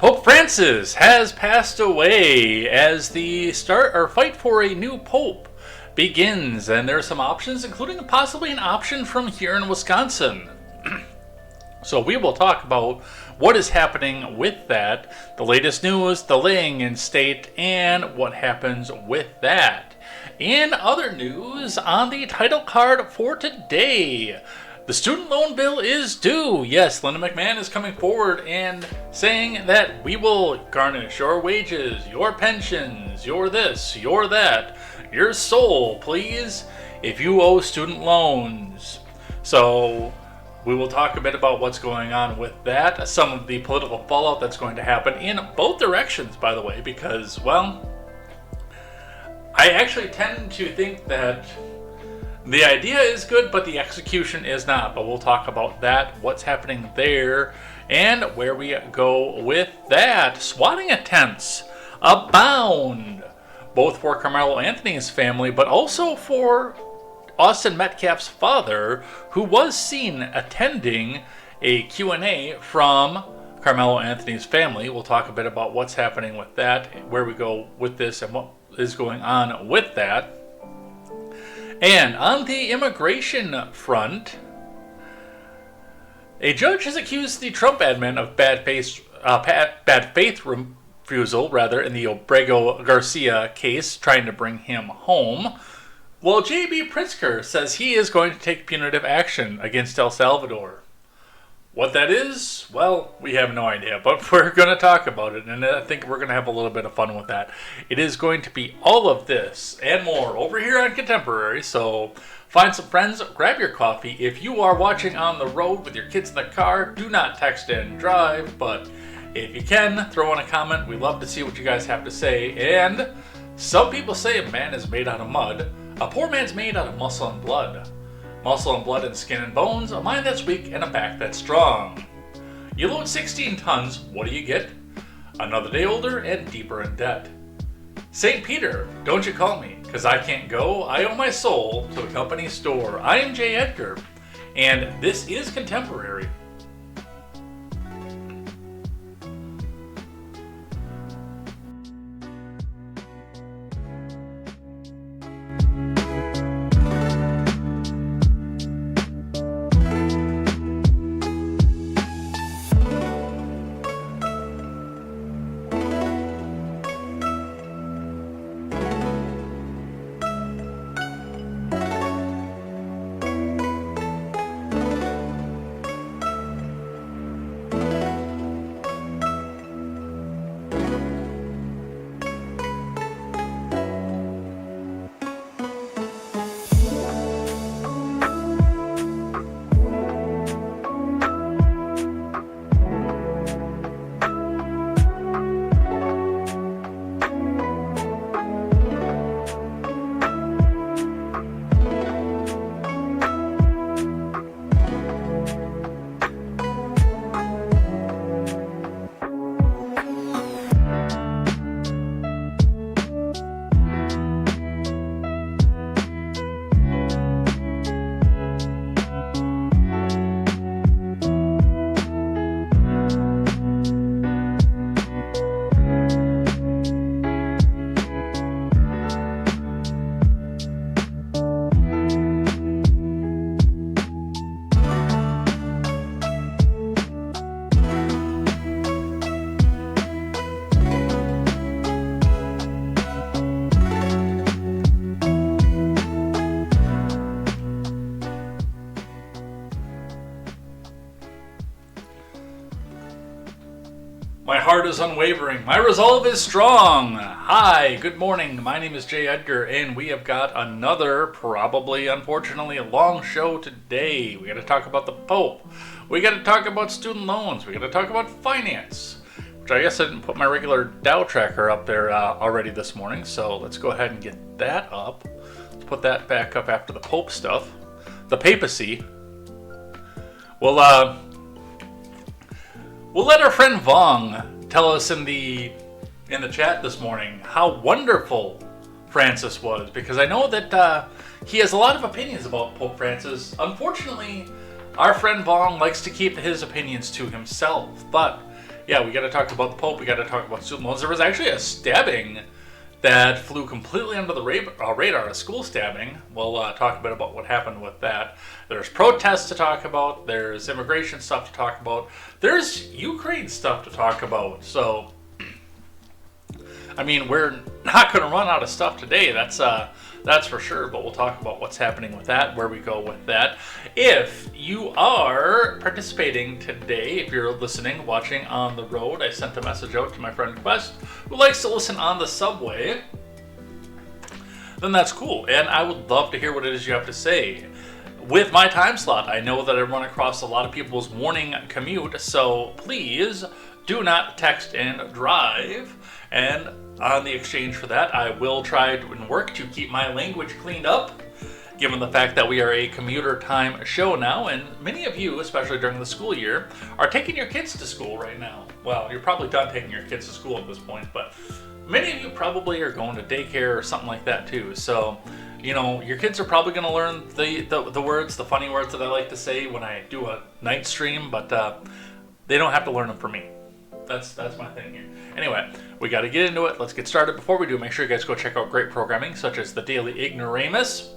Pope Francis has passed away as the fight for a new pope begins, and there are some options, including possibly an option from here in Wisconsin. So we will talk about what is happening with that, the latest news, the laying in state, and what happens with that. In other news, on the title card for today, the student loan bill is due. Yes, Linda McMahon is coming forward and saying that we will garnish your wages, your pensions, your this, your that, your soul, please, if you owe student loans. So we will talk a bit about what's going on with that, some of the political fallout that's going to happen in both directions, by the way, because, well, I actually tend to think that the idea is good, but the execution is not. But we'll talk about that, what's happening there, and where we go with that. Swatting attempts abound, both for Carmelo Anthony's family, but also for Austin Metcalf's father, who was seen attending a Q&A from Carmelo Anthony's family. We'll talk a bit about what's happening with that, where we go with this, and what is going on with that. And on the immigration front, a judge has accused the Trump admin of bad faith refusal, in the Obrego Garcia case, trying to bring him home. Well, J.B. Pritzker says he is going to take punitive action against El Salvador. What that is, well, we have no idea, but we're going to talk about it, and I think we're going to have a little bit of fun with that. It is going to be all of this and more over here on Contemporary, so find some friends, grab your coffee. If you are watching on the road with your kids in the car, do not text and drive, but if you can, throw in a comment. We love to see what you guys have to say. And some people say a man is made out of mud. A poor man's made out of muscle and blood. Muscle and blood and skin and bones, a mind that's weak and a back that's strong. You load 16 tons, what do you get? Another day older and deeper in debt. St. Peter, don't you call me, 'cause I can't go. I owe my soul to a company store. I am J. Edgar, and this is Contemporary. My heart is unwavering. My resolve is strong. Hi, good morning. My name is J. Edgar, and we have got another, probably, unfortunately, a long show today. We got to talk about the Pope. We got to talk about student loans. We got to talk about finance, which I guess I didn't put my regular Dow tracker up there already this morning, so let's go ahead and get that up. Let's put that back up after the Pope stuff. The papacy. We'll let our friend Vong tell us in the chat this morning how wonderful Francis was, because I know that he has a lot of opinions about Pope Francis. Unfortunately, our friend Vong likes to keep his opinions to himself, but yeah, we got to talk about the Pope. We got to talk about student loans. There was actually a stabbing that flew completely under the radar, a school stabbing. We'll talk a bit about what happened with that. There's protests to talk about. There's immigration stuff to talk about. There's Ukraine stuff to talk about. So, I mean, we're not going to run out of stuff today. That's for sure. But we'll talk about what's happening with that, where we go with that. If you are participating today, if you're listening, watching on the road, I sent a message out to my friend Quest, who likes to listen on the subway. Then that's cool, and I would love to hear what it is you have to say. With my time slot, I know that I run across a lot of people's morning commute, so please do not text and drive. And on the exchange for that, I will try and work to keep my language cleaned up, given the fact that we are a commuter time show now, and many of you, especially during the school year, are taking your kids to school right now. Well, you're probably done taking your kids to school at this point, but many of you probably are going to daycare or something like that too. So, you know, your kids are probably going to learn the words, the funny words that I like to say when I do a night stream, but they don't have to learn them for me. That's my thing here. Anyway, we got to get into it. Let's get started. Before we do, make sure you guys go check out great programming such as the Daily Ignoramus.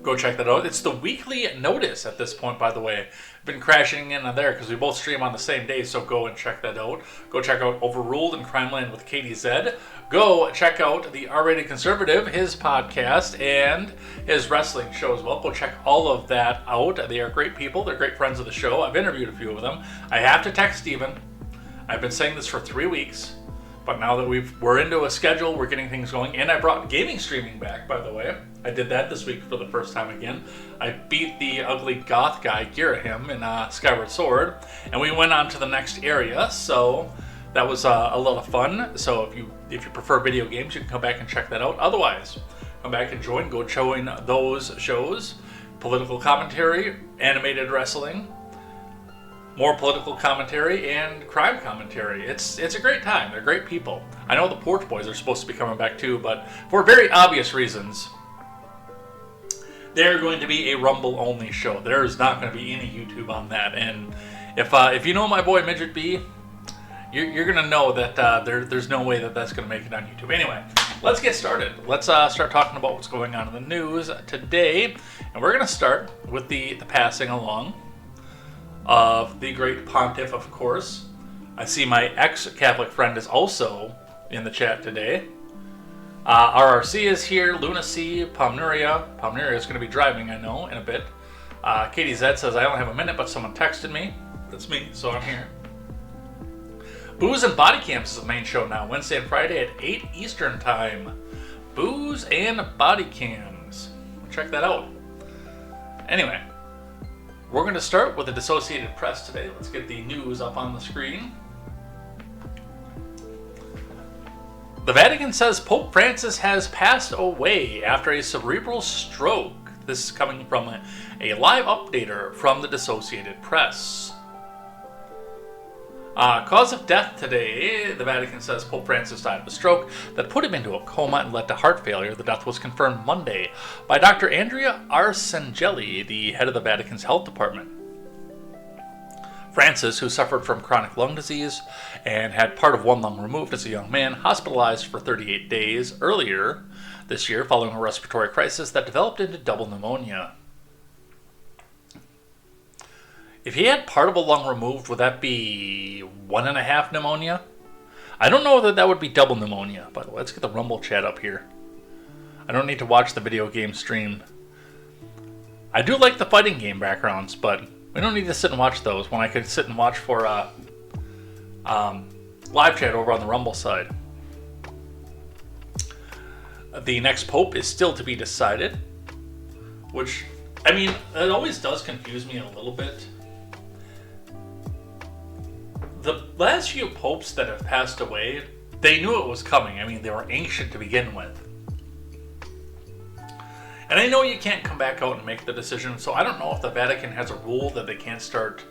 Go check that out. It's the weekly notice at this point, by the way. Been crashing in there because we both stream on the same day, so go and check that out. Go check out Overruled and Crime Land with Katie Zed. Go check out the R-Rated Conservative, his podcast, and his wrestling show as well. Go check all of that out. They are great people. They're great friends of the show. I've interviewed a few of them. I have to text Steven. I've been saying this for 3 weeks, but now that we're into a schedule, we're getting things going, and I brought gaming streaming back, by the way. I did that this week for the first time again. I beat the ugly goth guy, Girahim, in Skyward Sword, and we went on to the next area, so that was a lot of fun. So if you prefer video games, you can come back and check that out. Otherwise, come back and go join those shows. Political commentary, animated wrestling, more political commentary, and crime commentary. It's a great time. They're great people. I know the Porch Boys are supposed to be coming back too, but for very obvious reasons, they're going to be a Rumble-only show. There's not going to be any YouTube on that. And if you know my boy Midget B, you're going to know that there's no way that that's going to make it on YouTube. Anyway, let's get started. Let's start talking about what's going on in the news today. And we're going to start with the passing along of the great pontiff, of course. I see my ex-Catholic friend is also in the chat today. RRC is here, Luna C, Palmyria is going to be driving, I know, in a bit. Katie Zed says, I only have a minute, but someone texted me. That's me, so I'm here. Booze and Body Cams is the main show now, Wednesday and Friday at 8 Eastern Time. Booze and Body Cams. Check that out. Anyway, we're going to start with the Associated Press today. Let's get the news up on the screen. The Vatican says Pope Francis has passed away after a cerebral stroke. This is coming from a live updater from the Associated Press. Cause of death today, the Vatican says Pope Francis died of a stroke that put him into a coma and led to heart failure. The death was confirmed Monday by Dr. Andrea Arcangeli, the head of the Vatican's health department. Francis, who suffered from chronic lung disease and had part of one lung removed as a young man, hospitalized for 38 days earlier this year following a respiratory crisis that developed into double pneumonia. If he had part of a lung removed, would that be 1.5 pneumonia? I don't know that would be double pneumonia, but let's get the Rumble chat up here. I don't need to watch the video game stream. I do like the fighting game backgrounds, but we don't need to sit and watch those when I could sit and watch for live chat over on the Rumble side. The next pope is still to be decided, which, I mean, it always does confuse me a little bit. The last few popes that have passed away, they knew it was coming. I mean, they were ancient to begin with. And I know you can't come back out and make the decision, so I don't know if the Vatican has a rule that they can't start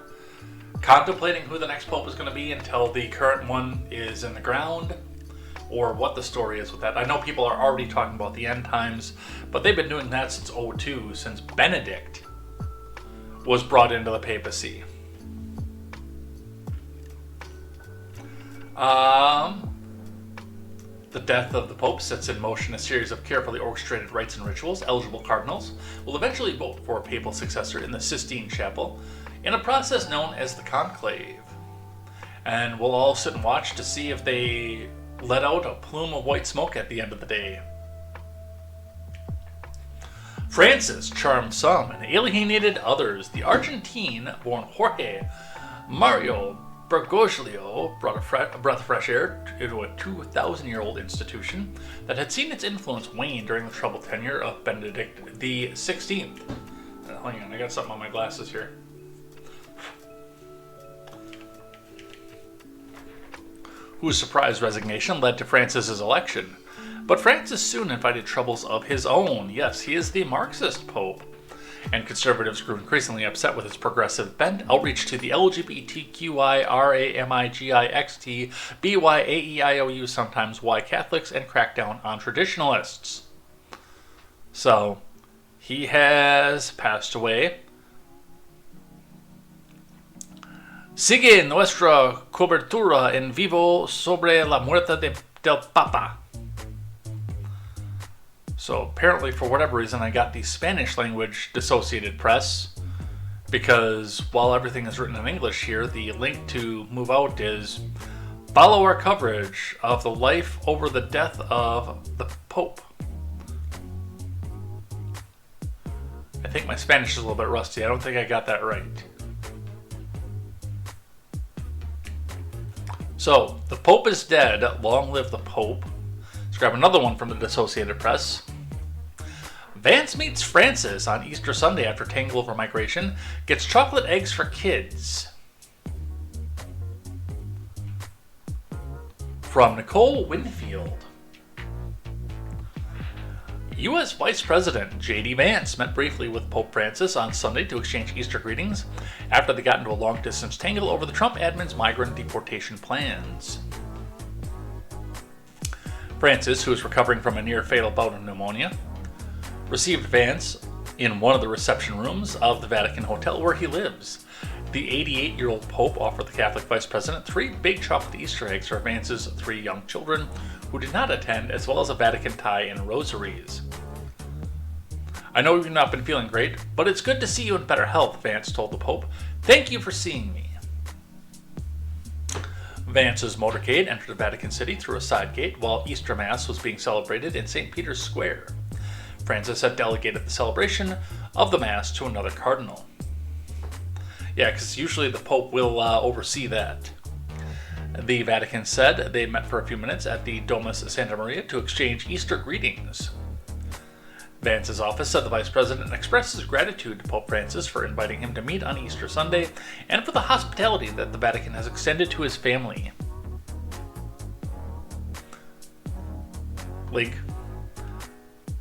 contemplating who the next pope is going to be until the current one is in the ground, or what the story is with that. I know people are already talking about the end times, but they've been doing that since 2002, since Benedict was brought into the papacy. Um, the death of the Pope sets in motion a series of carefully orchestrated rites and rituals. Eligible cardinals will eventually vote for a papal successor in the Sistine Chapel in a process known as the Conclave. And we'll all sit and watch to see if they let out a plume of white smoke at the end of the day. Francis charmed some and alienated others. The Argentine-born Jorge Mario Bergoglio brought a breath of fresh air into a 2,000-year-old institution that had seen its influence wane during the troubled tenure of Benedict the 16th. Hang on, I got something on my glasses here. Whose surprise resignation led to Francis's election. But Francis soon invited troubles of his own. Yes, he is the Marxist Pope. And conservatives grew increasingly upset with his progressive bent, outreach to the LGBTQIRAMIGIXT sometimes Y Catholics, and crackdown on traditionalists. So, he has passed away. Sigue nuestra cobertura en vivo sobre la muerte del Papa. So apparently, for whatever reason, I got the Spanish language dissociated press, because while everything is written in English here, the link to move out is follow our coverage of the life over the death of the Pope. I think my Spanish is a little bit rusty. I don't think I got that right. So, the Pope is dead. Long live the Pope. Let's grab another one from the Associated Press. Vance meets Francis on Easter Sunday after tangle over migration. Gets chocolate eggs for kids. From Nicole Winfield. U.S. Vice President J.D. Vance met briefly with Pope Francis on Sunday to exchange Easter greetings after they got into a long-distance tangle over the Trump admin's migrant deportation plans. Francis, who is recovering from a near-fatal bout of pneumonia, received Vance in one of the reception rooms of the Vatican Hotel where he lives. The 88-year-old Pope offered the Catholic Vice President 3 big chocolate Easter eggs for Vance's 3 young children who did not attend, as well as a Vatican tie and rosaries. I know you've not been feeling great, but it's good to see you in better health, Vance told the Pope. Thank you for seeing me. Vance's motorcade entered Vatican City through a side gate while Easter Mass was being celebrated in St. Peter's Square. Francis had delegated the celebration of the Mass to another cardinal. Yeah, because usually the Pope will oversee that. The Vatican said they met for a few minutes at the Domus Santa Maria to exchange Easter greetings. Vance's office said the Vice President expresses gratitude to Pope Francis for inviting him to meet on Easter Sunday and for the hospitality that the Vatican has extended to his family. Link.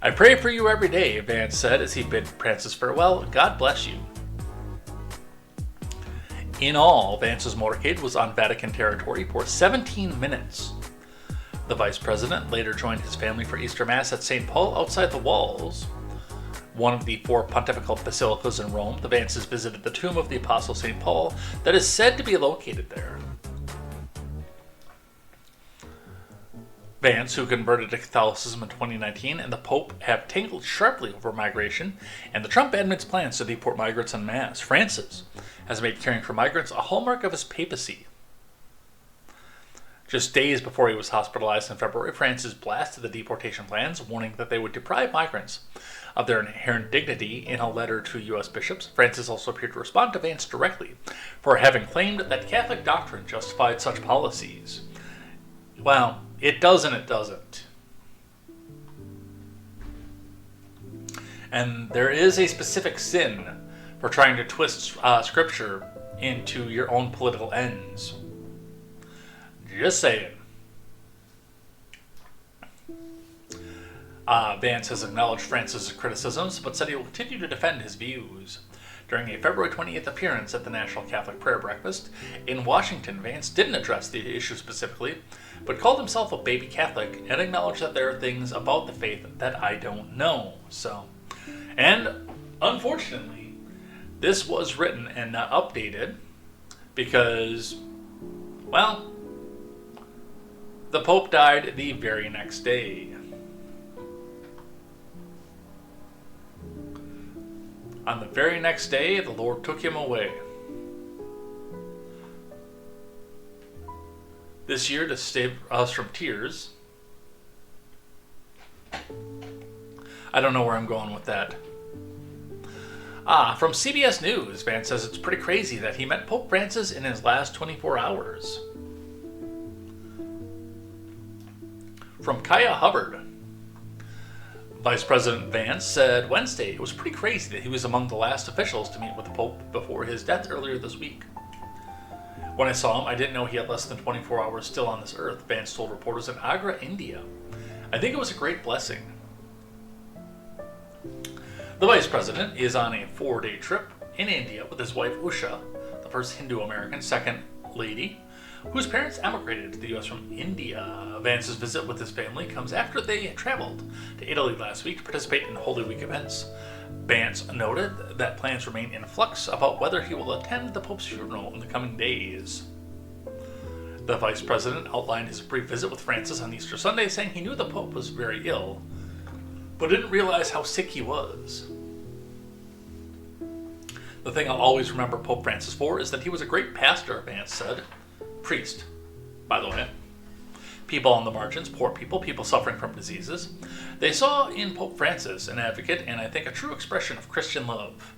I pray for you every day, Vance said as he bid Francis farewell. God bless you. In all, Vance's motorcade was on Vatican territory for 17 minutes. The Vice President later joined his family for Easter Mass at St. Paul outside the walls. One of the 4 pontifical basilicas in Rome, the Vances visited the tomb of the Apostle St. Paul that is said to be located there. Vance, who converted to Catholicism in 2019, and the Pope have tangled sharply over migration and the Trump admin's plans to deport migrants en masse. Francis has made caring for migrants a hallmark of his papacy. Just days before he was hospitalized in February, Francis blasted the deportation plans, warning that they would deprive migrants of their inherent dignity. In a letter to U.S. bishops, Francis also appeared to respond to Vance directly for having claimed that Catholic doctrine justified such policies. Well, it does and it doesn't. And there is a specific sin for trying to twist scripture into your own political ends. Just saying. Vance has acknowledged Francis' criticisms, but said he will continue to defend his views. During a February 28th appearance at the National Catholic Prayer Breakfast in Washington, Vance didn't address the issue specifically, but called himself a baby Catholic and acknowledged that there are things about the faith that I don't know. And unfortunately, this was written and not updated because, well, The Pope died the very next day. On the very next day, the Lord took him away. This year, to save us from tears, I don't know where I'm going with that. From CBS News, Vance says it's pretty crazy that he met Pope Francis in his last 24 hours. From Kaya Hubbard, Vice President Vance said Wednesday it was pretty crazy that he was among the last officials to meet with the Pope before his death earlier this week. When I saw him, I didn't know he had less than 24 hours still on this earth, Vance told reporters in Agra, India. I think it was a great blessing. The Vice President is on a 4-day trip in India with his wife Usha, the first Hindu-American second lady, whose parents emigrated to the U.S. from India. Vance's visit with his family comes after they traveled to Italy last week to participate in Holy Week events. Vance noted that plans remain in flux about whether he will attend the Pope's funeral in the coming days. The Vice President outlined his brief visit with Francis on Easter Sunday, saying he knew the Pope was very ill, but didn't realize how sick he was. The thing I'll always remember Pope Francis for is that he was a great pastor, Vance said. Priest, by the way. People on the margins, poor people, people suffering from diseases. They saw in Pope Francis an advocate and I think a true expression of Christian love.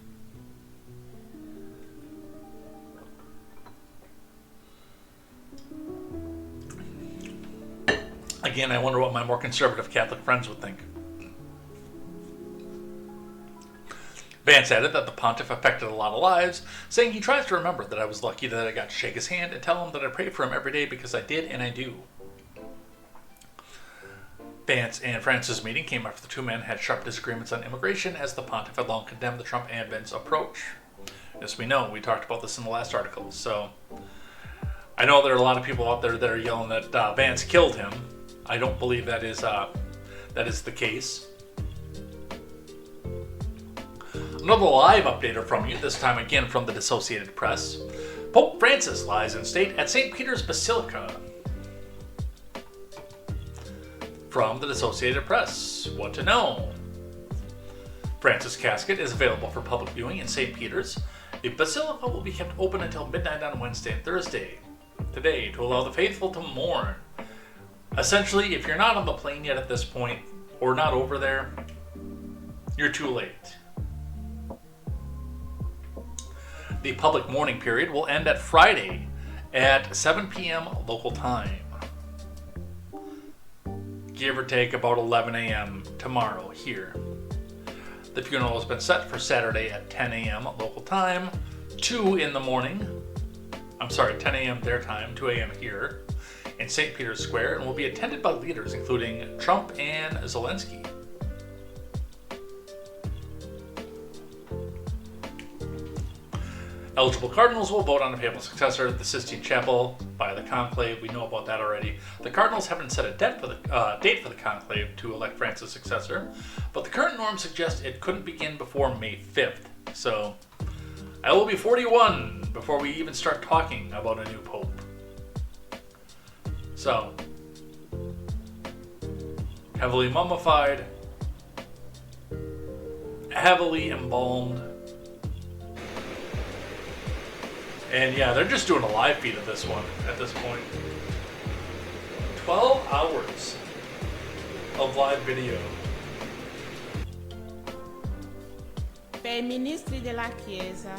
Again, I wonder what my more conservative Catholic friends would think. Vance added that the pontiff affected a lot of lives, saying he tries to remember that I was lucky that I got to shake his hand and tell him that I pray for him every day because I did and I do. Vance and Francis' meeting came after the two men had sharp disagreements on immigration, as the pontiff had long condemned the Trump and Vance approach. As we know, we talked about this in the last article, so I know there are a lot of people out there that are yelling that Vance killed him. I don't believe that is the case. Another live updater from you, this time again from the Associated Press. Pope Francis lies in state at St. Peter's Basilica. From the Associated Press, what to know? Francis' casket is available for public viewing in St. Peter's. The Basilica will be kept open until midnight on Wednesday and Thursday, today, to allow the faithful to mourn. Essentially, if you're not on the plane yet at this point, or not over there, you're too late. The public mourning period will end at Friday at 7 p.m. local time. Give or take about 11 a.m. tomorrow here. The funeral has been set for Saturday at 10 a.m. local time, 2 in the morning. 10 a.m. their time, 2 a.m. here, in St. Peter's Square, and will be attended by leaders including Trump and Zelensky. Eligible cardinals will vote on a papal successor at the Sistine Chapel via the conclave. We know about that already. The cardinals haven't set a date for the conclave to elect Francis' successor, but the current norms suggest it couldn't begin before May 5th. So I will be 41 before we even start talking about a new pope. So, heavily mummified, heavily embalmed. And yeah, they're just doing a live feed of this one at this point. 12 hours of live video. Per i ministri della Chiesa,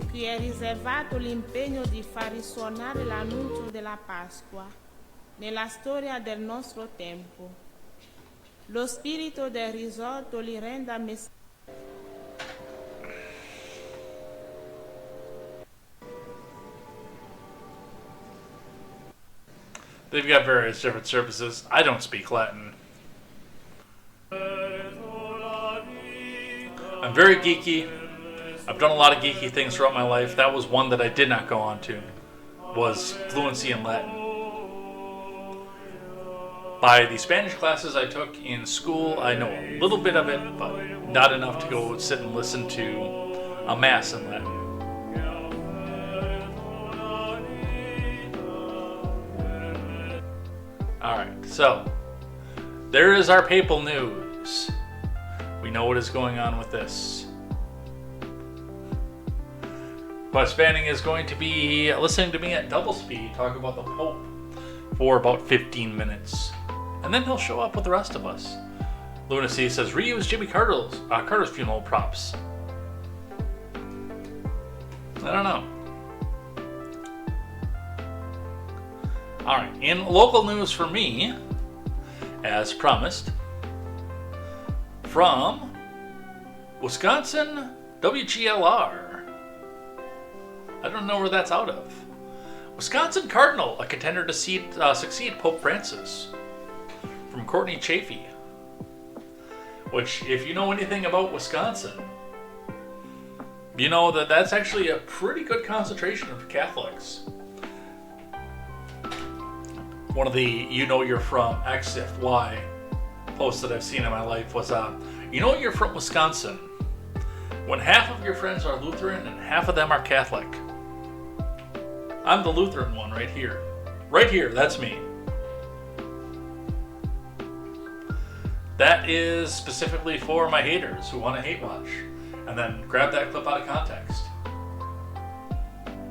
qui è riservato l'impegno di far risuonare l'annuncio della Pasqua nella storia del nostro tempo. Lo spirito del risorto li renda messaggeri. They've got various different services. I don't speak Latin. I'm very geeky. I've done a lot of geeky things throughout my life. That was one that I did not go on to, was fluency in Latin. By the Spanish classes I took in school, I know a little bit of it, but not enough to go sit and listen to a mass in Latin. Alright, so there is our papal news. We know what is going on with this. Wes Banning is going to be listening to me at double speed talk about the Pope for about 15 minutes. And then he'll show up with the rest of us. Lunacy says, reuse Jimmy Carter's funeral props. I don't know. Alright, in local news for me, as promised, from Wisconsin WGLR. I don't know where that's out of. Wisconsin Cardinal, a contender to succeed Pope Francis. From Courtney Chafee. Which, if you know anything about Wisconsin, you know that that's actually a pretty good concentration of Catholics. One of the you know you're from X if Y posts that I've seen in my life was, you know you're from Wisconsin when half of your friends are Lutheran and half of them are Catholic. I'm the Lutheran one right here. Right here, that's me. That is specifically for my haters who want to hate watch and then grab that clip out of context.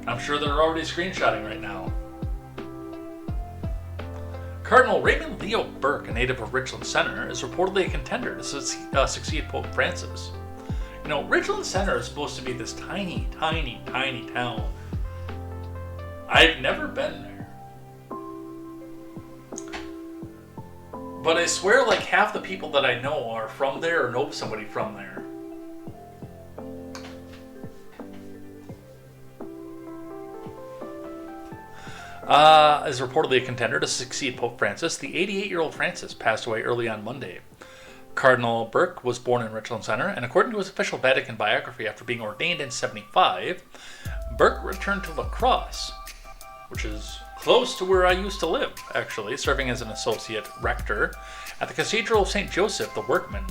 I'm sure they're already screenshotting right now. Cardinal Raymond Leo Burke, a native of Richland Center, is reportedly a contender to succeed Pope Francis. You know, Richland Center is supposed to be this tiny, tiny, tiny town. I've never been there. But I swear like half the people that I know are from there or know somebody from there. Is reportedly a contender to succeed Pope Francis. The 88-year-old Francis passed away early on Monday. Cardinal Burke was born in Richland Center, and according to his official Vatican biography, after being ordained in 1975, Burke returned to La Crosse, which is close to where I used to live, actually, serving as an associate rector at the Cathedral of St. Joseph the Workman,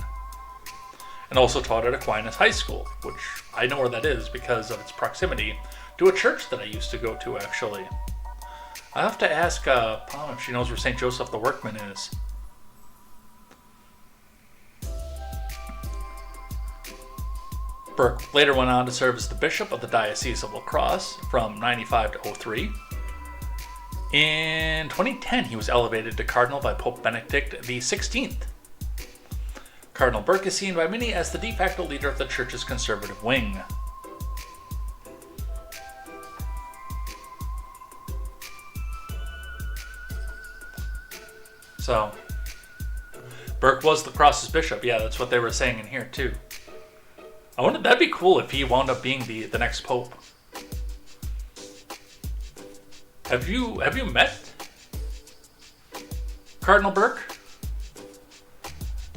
and also taught at Aquinas High School, which I know where that is because of its proximity to a church that I used to go to, actually. I have to ask Pam if she knows where St. Joseph the Workman is. Burke later went on to serve as the bishop of the Diocese of La Crosse from 1995 to 2003. In 2010, he was elevated to cardinal by Pope Benedict XVI. Cardinal Burke is seen by many as the de facto leader of the church's conservative wing. So, Burke was La Crosse's bishop. Yeah, that's what they were saying in here, too. I wonder, that'd be cool if he wound up being the next pope. Have you met Cardinal Burke?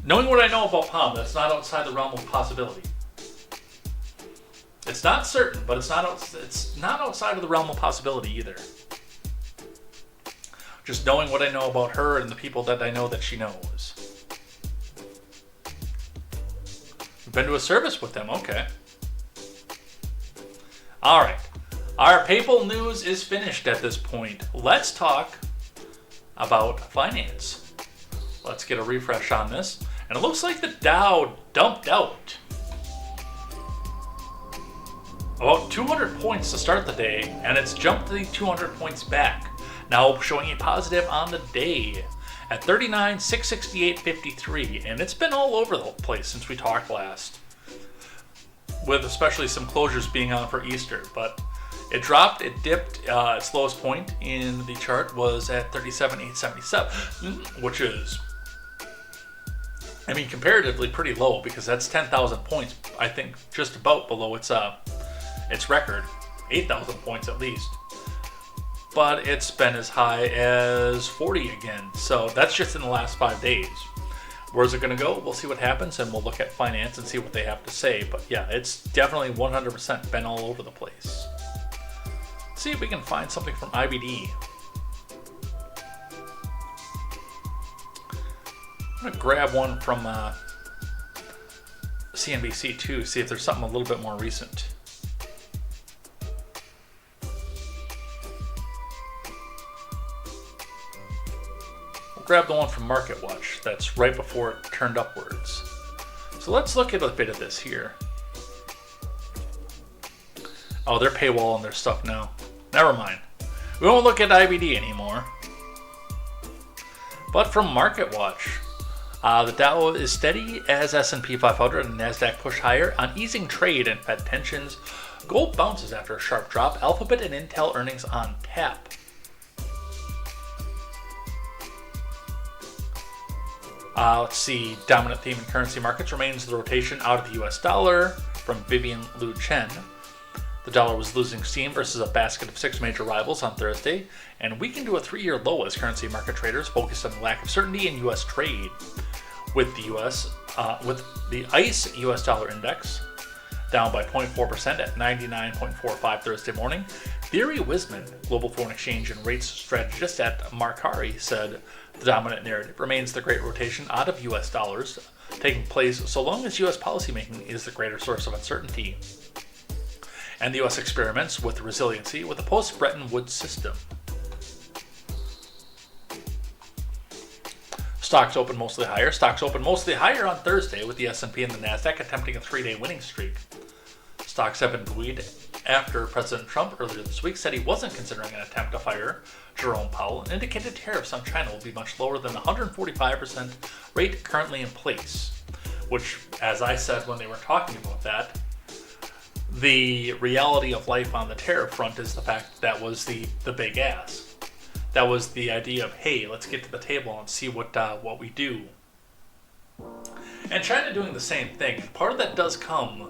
Knowing what I know about Palm, that's not outside the realm of possibility. It's not certain, but it's not outside of the realm of possibility either. Just knowing what I know about her and the people that I know that she knows. We've been to a service with them, okay. Alright. Our papal news is finished at this point. Let's talk about finance. Let's get a refresh on this. And it looks like the Dow dumped out about 200 points to start the day, and it's jumped the 200 points back. Now showing a positive on the day at 39,668.53, and it's been all over the place since we talked last, with especially some closures being on for Easter. But it dropped, it dipped. Its lowest point in the chart was at 37,877, which is, I mean, comparatively pretty low because that's 10,000 points, I think, just about below its record, 8,000 points at least. But it's been as high as 40 again. So that's just in the last 5 days. Where's it going to go? We'll see what happens, and we'll look at finance and see what they have to say. But yeah, it's definitely 100% been all over the place. Let's see if we can find something from IBD. I'm going to grab one from CNBC too, see if there's something a little bit more recent. grab the one from MarketWatch that's right before it turned upwards. So let's look at a bit of this here. Oh, they're paywalling their stuff now. Never mind. We won't look at IBD anymore. But from MarketWatch, the Dow is steady as S&P 500 and NASDAQ push higher on easing trade and Fed tensions. Gold bounces after a sharp drop. Alphabet and Intel earnings on tap. Let's see. Dominant theme in currency markets remains the rotation out of the US dollar from Vivian Liu Chen. The dollar was losing steam versus a basket of 6 major rivals on Thursday and weakened to a 3-year low as currency market traders focused on the lack of certainty in U.S. trade. With the ICE U.S. dollar index down by 0.4% at 99.45 Thursday morning, Thierry Wisman, global foreign exchange and rates strategist at Marcari, said the dominant narrative remains the great rotation out of U.S. dollars taking place so long as U.S. policymaking is the greater source of uncertainty, and the U.S. experiments with resiliency with the post-Bretton Woods system. Stocks opened mostly higher on Thursday with the S&P and the NASDAQ attempting a 3-day winning streak. Stocks have been buoyed after President Trump earlier this week said he wasn't considering an attempt to fire Jerome Powell and indicated tariffs on China will be much lower than the 145% rate currently in place, which, as I said when they were talking about that, the reality of life on the tariff front is the fact that was the big ask. That was the idea of, hey, let's get to the table and see what we do. And China doing the same thing. And part of that does come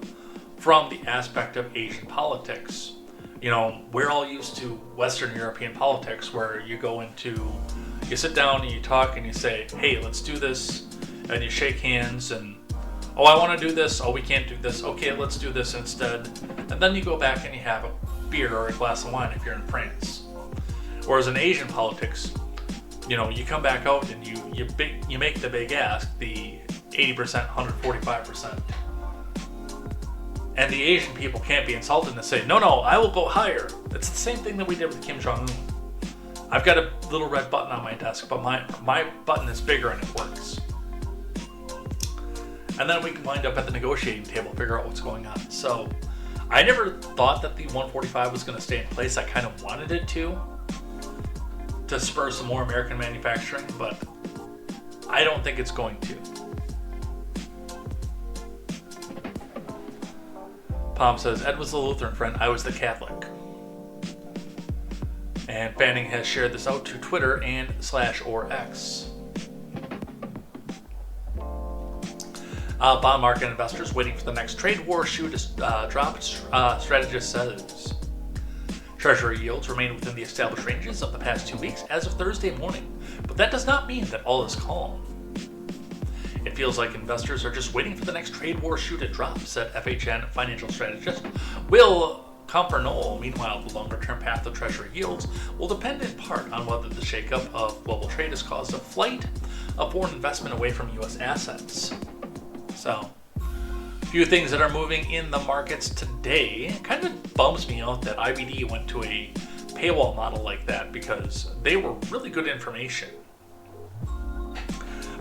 from the aspect of Asian politics. You know, we're all used to Western European politics where you sit down and you talk and you say, hey, let's do this. And you shake hands and, oh, I want to do this. Oh, we can't do this. Okay, let's do this instead. And then you go back and you have a beer or a glass of wine if you're in France. Whereas in Asian politics, you know, you come back out and you make the big ask, the 80%, 145%. And the Asian people can't be insulted and say, no, I will go higher. It's the same thing that we did with Kim Jong-un. I've got a little red button on my desk, but my button is bigger and it works. And then we can wind up at the negotiating table, figure out what's going on. So I never thought that the 145 was going to stay in place. I kind of wanted it to spur some more American manufacturing, but I don't think it's going to. Palm says, Ed was the Lutheran friend, I was the Catholic. And Banning has shared this out to Twitter and /X. Bond market investors waiting for the next trade war shoe to drop, strategist says. Treasury yields remain within the established ranges of the past 2 weeks as of Thursday morning, but that does not mean that all is calm. It feels like investors are just waiting for the next trade war shoe to drop, said FHN financial strategist Will Compernoll. Meanwhile, the longer-term path of Treasury yields will depend in part on whether the shakeup of global trade has caused a flight of foreign investment away from U.S. assets. So, a few things that are moving in the markets today. It kind of bums me out that IBD went to a paywall model like that because they were really good information.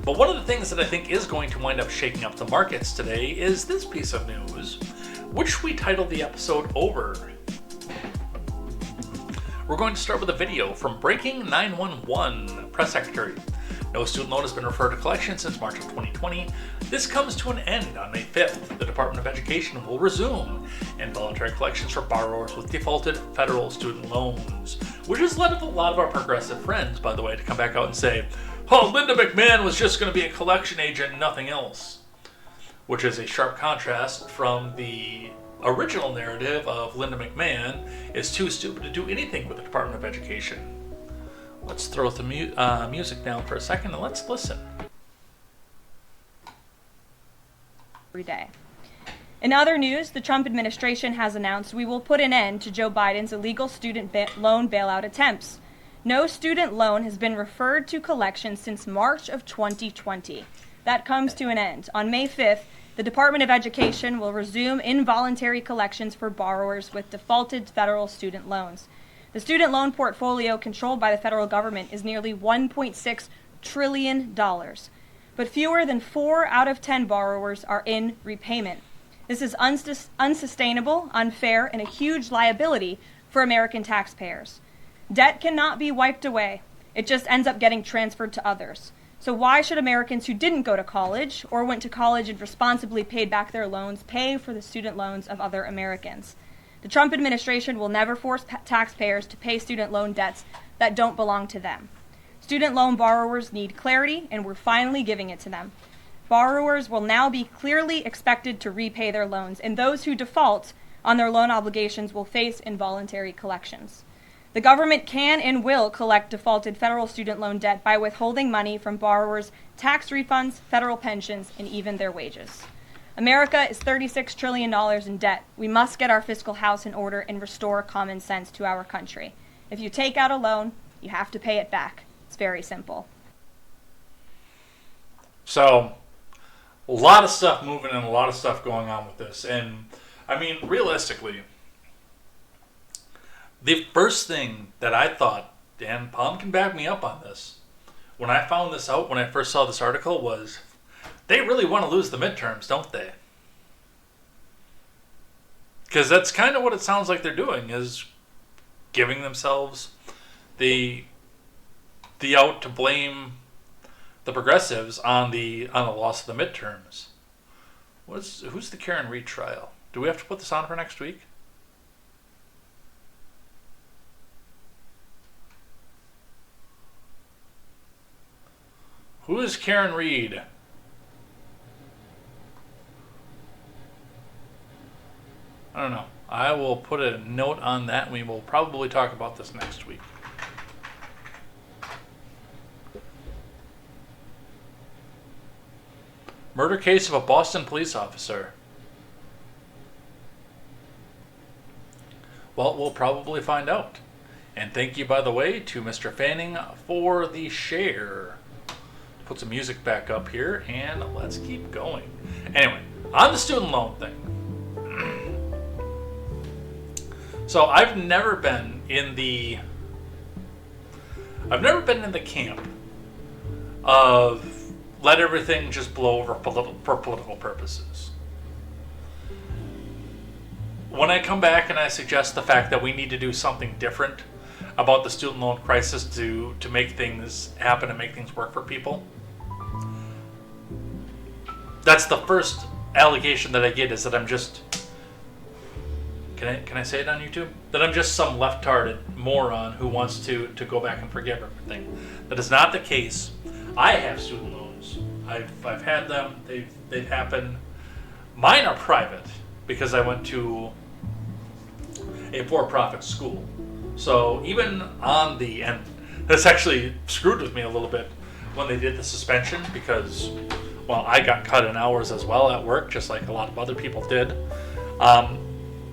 But one of the things that I think is going to wind up shaking up the markets today is this piece of news, which we titled the episode Over. We're going to start with a video from Breaking 911 Press Secretary. No student loan has been referred to collection since March of 2020. This comes to an end on May 5th. The Department of Education will resume involuntary collections for borrowers with defaulted federal student loans, which has led a lot of our progressive friends, by the way, to come back out and say, oh, Linda McMahon was just going to be a collection agent and nothing else, which is a sharp contrast from the original narrative of Linda McMahon is too stupid to do anything with the Department of Education. Let's throw the music down for a second and let's listen. Every day. In other news, the Trump administration has announced we will put an end to Joe Biden's illegal student loan bailout attempts. No student loan has been referred to collection since March of 2020. That comes to an end. On May 5th, the Department of Education will resume involuntary collections for borrowers with defaulted federal student loans. The student loan portfolio controlled by the federal government is nearly $1.6 trillion. But fewer than 4 out of 10 borrowers are in repayment. This is unsustainable, unfair, and a huge liability for American taxpayers. Debt cannot be wiped away. It just ends up getting transferred to others. So why should Americans who didn't go to college or went to college and responsibly paid back their loans pay for the student loans of other Americans? The Trump administration will never force taxpayers to pay student loan debts that don't belong to them. Student loan borrowers need clarity, and we're finally giving it to them. Borrowers will now be clearly expected to repay their loans, and those who default on their loan obligations will face involuntary collections. The government can and will collect defaulted federal student loan debt by withholding money from borrowers, tax refunds, federal pensions, and even their wages. America is $36 trillion in debt. We must get our fiscal house in order and restore common sense to our country. If you take out a loan, you have to pay it back. It's very simple. So, a lot of stuff moving and a lot of stuff going on with this. And, I mean, realistically, the first thing that I thought, Dan Palm can back me up on this, when I found this out, when I first saw this article, was they really want to lose the midterms, don't they? Because that's kind of what it sounds like they're doing, is giving themselves the out to blame the progressives on the loss of the midterms. Who's the Karen Reed trial? Do we have to put this on for next week? Who is Karen Reed? I don't know. I will put a note on that, and we will probably talk about this next week. Murder case of a Boston police officer. Well, we'll probably find out. And thank you, by the way, to Mr. Fanning for the share. Put some music back up here, and let's keep going. Anyway, on the student loan thing. So I've never been in the camp of let everything just blow over for political purposes. When I come back and I suggest the fact that we need to do something different about the student loan crisis to make things happen and make things work for people, that's the first allegation that I get, is that I'm just... Can I say it on YouTube? That I'm just some left-hearted moron who wants to go back and forgive everything. That is not the case. I have student loans. I've had them. They've happened. Mine are private because I went to a for-profit school. So even on the end, this actually screwed with me a little bit when they did the suspension, because, well, I got cut in hours as well at work, just like a lot of other people did.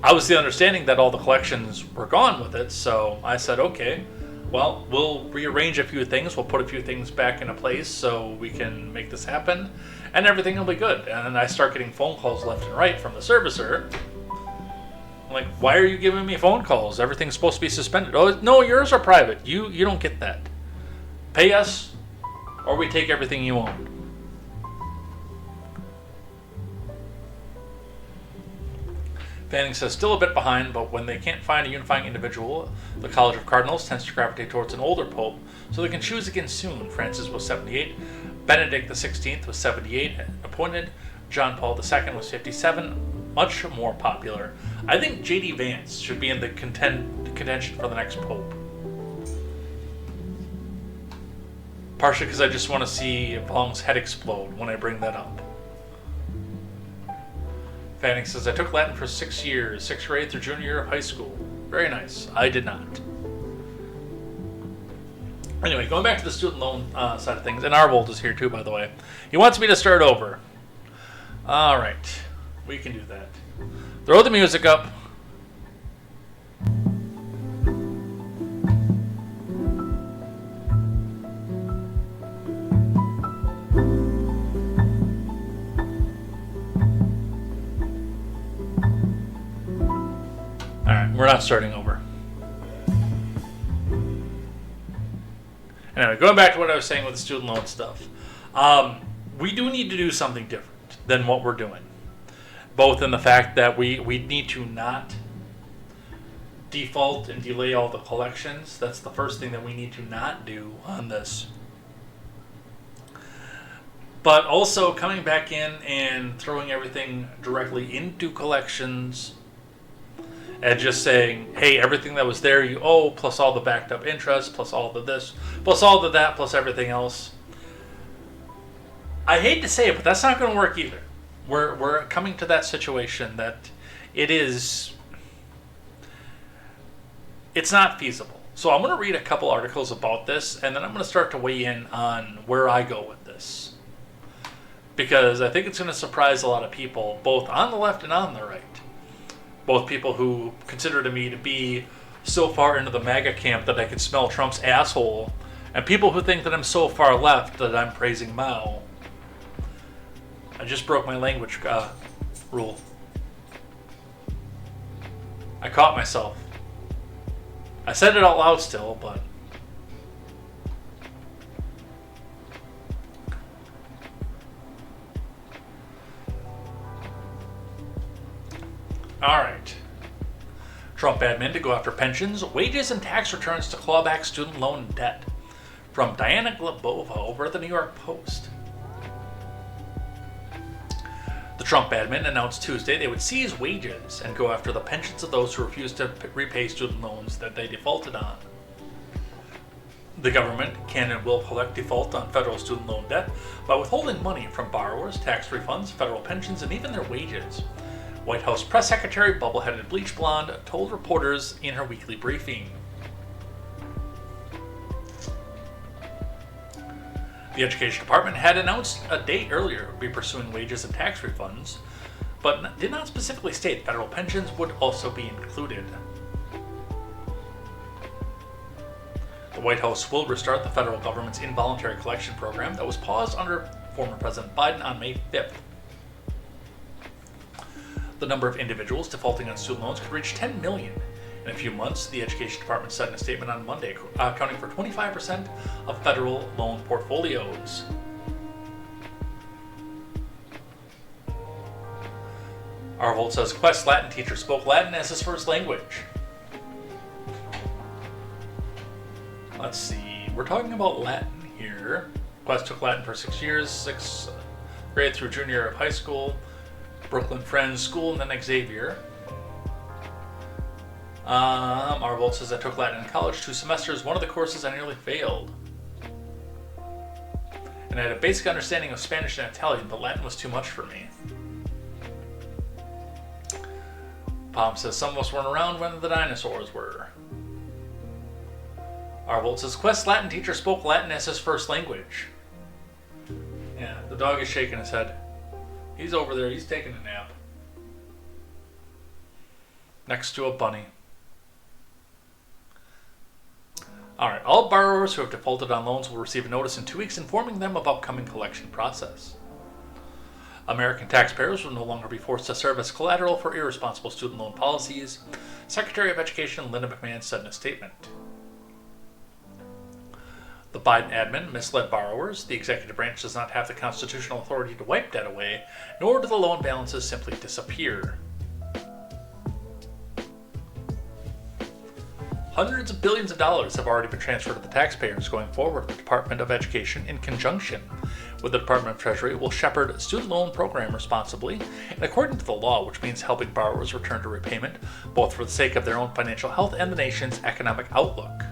I was the understanding that all the collections were gone with it, so I said, okay, well, we'll rearrange a few things, we'll put a few things back into place so we can make this happen, and everything will be good. And then I start getting phone calls left and right from the servicer. I'm like, why are you giving me phone calls? Everything's supposed to be suspended. Oh, no, yours are private. You don't get that. Pay us, or we take everything you own. Fanning says, still a bit behind, but when they can't find a unifying individual, the College of Cardinals tends to gravitate towards an older pope, so they can choose again soon. Francis was 78, Benedict XVI was 78, appointed, John Paul II was 57, much more popular. I think J.D. Vance should be in the contention for the next pope. Partially because I just want to see Long's head explode when I bring that up. Fanning says, I took Latin for 6 years, 6th grade through junior year of high school. Very nice. I did not. Anyway, going back to the student loan side of things, and Arvold is here too, by the way. He wants me to start over. All right. We can do that. Throw the music up. Alright, we're not starting over. Anyway, going back to what I was saying with the student loan stuff. We do need to do something different than what we're doing. Both in the fact that we need to not default and delay all the collections. That's the first thing that we need to not do on this. But also coming back in and throwing everything directly into collections and just saying, hey, everything that was there you owe, plus all the backed up interest, plus all the this, plus all the that, plus everything else. I hate to say it, but that's not going to work either. We're coming to that situation that it's not feasible. So I'm going to read a couple articles about this, and then I'm going to start to weigh in on where I go with this. Because I think it's going to surprise a lot of people, both on the left and on the right. Both people who consider me to be so far into the MAGA camp that I can smell Trump's asshole, and people who think that I'm so far left that I'm praising Mao. I just broke my language rule. I caught myself. I said it out loud still, but... Alright. Trump admin to go after pensions, wages, and tax returns to claw back student loan debt. From Diana Glebova over at the New York Post. The Trump admin announced Tuesday they would seize wages and go after the pensions of those who refused to repay student loans that they defaulted on. The government can and will collect default on federal student loan debt by withholding money from borrowers, tax refunds, federal pensions, and even their wages. White House Press Secretary Bubbleheaded Bleach Blonde told reporters in her weekly briefing. The Education Department had announced a date earlier to be pursuing wages and tax refunds, but did not specifically state federal pensions would also be included. The White House will restart the federal government's involuntary collection program that was paused under former President Biden on May 5th. The number of individuals defaulting on student loans could reach 10 million. In a few months, the Education Department said in a statement on Monday, accounting for 25% of federal loan portfolios. Arvold says Quest Latin teacher spoke Latin as his first language. Let's see, we're talking about Latin here. Quest took Latin for 6 years, 6th grade through junior year of high school, Brooklyn Friends School, and then Xavier. Arvold says I took Latin in college, 2 semesters. One of the courses I nearly failed. And I had a basic understanding of Spanish and Italian, but Latin was too much for me. Palm says some of us weren't around when the dinosaurs were. Arvold says Quest Latin teacher spoke Latin as his first language. Yeah, the dog is shaking his head. He's over there, he's taking a nap. Next to a bunny. Alright, all borrowers who have defaulted on loans will receive a notice in 2 weeks informing them of upcoming collection process. American taxpayers will no longer be forced to serve as collateral for irresponsible student loan policies, Secretary of Education Linda McMahon said in a statement. The Biden admin misled borrowers. The executive branch does not have the constitutional authority to wipe debt away, nor do the loan balances simply disappear. Hundreds of billions of dollars have already been transferred to the taxpayers going forward. The Department of Education, in conjunction with the Department of Treasury, will shepherd student loan program responsibly and according to the law, which means helping borrowers return to repayment, both for the sake of their own financial health and the nation's economic outlook.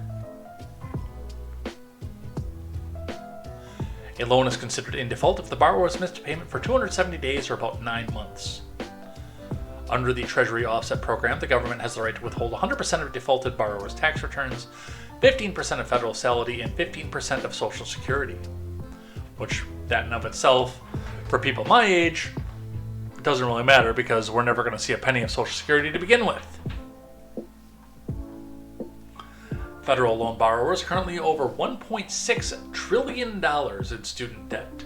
A loan is considered in default if the borrower has missed a payment for 270 days or about 9 months. Under the Treasury Offset Program, the government has the right to withhold 100% of defaulted borrowers' tax returns, 15% of federal salary, and 15% of Social Security. Which, that in of itself, for people my age, doesn't really matter because we're never going to see a penny of Social Security to begin with. Federal loan borrowers currently owe over $1.6 trillion in student debt.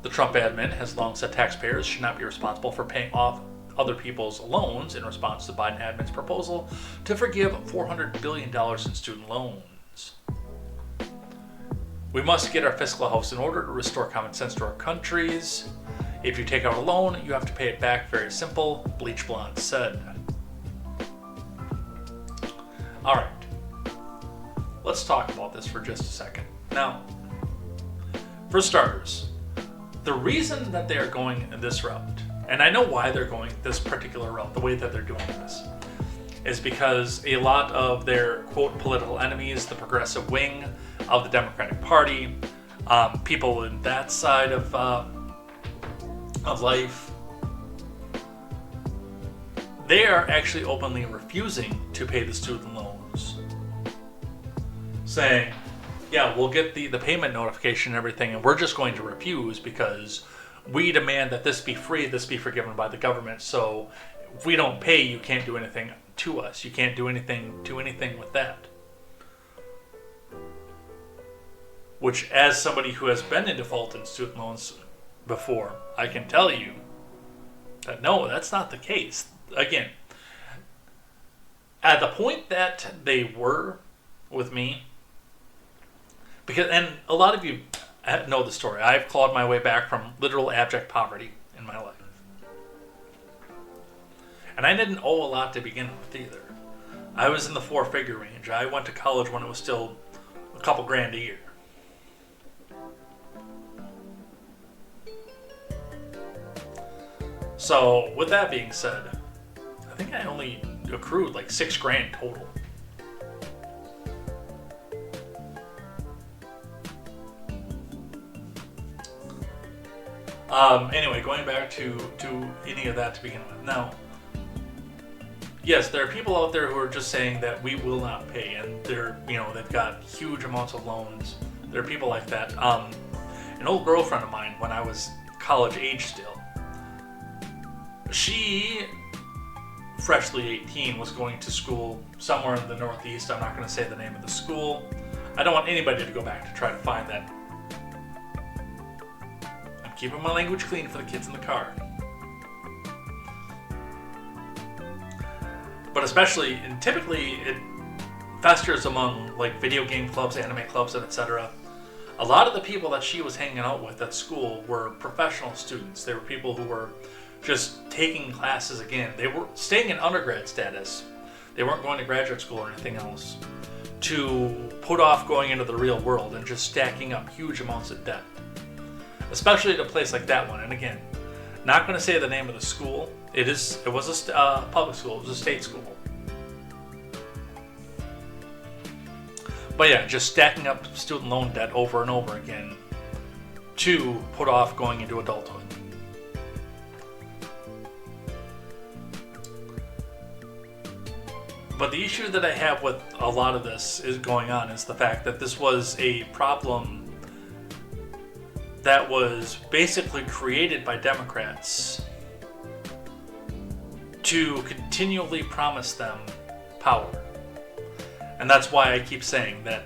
The Trump admin has long said taxpayers should not be responsible for paying off other people's loans in response to Biden admin's proposal to forgive $400 billion in student loans. We must get our fiscal house in order to restore common sense to our countries. If you take out a loan, you have to pay it back. Very simple, Bleach Blonde said. Alright, let's talk about this for just a second. Now, for starters, the reason that they are going this route, and I know why they're going this particular route, the way that they're doing this, is because a lot of their, quote, political enemies, the progressive wing of the Democratic Party, people in that side of life, they are actually openly refusing to pay the student loans. Saying, yeah, we'll get the payment notification and everything, and we're just going to refuse because we demand that this be free, this be forgiven by the government, so if we don't pay, you can't do anything to us. You can't do anything with that. Which, as somebody who has been in default in student loans before, I can tell you that no, that's not the case. Again, at the point that they were with me, because, and a lot of you know the story, I've clawed my way back from literal abject poverty in my life. And I didn't owe a lot to begin with either. I was in the 4-figure range. I went to college when it was still a couple grand a year. So, with that being said, I think I only accrued like $6 grand total. Anyway, going back to any of that to begin with. Now, yes, there are people out there who are just saying that we will not pay, and they've got huge amounts of loans. There are people like that. An old girlfriend of mine, when I was college age still, she, freshly 18, was going to school somewhere in the Northeast. I'm not going to say the name of the school. I don't want anybody to go back to try to find that. I'm keeping my language clean for the kids in the car. But especially, and typically, it festers among like video game clubs, anime clubs, and etc. A lot of the people that she was hanging out with at school were professional students. They were people who were just taking classes again. They were staying in undergrad status. They weren't going to graduate school or anything else to put off going into the real world and just stacking up huge amounts of debt. Especially at a place like that one. And again, not going to say the name of the school. It was a public school. It was a state school. But yeah, just stacking up student loan debt over and over again to put off going into adulthood. But the issue that I have with a lot of this is going on is the fact that this was a problem that was basically created by Democrats to continually promise them power. And that's why I keep saying that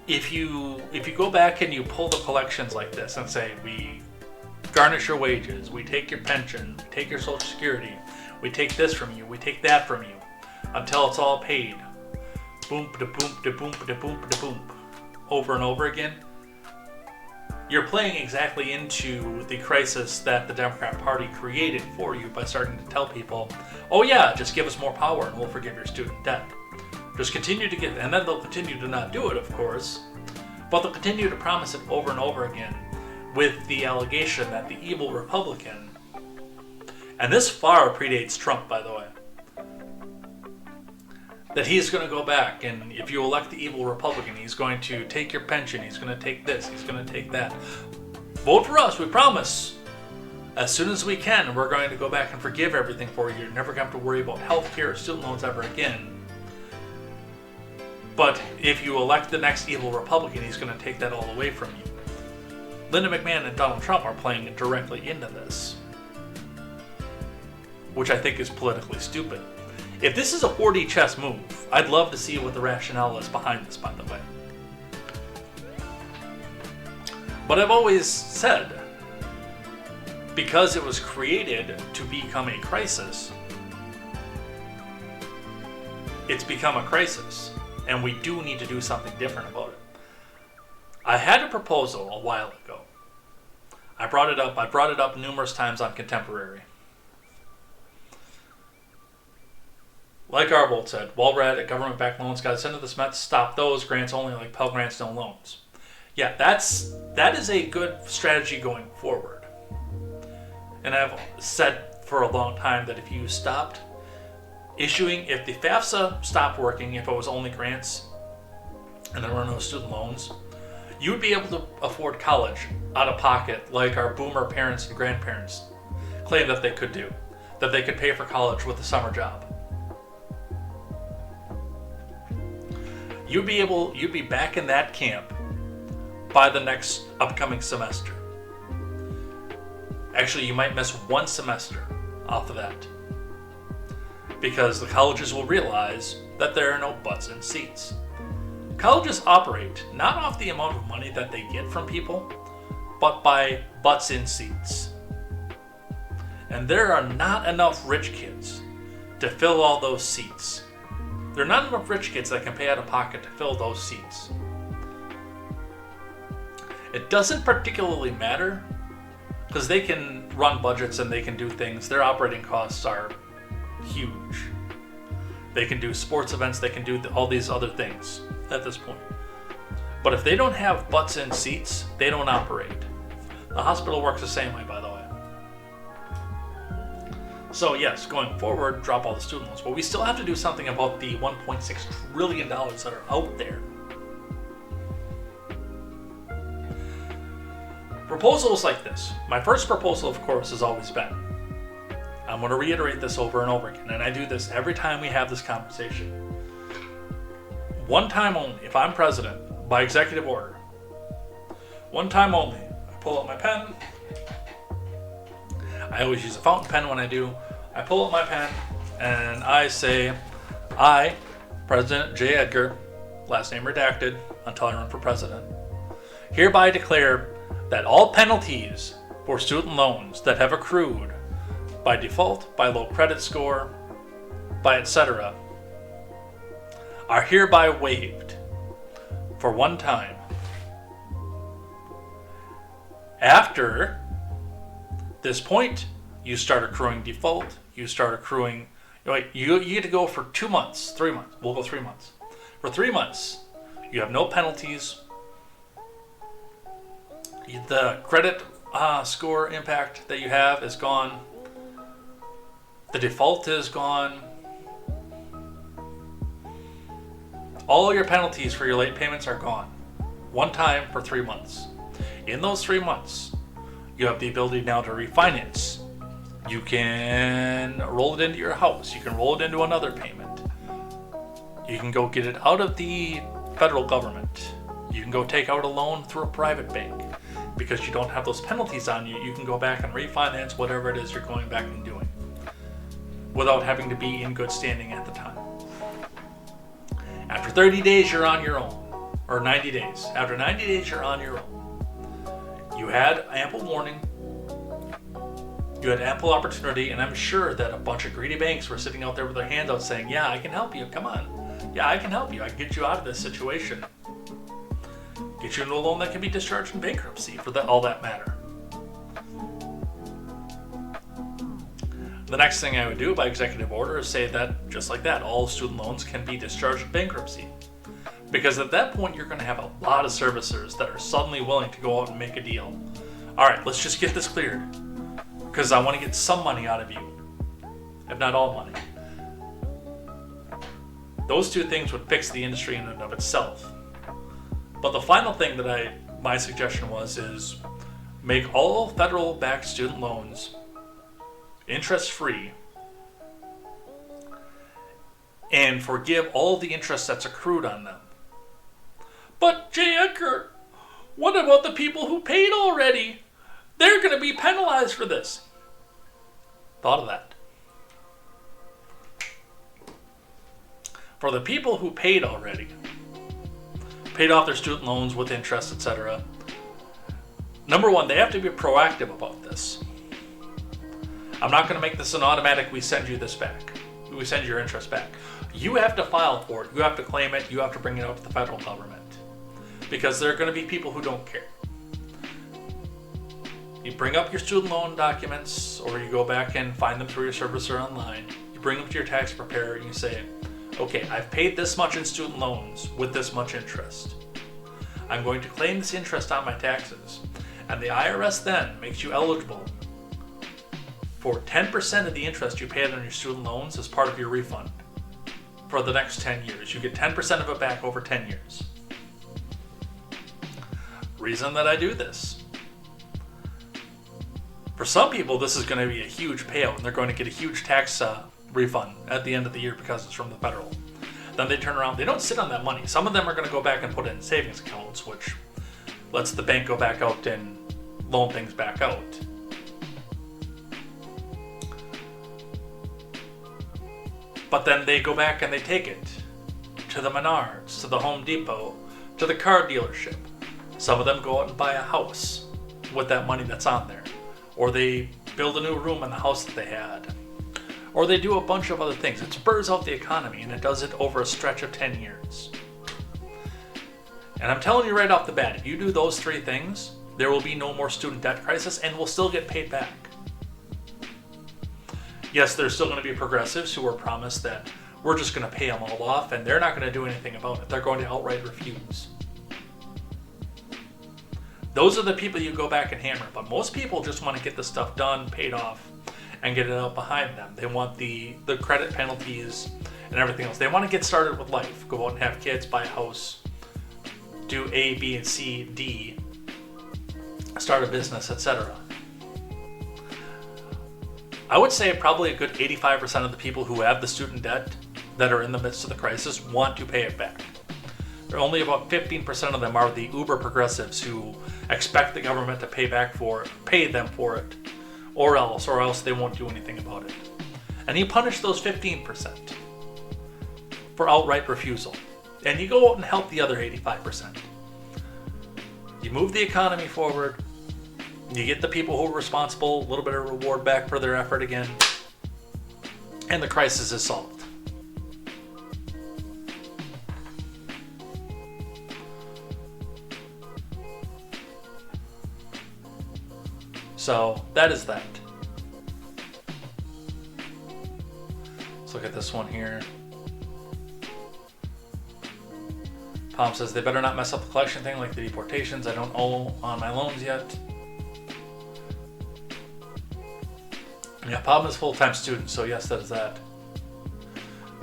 if you go back and you pull the collections like this and say, we garnish your wages, we take your pension, we take your Social Security, we take this from you, we take that from you, until it's all paid, boom, da boom, da boom, da boom, da boom, over and over again, you're playing exactly into the crisis that the Democrat Party created for you by starting to tell people, oh yeah, just give us more power and we'll forgive your student debt. Just continue to give, and then they'll continue to not do it, of course, but they'll continue to promise it over and over again with the allegation that the evil Republican, and this far predates Trump, by the way, that he's going to go back, and if you elect the evil Republican, he's going to take your pension, he's going to take this, he's going to take that. Vote for us, we promise. As soon as we can, we're going to go back and forgive everything for you. You're never going to have to worry about health care or student loans ever again. But if you elect the next evil Republican, he's going to take that all away from you. Linda McMahon and Donald Trump are playing directly into this, which I think is politically stupid. If this is a 4D chess move, I'd love to see what the rationale is behind this, by the way. But I've always said, because it was created to become a crisis, it's become a crisis, and we do need to do something different about it. I had a proposal a while ago. I brought it up numerous times on Contemporary. Like Arbold said, while we're at it, government-backed loans, got to send to the Smets, stop those grants only, like Pell Grants, no loans. Yeah, that is a good strategy going forward. And I've said for a long time that if you stopped issuing, if the FAFSA stopped working, if it was only grants and there were no student loans, you would be able to afford college out of pocket like our boomer parents and grandparents claimed that they could do, that they could pay for college with a summer job. You'd be back in that camp by the next upcoming semester. Actually, you might miss one semester off of that, because the colleges will realize that there are no butts in seats. Colleges operate not off the amount of money that they get from people, but by butts in seats. And there are not enough rich kids to fill all those seats. There are not enough rich kids that can pay out of pocket to fill those seats. It doesn't particularly matter, because they can run budgets and they can do things. Their operating costs are huge. They can do sports events, they can do all these other things at this point. But if they don't have butts in seats, they don't operate. The hospital works the same way, by the way. So yes, going forward, drop all the student loans. But we still have to do something about the $1.6 trillion that are out there. Proposals like this. My first proposal, of course, has always been, I'm going to reiterate this over and over again, and I do this every time we have this conversation. One time only, if I'm president, by executive order, one time only, I pull out my pen. I always use a fountain pen when I do. I pull out my pen and I say, I, President J. Edgar, last name redacted until I run for president, hereby declare that all penalties for student loans that have accrued by default, by low credit score, by etc., are hereby waived for one time. After this point, you start accruing default, you start accruing, you get to go for 2 months, 3 months, we'll go 3 months. For 3 months, you have no penalties, the credit score impact that you have is gone, the default is gone, all your penalties for your late payments are gone, one time for 3 months. In those 3 months, you have the ability now to refinance. You can roll it into your house. You can roll it into another payment. You can go get it out of the federal government. You can go take out a loan through a private bank. Because you don't have those penalties on you, you can go back and refinance whatever it is you're going back and doing without having to be in good standing at the time. After 30 days, you're on your own. Or 90 days. After 90 days, you're on your own. You had ample warning, you had ample opportunity, and I'm sure that a bunch of greedy banks were sitting out there with their hands out saying, yeah, I can help you, come on. Yeah, I can help you, I can get you out of this situation. Get you into a loan that can be discharged in bankruptcy, for all that matter. The next thing I would do by executive order is say that, just like that, all student loans can be discharged in bankruptcy. Because at that point, you're going to have a lot of servicers that are suddenly willing to go out and make a deal. All right, let's just get this cleared, because I want to get some money out of you, if not all money. Those two things would fix the industry in and of itself. But the final thing that my suggestion is make all federal-backed student loans interest-free and forgive all the interest that's accrued on them. But J. Edgar, what about the people who paid already? They're going to be penalized for this. Thought of that. For the people who paid already, paid off their student loans with interest, etc. Number one, they have to be proactive about this. I'm not going to make this an automatic, we send you this back. We send your interest back. You have to file for it. You have to claim it. You have to bring it up to the federal government. because there are going to be people who don't care. You bring up your student loan documents, or you go back and find them through your servicer online. You bring them to your tax preparer and you say, okay, I've paid this much in student loans with this much interest. I'm going to claim this interest on my taxes. And the IRS then makes you eligible for 10% of the interest you paid on your student loans as part of your refund for the next 10 years. You get 10% of it back over 10 years. Reason that I do this. For some people, this is going to be a huge payout, and they're going to get a huge tax refund at the end of the year because it's from the federal. Then they turn around, they don't sit on that money. Some of them are going to go back and put it in savings accounts, which lets the bank go back out and loan things back out. But then they go back and they take it to the Menards, to the Home Depot, to the car dealership. Some of them go out and buy a house with that money that's on there. Or they build a new room in the house that they had. Or they do a bunch of other things. It spurs out the economy, and it does it over a stretch of 10 years. And I'm telling you right off the bat, if you do those three things, there will be no more student debt crisis, and we'll still get paid back. Yes, there's still going to be progressives who are promised that we're just going to pay them all off, and they're not going to do anything about it. They're going to outright refuse. Those are the people you go back and hammer. But most people just want to get the stuff done, paid off, and get it out behind them. They want the credit penalties and everything else. They want to get started with life. Go out and have kids, buy a house, do A, B, and C, D, start a business, etc. I would say probably a good 85% of the people who have the student debt that are in the midst of the crisis want to pay it back. Only about 15% of them are the uber progressives who expect the government to pay them for it, or else they won't do anything about it. And you punish those 15% for outright refusal. And you go out and help the other 85%. You move the economy forward. You get the people who are responsible a little bit of reward back for their effort again. And the crisis is solved. So that is that. Let's look at this one here. Palm says they better not mess up the collection thing like the deportations. I don't owe on my loans yet. Yeah, Palm is a full-time student, so yes, that is that.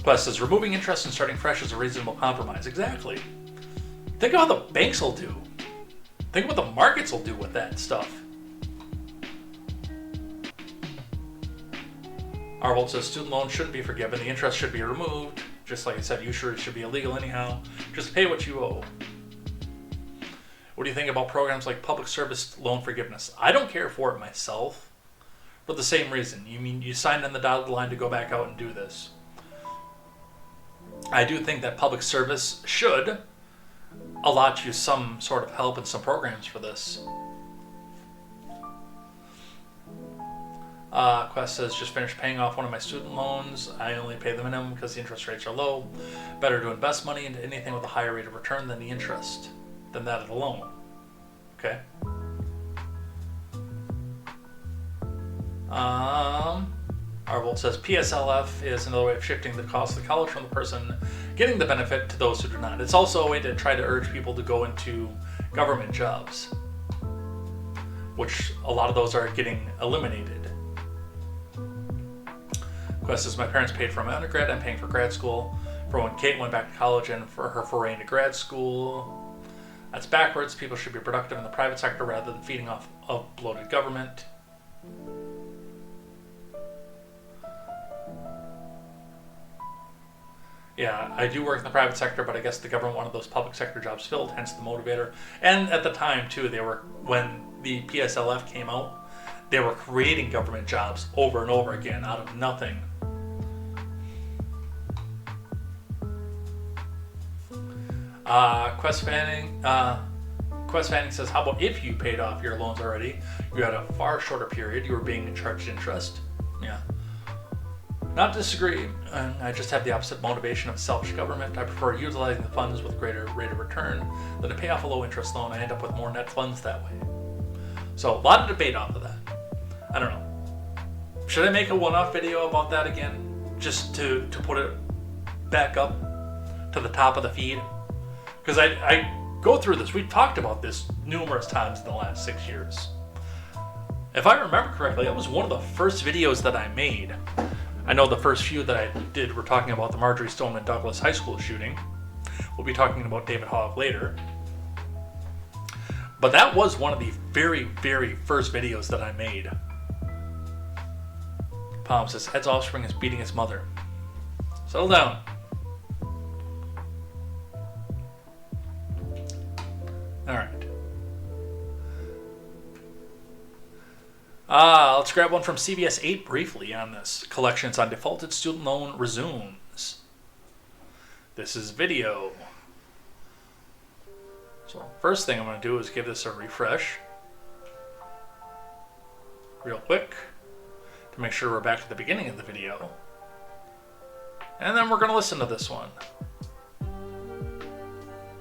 Quest says removing interest and starting fresh is a reasonable compromise. Exactly. Think of what the banks will do. Think of what the markets will do with that stuff. Arvold says student loans shouldn't be forgiven. The interest should be removed. Just like I said, usury should be illegal anyhow. Just pay what you owe. What do you think about programs like public service loan forgiveness? I don't care for it myself, for the same reason. You mean you signed on the dotted line to go back out and do this. I do think that public service should allot you some sort of help and some programs for this. Quest says, just finished paying off one of my student loans. I only pay the minimum because the interest rates are low. Better to invest money into anything with a higher rate of return than the interest, than that of the loan. Okay. Arvold says, PSLF is another way of shifting the cost of the college from the person getting the benefit to those who do not. It's also a way to try to urge people to go into government jobs, which a lot of those are getting eliminated. Quest says, my parents paid for my undergrad. I'm paying for grad school for when Kate went back to college and for her foray into grad school. That's backwards. People should be productive in the private sector rather than feeding off of bloated government. Yeah, I do work in the private sector, but I guess the government wanted those public sector jobs filled, hence the motivator. And at the time, too, when the PSLF came out, they were creating government jobs over and over again out of nothing. Quest Fanning says, how about if you paid off your loans already? You had a far shorter period. You were being charged interest. Yeah. Not disagree. I just have the opposite motivation of selfish government. I prefer utilizing the funds with greater rate of return than to pay off a low interest loan. I end up with more net funds that way. So a lot of debate off of that. I don't know. Should I make a one-off video about that again? Just to put it back up to the top of the feed? Because I go through this. We've talked about this numerous times in the last 6 years. If I remember correctly, that was one of the first videos that I made. I know the first few that I did were talking about the Marjorie Stoneman Douglas High School shooting. We'll be talking about David Hogg later. But that was one of the very, very first videos that I made. Palm says, Ed's offspring is beating his mother. Settle down. Alright. Let's grab one from CBS 8 briefly on this. Collections on defaulted student loan resumes. This is video. So first thing I'm going to do is give this a refresh. Real quick. To make sure we're back to the beginning of the video. And then we're going to listen to this one.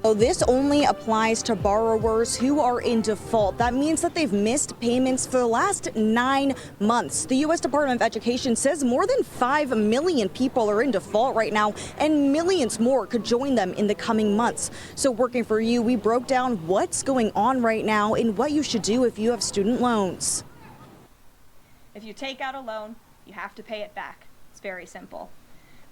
So this only applies to borrowers who are in default. That means that they've missed payments for the last 9 months. The U.S. Department of Education says more than 5 million people are in default right now, and millions more could join them in the coming months. So working for you, we broke down what's going on right now and what you should do if you have student loans. If you take out a loan, you have to pay it back. It's very simple.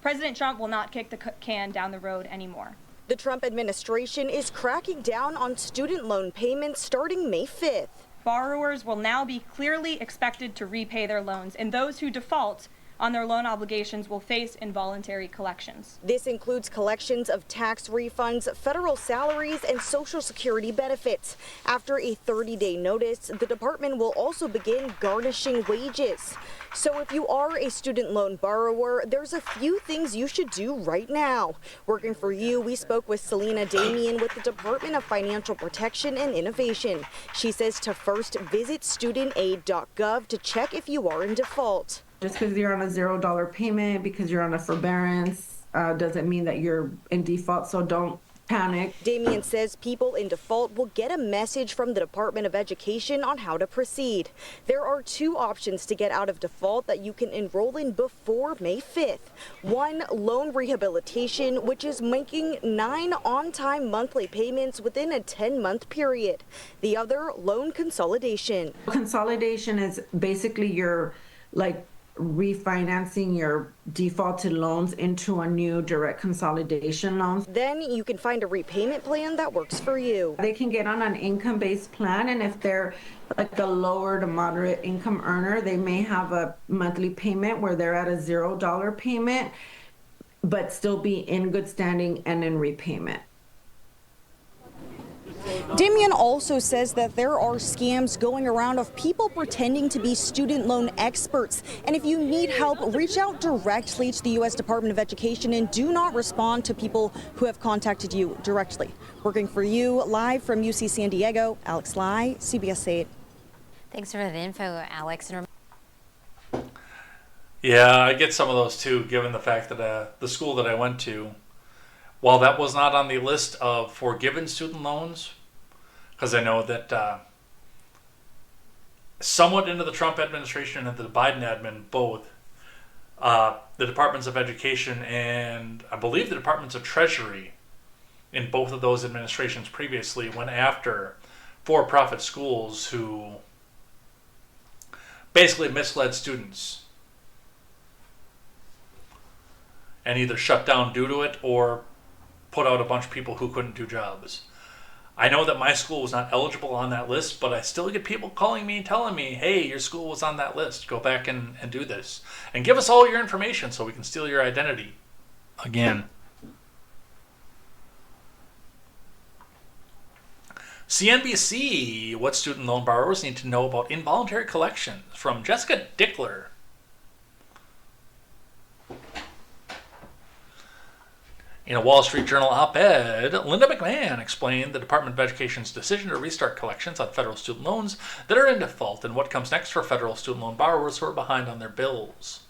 President Trump will not kick the can down the road anymore. The Trump administration is cracking down on student loan payments starting May 5th. Borrowers will now be clearly expected to repay their loans, and those who default on their loan obligations will face involuntary collections. This includes collections of tax refunds, federal salaries, and Social Security benefits. After a 30-day notice, the department will also begin garnishing wages. So if you are a student loan borrower, there's a few things you should do right now. Working for you, we spoke with Selena Damian with the Department of Financial Protection and Innovation. She says to first visit studentaid.gov to check if you are in default. Just because you're on a $0 payment, because you're on a forbearance, doesn't mean that you're in default, so don't panic. Damian says people in default will get a message from the Department of Education on how to proceed. There are 2 options to get out of default that you can enroll in before May 5th. One, loan rehabilitation, which is making 9 on-time monthly payments within a 10-month period. The other, loan consolidation. Consolidation is basically your, refinancing your defaulted loans into a new direct consolidation loan. Then you can find a repayment plan that works for you. They can get on an income-based plan, and if they're like a lower to moderate income earner, they may have a monthly payment where they're at a $0 payment, but still be in good standing and in repayment. Damian also says that there are scams going around of people pretending to be student loan experts. And if you need help, reach out directly to the U.S. Department of Education and do not respond to people who have contacted you directly. Working for you, live from UC San Diego, Alex Lai, CBS 8. Thanks for the info, Alex. Yeah, I get some of those too, given the fact that the school that I went to, while that was not on the list of forgiven student loans, because I know that somewhat into the Trump administration and the Biden admin, both, the Departments of Education and I believe the Departments of Treasury in both of those administrations previously went after for-profit schools who basically misled students and either shut down due to it or put out a bunch of people who couldn't do jobs. I know that my school was not eligible on that list, but I still get people calling me and telling me, hey, your school was on that list. Go back and do this. And give us all your information so we can steal your identity. Again. CNBC, what student loan borrowers need to know about involuntary collections, from Jessica Dickler. In a Wall Street Journal op-ed, Linda McMahon explained the Department of Education's decision to restart collections on federal student loans that are in default and what comes next for federal student loan borrowers who are behind on their bills.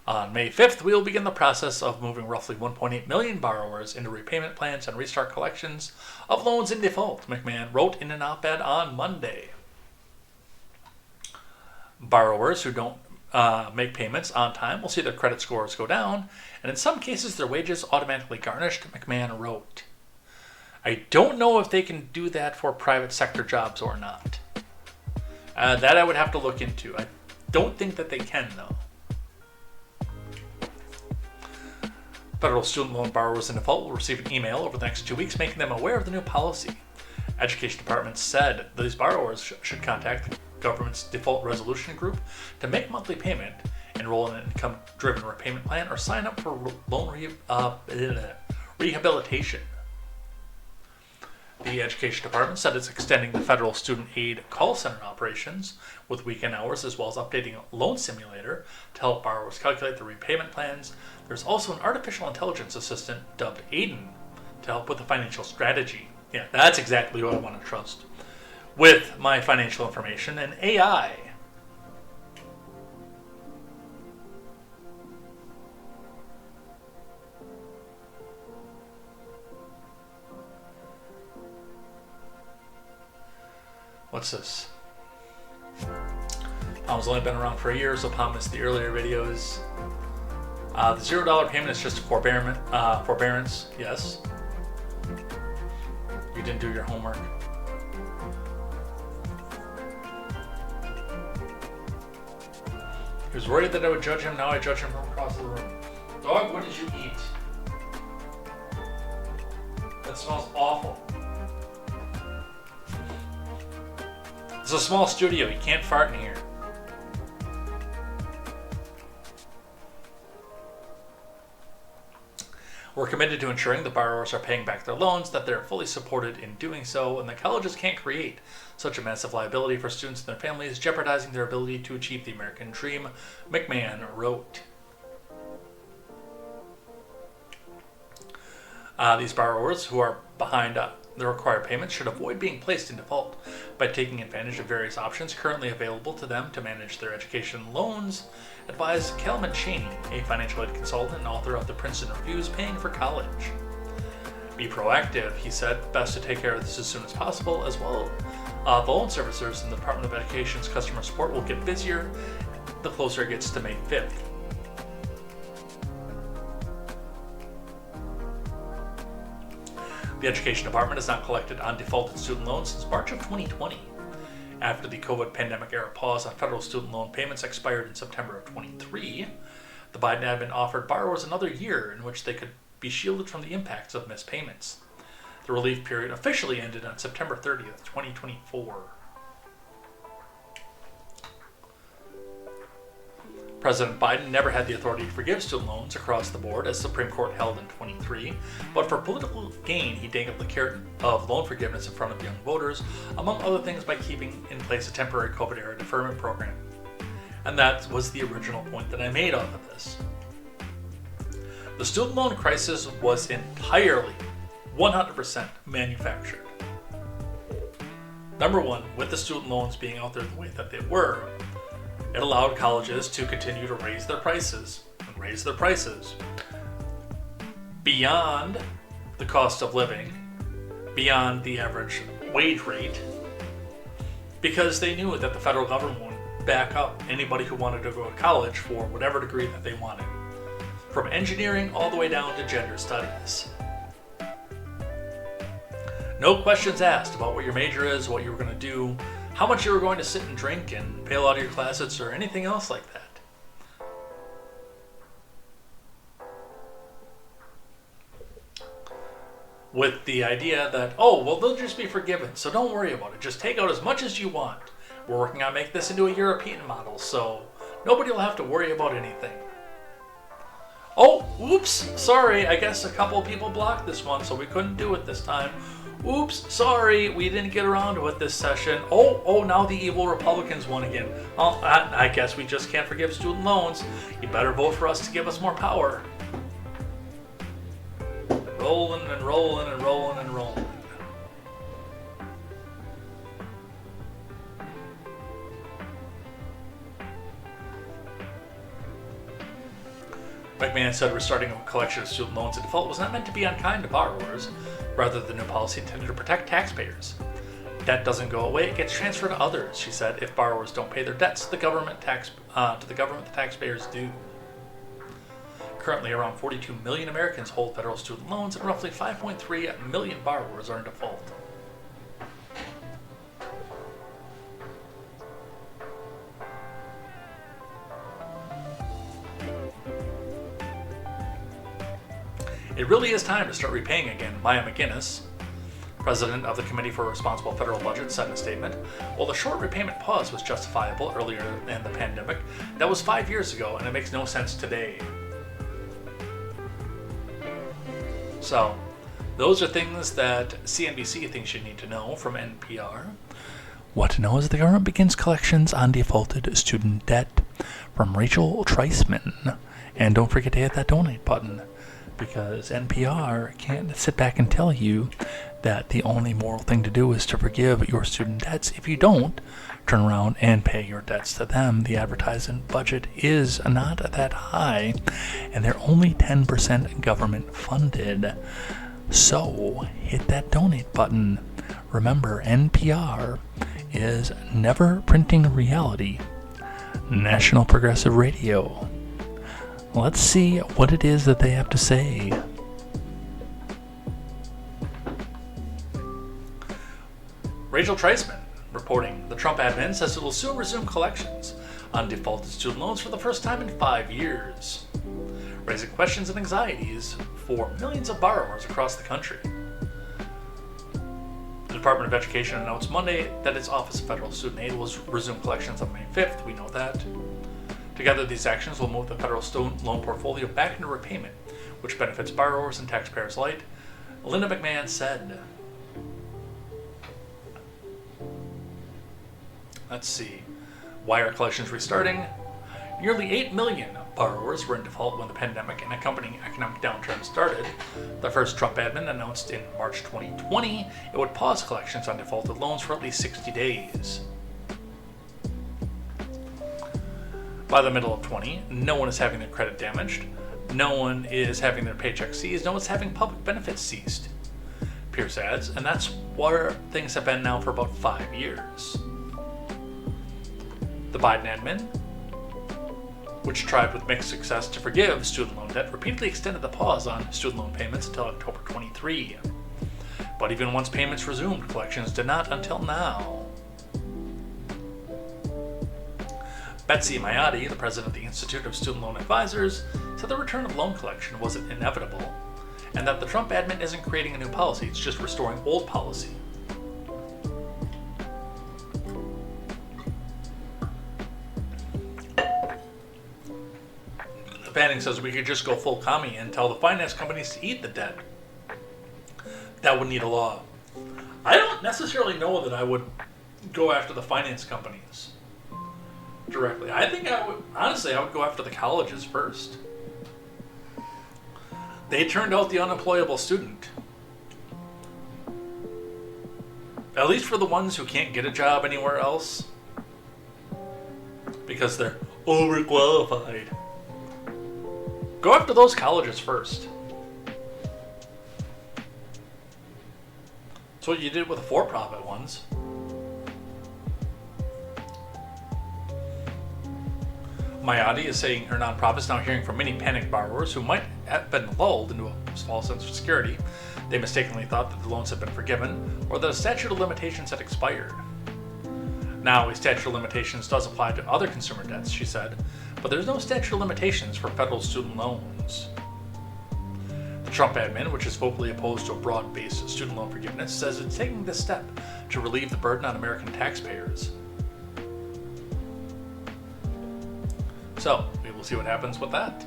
On May 5th, we will begin the process of moving roughly 1.8 million borrowers into repayment plans and restart collections of loans in default, McMahon wrote in an op-ed on Monday. Borrowers who don't make payments on time will see their credit scores go down, and in some cases their wages automatically garnished, McMahon wrote. I don't know if they can do that for private sector jobs or not. That I would have to look into. I don't think that they can, though. Federal student loan borrowers in default will receive an email over the next 2 weeks making them aware of the new policy. Education Department said these borrowers should contact the government's default resolution group to make monthly payment, enroll in an income-driven repayment plan, or sign up for loan rehabilitation. The Education Department said it's extending the federal student aid call center operations with weekend hours, as well as updating a loan simulator to help borrowers calculate their repayment plans. There's also an artificial intelligence assistant dubbed Aiden to help with the financial strategy. Yeah, that's exactly what I want to trust with my financial information and AI. What's this? Palm's only been around for a year, so Palm missed the earlier videos. The $0 payment is just a forbearance. Yes. You didn't do your homework. He was worried that I would judge him. Now I judge him from across the room. Dog, what did you eat? That smells awful. It's a small studio. You can't fart in here. We're committed to ensuring the borrowers are paying back their loans, that they're fully supported in doing so, and that colleges can't create such a massive liability for students and their families, jeopardizing their ability to achieve the American dream, McMahon wrote. These borrowers who are behind the required payments should avoid being placed in default by taking advantage of various options currently available to them to manage their education loans, advised Kelman Cheney, a financial aid consultant and author of the Princeton Reviews, Paying for College. Be proactive, he said. Best to take care of this as soon as possible. As well, the loan servicers in the Department of Education's customer support will get busier the closer it gets to May 5th. The Education Department has not collected on defaulted student loans since March of 2020. After the COVID pandemic-era pause on federal student loan payments expired in September of 23, the Biden admin offered borrowers another year in which they could be shielded from the impacts of missed payments. The relief period officially ended on September 30th, 2024. President Biden never had the authority to forgive student loans across the board, as the Supreme Court held in 23, but for political gain, he dangled the carrot of loan forgiveness in front of young voters, among other things by keeping in place a temporary COVID-era deferment program. And that was the original point that I made off of this. The student loan crisis was entirely, 100% manufactured. Number one, with the student loans being out there the way that they were, it allowed colleges to continue to raise their prices beyond the cost of living, beyond the average wage rate, because they knew that the federal government would back up anybody who wanted to go to college for whatever degree that they wanted, from engineering all the way down to gender studies. No questions asked about what your major is, what you were going to do, how much you were going to sit and drink and bail out of your classes, or anything else like that. With the idea that, oh, well, they'll just be forgiven, so don't worry about it. Just take out as much as you want. We're working on making this into a European model, so nobody will have to worry about anything. Oh, oops, sorry, I guess a couple of people blocked this one, so we couldn't do it this time. Oops, sorry, we didn't get around to it this session. Oh, now the evil Republicans won again. Oh, I guess we just can't forgive student loans. You better vote for us to give us more power. Rolling and rolling and rolling and rolling. McMahon said restarting a collection of student loans in default was not meant to be unkind to borrowers. Rather, the new policy intended to protect taxpayers. Debt doesn't go away; it gets transferred to others, she said. If borrowers don't pay their debts, the government the taxpayers do. Currently, around 42 million Americans hold federal student loans, and roughly 5.3 million borrowers are in default. It really is time to start repaying again, Maya McGinnis, president of the Committee for a Responsible Federal Budget, said in a statement. While the short repayment pause was justifiable earlier in the pandemic, that was 5 years ago, and it makes no sense today. So, those are things that CNBC thinks you need to know from NPR. What to know as the government begins collections on defaulted student debt, from Rachel Treisman. And don't forget to hit that donate button, because NPR can't sit back and tell you that the only moral thing to do is to forgive your student debts. If you don't, turn around and pay your debts to them. The advertising budget is not that high, and they're only 10% government funded. So hit that donate button. Remember, NPR is never printing reality. National Progressive Radio. Let's see what it is that they have to say. Rachel Treisman reporting the Trump admin says it will soon resume collections on defaulted student loans for the first time in 5 years, raising questions and anxieties for millions of borrowers across the country. The Department of Education announced Monday that its Office of Federal Student Aid will resume collections on May 5th. We know that. Together, these actions will move the federal student loan portfolio back into repayment, which benefits borrowers and taxpayers alike, Linda McMahon said. Let's see. Why are collections restarting? Nearly 8 million borrowers were in default when the pandemic and accompanying economic downturn started. The first Trump admin announced in March 2020 it would pause collections on defaulted loans for at least 60 days. By the middle of 20, no one is having their credit damaged, no one is having their paycheck seized, no one's having public benefits seized, Pierce adds, and that's where things have been now for about 5 years. The Biden admin, which tried with mixed success to forgive student loan debt, repeatedly extended the pause on student loan payments until October 23. But even once payments resumed, collections did not until now. Betsy Mayati, the president of the Institute of Student Loan Advisors, said the return of loan collection wasn't inevitable, and that the Trump admin isn't creating a new policy, it's just restoring old policy. Fanning says we could just go full commie and tell the finance companies to eat the debt. That would need a law. I don't necessarily know that I would go after the finance companies directly. I think I would go after the colleges first. They turned out the unemployable student. At least for the ones who can't get a job anywhere else. Because they're overqualified. Go after those colleges first. That's what you did with the for-profit ones. Mayati is saying her nonprofit is now hearing from many panicked borrowers who might have been lulled into a false sense of security. They mistakenly thought that the loans had been forgiven or that a statute of limitations had expired. Now, a statute of limitations does apply to other consumer debts, she said, but there's no statute of limitations for federal student loans. The Trump admin, which is vocally opposed to a broad-based student loan forgiveness, says it's taking this step to relieve the burden on American taxpayers. So, we will see what happens with that.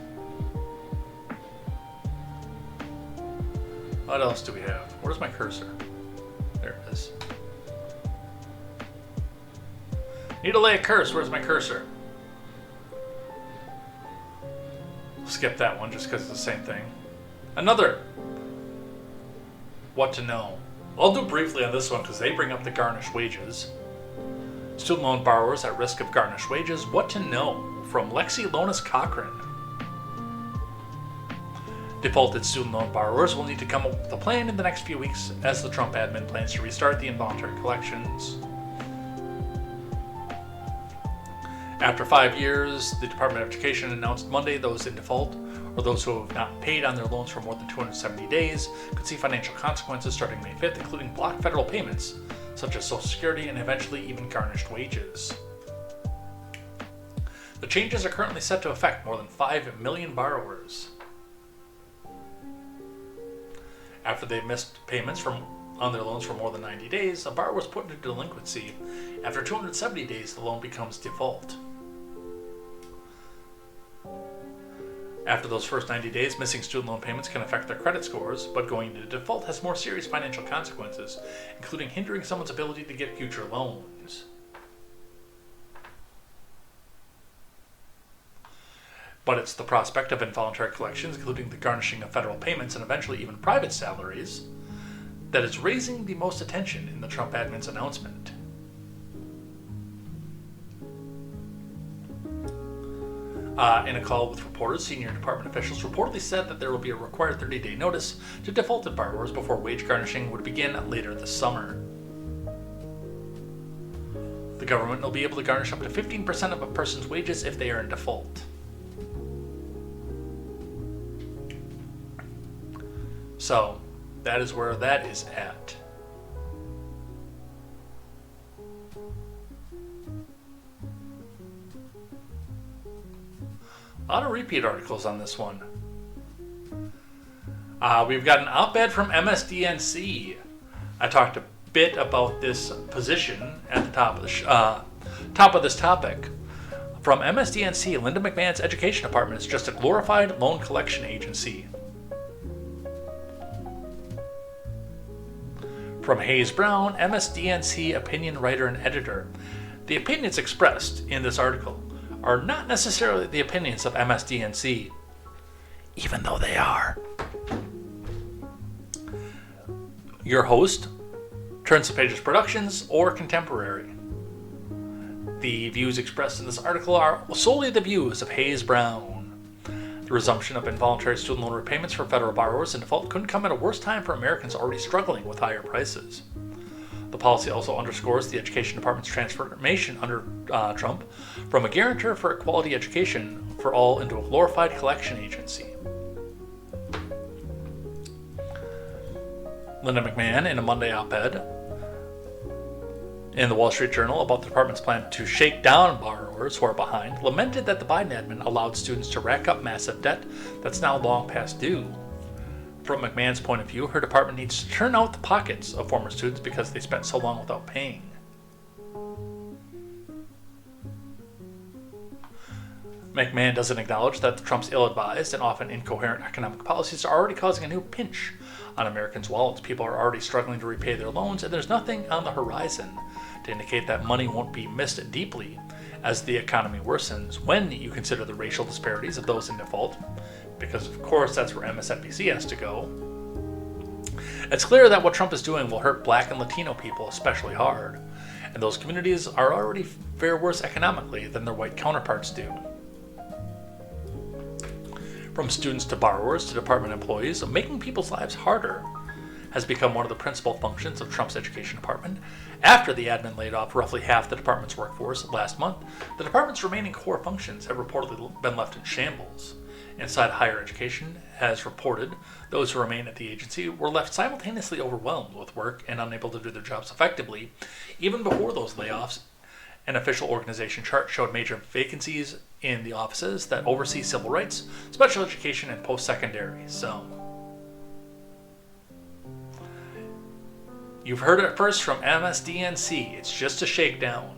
What else do we have? Where's my cursor? There it is. Need to lay a curse. Where's my cursor? Skip that one just because it's the same thing. Another. What to know. I'll do briefly on this one because they bring up the garnished wages. Student loan borrowers at risk of garnished wages. What to know from Lexi Lonis Cochran. Defaulted student loan borrowers will need to come up with a plan in the next few weeks as the Trump admin plans to restart the involuntary collections. After 5 years, the Department of Education announced Monday those in default, or those who have not paid on their loans for more than 270 days, could see financial consequences starting May 5th, including blocked federal payments, such as Social Security and eventually even garnished wages. The changes are currently set to affect more than 5 million borrowers. After they've missed payments on their loans for more than 90 days, a borrower is put into delinquency. After 270 days, the loan becomes default. After those first 90 days, missing student loan payments can affect their credit scores, but going into default has more serious financial consequences, including hindering someone's ability to get future loans. But it's the prospect of involuntary collections, including the garnishing of federal payments and eventually even private salaries, that is raising the most attention in the Trump admin's announcement. In a call with reporters, senior department officials reportedly said that there will be a required 30-day notice to defaulted borrowers before wage garnishing would begin later this summer. The government will be able to garnish up to 15% of a person's wages if they are in default. So, that is where that is at. A lot of repeat articles on this one. We've got an op-ed from MSDNC. I talked a bit about this position at the top of this topic. From MSDNC, Linda McMahon's education department is just a glorified loan collection agency. From Hayes Brown, MSDNC opinion writer and editor. The opinions expressed in this article are not necessarily the opinions of MSDNC, even though they are. Your host, Turns the Pages Productions, or Contemporary. The views expressed in this article are solely the views of Hayes Brown. The resumption of involuntary student loan repayments for federal borrowers in default couldn't come at a worse time for Americans already struggling with higher prices. The policy also underscores the Education Department's transformation under Trump from a guarantor for a quality education for all into a glorified collection agency. Linda McMahon, in a Monday op-ed in the Wall Street Journal about the department's plan to shake down borrowers who are behind, lamented that the Biden admin allowed students to rack up massive debt that's now long past due. From McMahon's point of view, her department needs to turn out the pockets of former students because they spent so long without paying. McMahon doesn't acknowledge that Trump's ill-advised and often incoherent economic policies are already causing a new pinch on Americans' wallets. People are already struggling to repay their loans, and there's nothing on the horizon to indicate that money won't be missed deeply as the economy worsens when you consider the racial disparities of those in default, because of course that's where MSNBC has to go. It's clear that what Trump is doing will hurt Black and Latino people especially hard, and those communities are already fare worse economically than their white counterparts do. From students to borrowers to department employees, making people's lives harder has become one of the principal functions of Trump's education department. After the admin laid off roughly half the department's workforce last month, the department's remaining core functions have reportedly been left in shambles. Inside Higher Education has reported those who remain at the agency were left simultaneously overwhelmed with work and unable to do their jobs effectively. Even before those layoffs, an official organization chart showed major vacancies in the offices that oversee civil rights, special education, and post-secondary. So, you've heard it first from MSDNC. It's just a shakedown.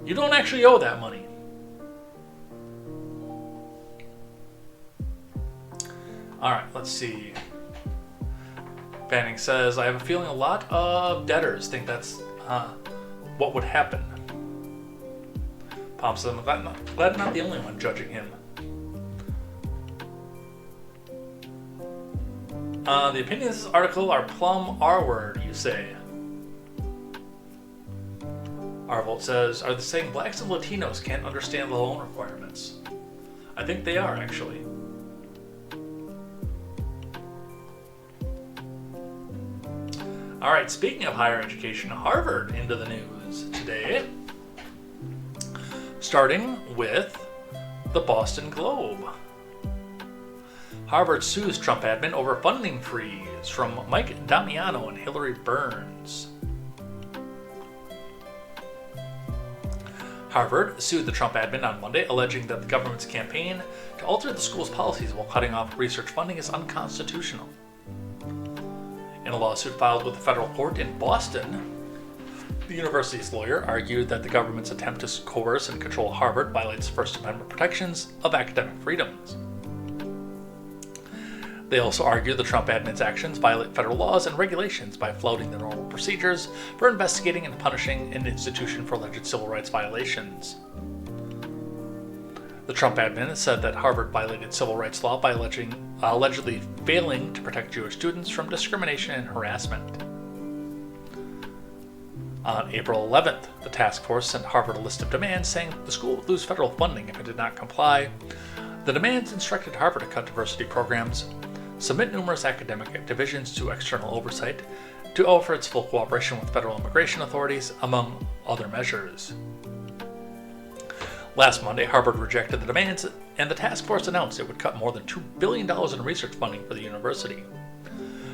You don't actually owe that money. Alright, let's see. Fanning says, I have a feeling a lot of debtors think that's what would happen. Palm says, I'm glad I'm not the only one judging him. The opinions of this article are plumb R-word, you say. Arvold says, are they saying blacks and Latinos can't understand the loan requirements? I think they are, actually. All right, speaking of higher education, Harvard into the news today. Starting with the Boston Globe. Harvard sues Trump admin over funding freeze from Mike Damiano and Hillary Burns. Harvard sued the Trump admin on Monday, alleging that the government's campaign to alter the school's policies while cutting off research funding is unconstitutional. In a lawsuit filed with the federal court in Boston, the university's lawyer argued that the government's attempt to coerce and control Harvard violates First Amendment protections of academic freedoms. They also argue the Trump admin's actions violate federal laws and regulations by flouting the normal procedures for investigating and punishing an institution for alleged civil rights violations. The Trump admin said that Harvard violated civil rights law by allegedly failing to protect Jewish students from discrimination and harassment. On April 11th, the task force sent Harvard a list of demands saying that the school would lose federal funding if it did not comply. The demands instructed Harvard to cut diversity programs, submit numerous academic divisions to external oversight, to offer its full cooperation with federal immigration authorities, among other measures. Last Monday, Harvard rejected the demands, and the task force announced it would cut more than $2 billion in research funding for the university.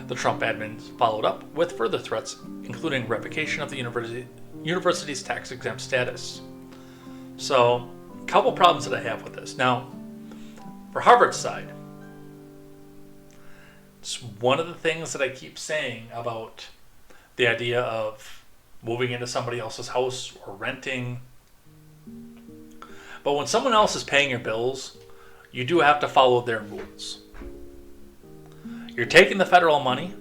The Trump admin followed up with further threats, including revocation of the university's tax-exempt status. So, a couple problems that I have with this. Now, for Harvard's side, it's one of the things that I keep saying about the idea of moving into somebody else's house or renting. But when someone else is paying your bills, you do have to follow their rules. You're taking the federal money.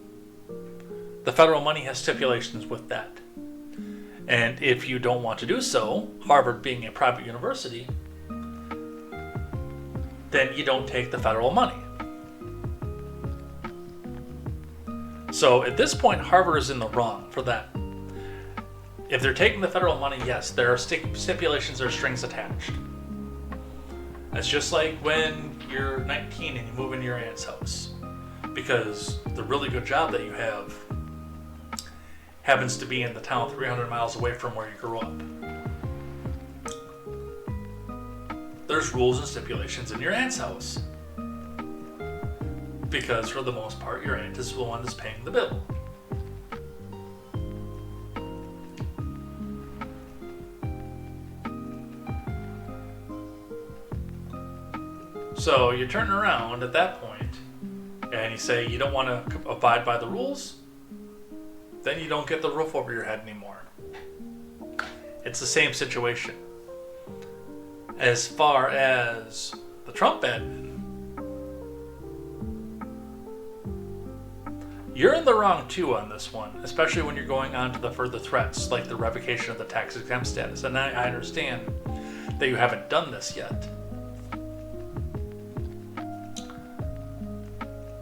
The federal money has stipulations with that. And if you don't want to do so, Harvard being a private university, then you don't take the federal money. So at this point, Harvard is in the wrong for that. If they're taking the federal money, yes, there are stipulations or strings attached. It's just like when you're 19 and you move into your aunt's house, because the really good job that you have happens to be in the town 300 miles away from where you grew up. There's rules and stipulations in your aunt's house, because for the most part, your aunt is the one that's paying the bill. So you turn around at that point and you say you don't want to abide by the rules, then you don't get the roof over your head anymore. It's the same situation. As far as the Trump admin, you're in the wrong too on this one, especially when you're going on to the further threats like the revocation of the tax exempt status. And I understand that you haven't done this yet.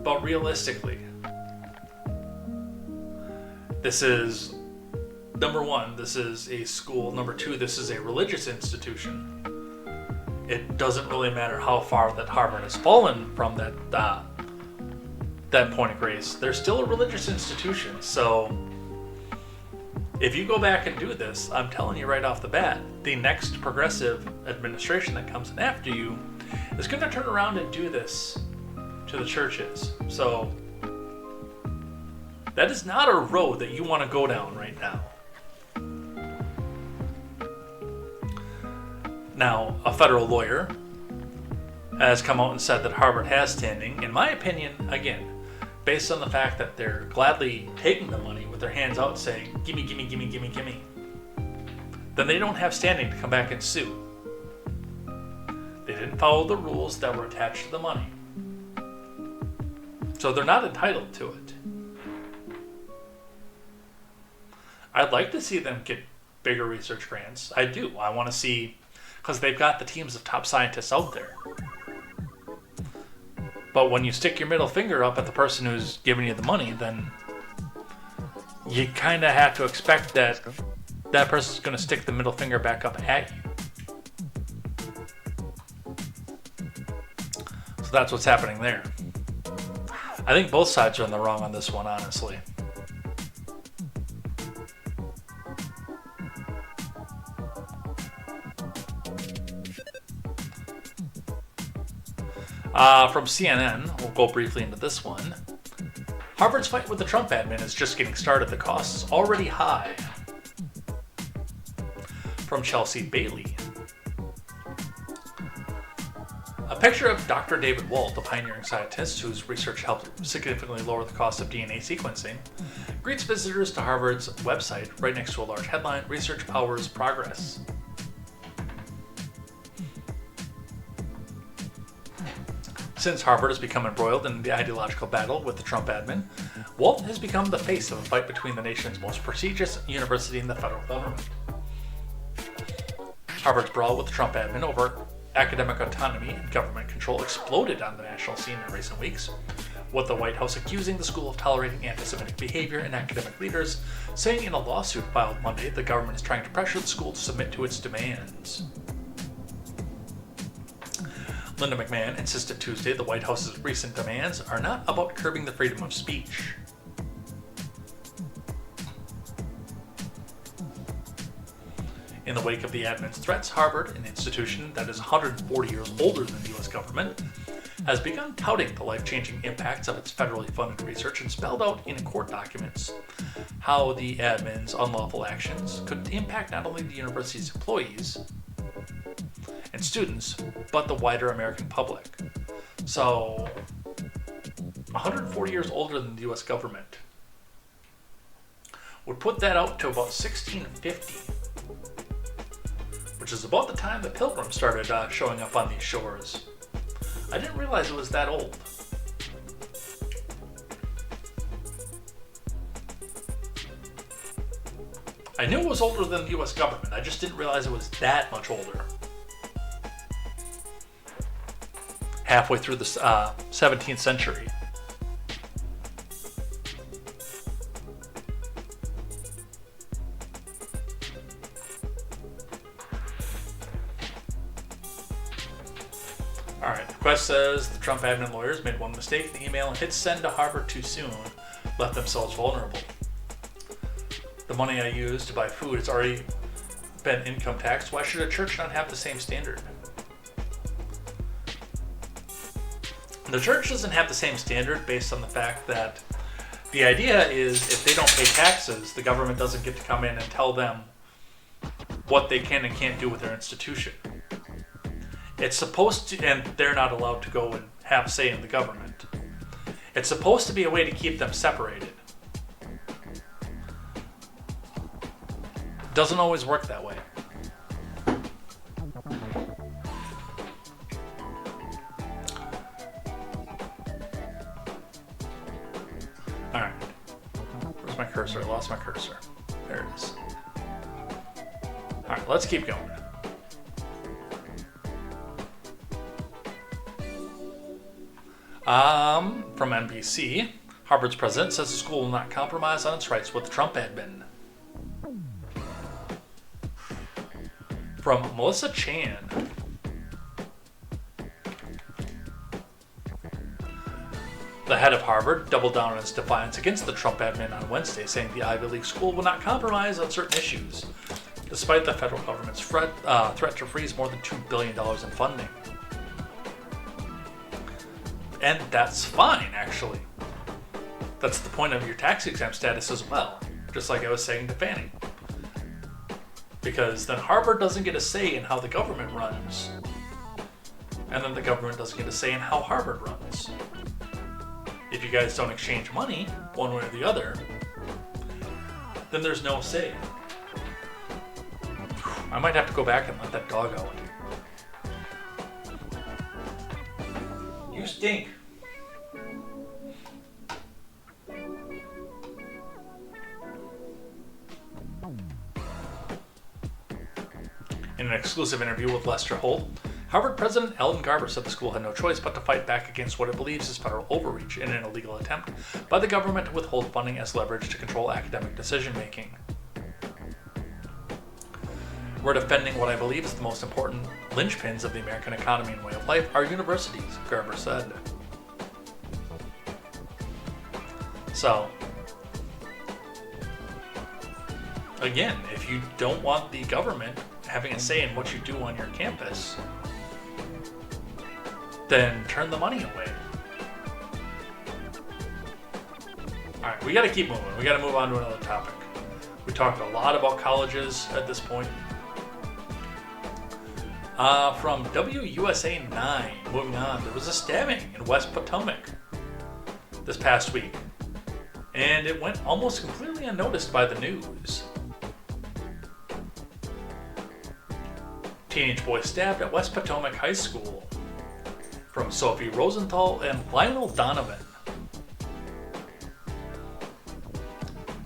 But realistically, this is, number one, this is a school. Number two, this is a religious institution. It doesn't really matter how far that Harvard has fallen from that point of grace. They're still a religious institution. So if you go back and do this, I'm telling you right off the bat, the next progressive administration that comes in after you is going to turn around and do this to the churches. So that is not a road that you want to go down right now. Now, a federal lawyer has come out and said that Harvard has standing. In my opinion, again, based on the fact that they're gladly taking the money with their hands out saying, gimme, gimme, gimme, gimme, gimme, then they don't have standing to come back and sue. They didn't follow the rules that were attached to the money. So they're not entitled to it. I'd like to see them get bigger research grants. I do. I want to see, because they've got the teams of top scientists out there. But when you stick your middle finger up at the person who's giving you the money, then you kind of have to expect that that person's going to stick the middle finger back up at you. So that's what's happening there. I think both sides are in the wrong on this one, honestly. From CNN, we'll go briefly into this one. Harvard's fight with the Trump admin is just getting started. The cost is already high. From Chelsea Bailey. A picture of Dr. David Walt, the pioneering scientist whose research helped significantly lower the cost of DNA sequencing, greets visitors to Harvard's website right next to a large headline, Research Powers Progress. Since Harvard has become embroiled in the ideological battle with the Trump admin, Walt has become the face of a fight between the nation's most prestigious university and the federal government. Harvard's brawl with the Trump admin over academic autonomy and government control exploded on the national scene in recent weeks, with the White House accusing the school of tolerating anti-Semitic behavior in academic leaders, saying in a lawsuit filed Monday the government is trying to pressure the school to submit to its demands. Linda McMahon insisted Tuesday the White House's recent demands are not about curbing the freedom of speech. In the wake of the admin's threats, Harvard, an institution that is 140 years older than the U.S. government, has begun touting the life-changing impacts of its federally funded research and spelled out in court documents how the admin's unlawful actions could impact not only the university's employees and students, but the wider American public. So, 140 years older than the U.S. government would put that out to about 1650, which is about the time the Pilgrims started showing up on these shores. I didn't realize it was that old. I knew it was older than the U.S. government, I just didn't realize it was that much older. Halfway through the 17th century. Alright, the quest says the Trump admin lawyers made one mistake in the email and hit send to Harvard too soon, left themselves vulnerable. The money I used to buy food has already been income taxed. Why should a church not have the same standard? The church doesn't have the same standard based on the fact that the idea is if they don't pay taxes, the government doesn't get to come in and tell them what they can and can't do with their institution. It's supposed to, and they're not allowed to go and have say in the government. It's supposed to be a way to keep them separated. Doesn't always work that way. Alright. Where's my cursor? I lost my cursor. There it is. Alright, let's keep going. From NBC, Harvard's president says the school will not compromise on its rights with the Trump admin. From Melissa Chan, the head of Harvard doubled down on its defiance against the Trump admin on Wednesday, saying the Ivy League school will not compromise on certain issues, despite the federal government's threat to freeze more than $2 billion in funding. And that's fine, actually. That's the point of your tax-exempt status as well, just like I was saying to Fannie. Because then Harvard doesn't get a say in how the government runs, and then the government doesn't get a say in how Harvard runs. If you guys don't exchange money, one way or the other, then there's no say. I might have to go back and let that dog out. You stink. In an exclusive interview with Lester Holt, Harvard President Ellen Garber said the school had no choice but to fight back against what it believes is federal overreach in an illegal attempt by the government to withhold funding as leverage to control academic decision-making. We're defending what I believe is the most important linchpins of the American economy and way of life, our universities, Garber said. So, again, if you don't want the government having a say in what you do on your campus, then turn the money away. Alright, we gotta keep moving. We gotta move on to another topic. We talked a lot about colleges at this point. From WUSA 9, moving on, there was a stabbing in West Potomac this past week, and it went almost completely unnoticed by the news. Teenage boy stabbed at West Potomac High School. From Sophie Rosenthal and Lionel Donovan.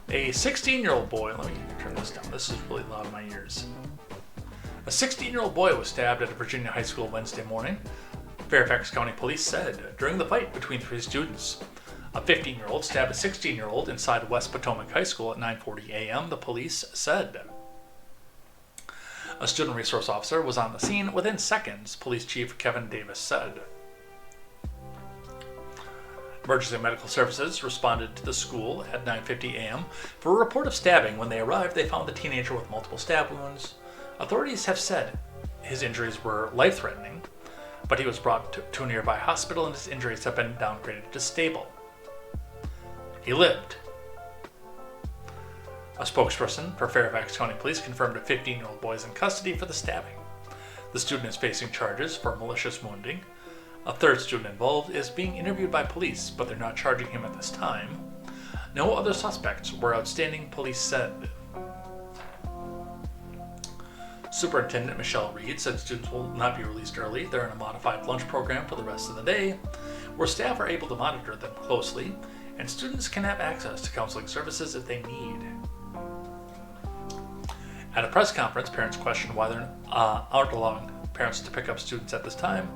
A 16-year-old boy, let me turn this down, this is really loud in my ears. A 16-year-old boy was stabbed at a Virginia high school Wednesday morning, Fairfax County Police said, during the fight between three students. A 15-year-old stabbed a 16-year-old inside West Potomac High School at 9:40 a.m., the police said. A student resource officer was on the scene within seconds, Police Chief Kevin Davis said. Emergency medical services responded to the school at 9:50 a.m. for a report of stabbing. When they arrived, they found the teenager with multiple stab wounds. Authorities have said his injuries were life-threatening, but he was brought to a nearby hospital and his injuries have been downgraded to stable. He lived. A spokesperson for Fairfax County Police confirmed a 15-year-old boy is in custody for the stabbing. The student is facing charges for malicious wounding. A third student involved is being interviewed by police, but they're not charging him at this time. No other suspects were outstanding, police said. Superintendent Michelle Reed said students will not be released early. They're in a modified lunch program for the rest of the day, where staff are able to monitor them closely, and students can have access to counseling services if they need. At a press conference, parents questioned why they aren't allowing parents to pick up students at this time.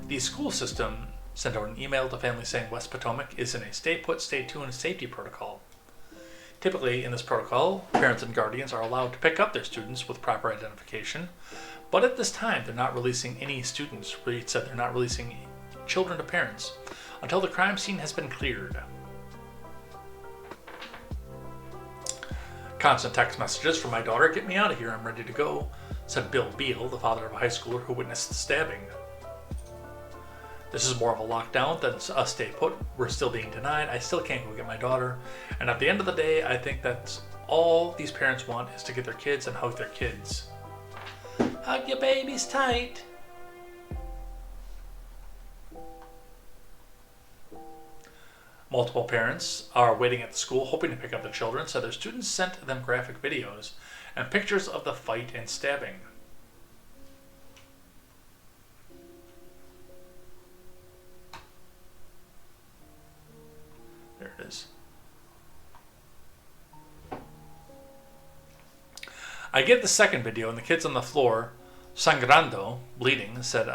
The school system sent out an email to families saying West Potomac is in a stay put, stay tuned safety protocol. Typically, in this protocol, parents and guardians are allowed to pick up their students with proper identification, but at this time, they're not releasing any students. Reed said they're not releasing children to parents until the crime scene has been cleared. Constant text messages from my daughter, "Get me out of here, I'm ready to go," said Bill Beal, the father of a high schooler who witnessed the stabbing. This is more of a lockdown than a stay put. We're still being denied. I still can't go get my daughter. And at the end of the day, I think that's all these parents want is to get their kids and hug their kids. Hug your babies tight. Multiple parents are waiting at the school hoping to pick up their children, so their students sent them graphic videos and pictures of the fight and stabbing. There it is. I get the second video, and the kids on the floor, sangrando, bleeding, said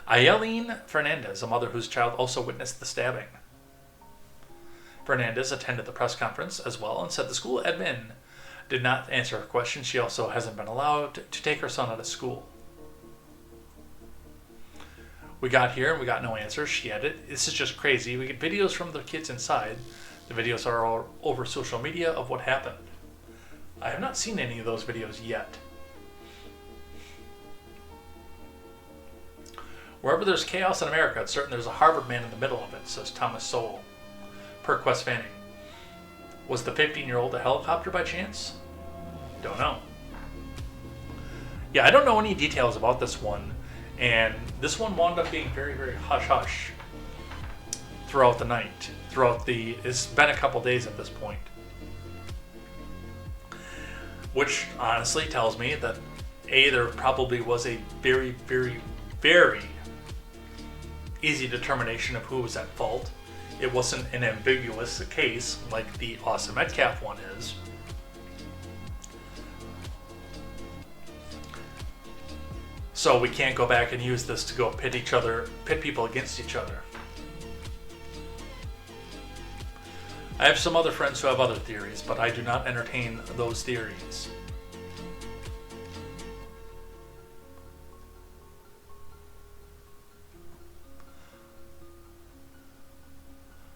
Elaine Fernandez, a mother whose child also witnessed the stabbing. Fernandez attended the press conference as well and said the school admin did not answer her question. She also hasn't been allowed to take her son out of school. We got here and we got no answers, she added. This is just crazy. We get videos from the kids inside. The videos are all over social media of what happened. I have not seen any of those videos yet. Wherever there's chaos in America, it's certain there's a Harvard man in the middle of it, says Thomas Sowell. Per Quest Fanning. Was the 15-year-old a helicopter by chance? Don't know. Yeah, I don't know any details about this one. And this one wound up being very, very hush-hush throughout the night. It's been a couple days at this point. Which honestly tells me that A, there probably was a very, very, very easy determination of who was at fault. It wasn't an ambiguous case like the Austin Metcalf one is. So we can't go back and use this to go pit people against each other. I have some other friends who have other theories, but I do not entertain those theories.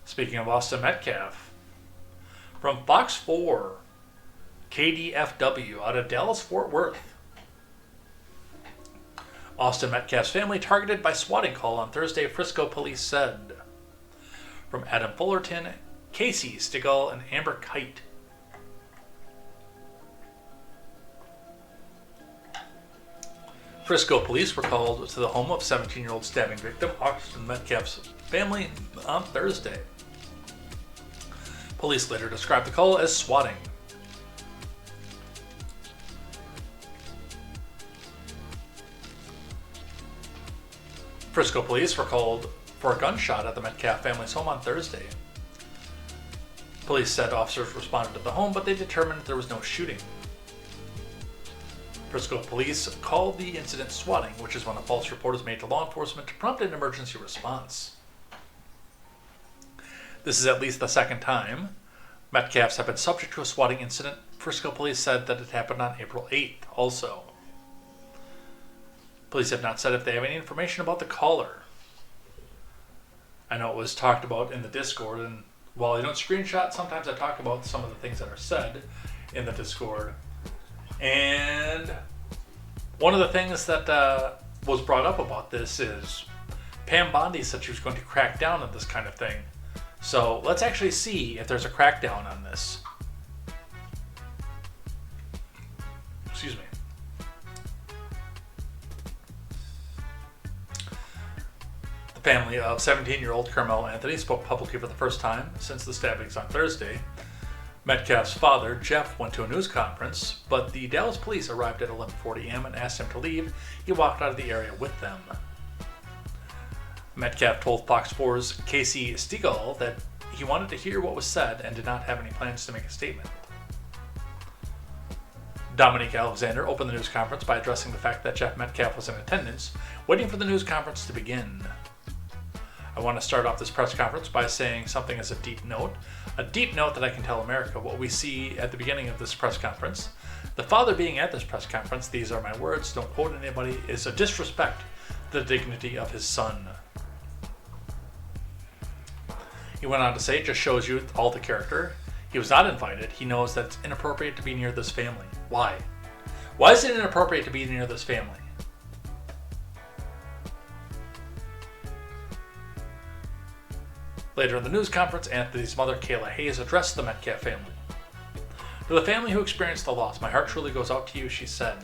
Speaking of Austin Metcalf, from Fox 4, KDFW out of Dallas-Fort Worth. Austin Metcalf's family targeted by swatting call on Thursday, Frisco police said. From Adam Fullerton, Casey Stigall, and Amber Kite. Frisco police were called to the home of 17-year-old stabbing victim Austin Metcalf's family on Thursday. Police later described the call as swatting. Frisco police were called for a gunshot at the Metcalf family's home on Thursday. Police said officers responded to the home, but they determined there was no shooting. Frisco police called the incident swatting, which is when a false report is made to law enforcement to prompt an emergency response. This is at least the second time Metcalfs have been subject to a swatting incident. Frisco police said that it happened on April 8th also. Police have not said if they have any information about the caller. I know it was talked about in the Discord, and while I don't screenshot, sometimes I talk about some of the things that are said in the Discord. And one of the things that was brought up about this is Pam Bondi said she was going to crack down on this kind of thing. So let's actually see if there's a crackdown on this. Excuse me. The family of 17-year-old Carmel Anthony spoke publicly for the first time since the stabbings on Thursday. Metcalf's father, Jeff, went to a news conference, but the Dallas police arrived at 11:40 a.m. and asked him to leave. He walked out of the area with them. Metcalf told Fox 4's Casey Stigall that he wanted to hear what was said and did not have any plans to make a statement. Dominique Alexander opened the news conference by addressing the fact that Jeff Metcalf was in attendance, waiting for the news conference to begin. I want to start off this press conference by saying something as a deep note that I can tell America what we see at the beginning of this press conference. The father being at this press conference, these are my words, don't quote anybody, is a disrespect to the dignity of his son. He went on to say, it just shows you all the character. He was not invited. He knows that it's inappropriate to be near this family. Why? Why is it inappropriate to be near this family? Later in the news conference, Anthony's mother, Kayla Hayes, addressed the Metcalf family. To the family who experienced the loss, my heart truly goes out to you, she said.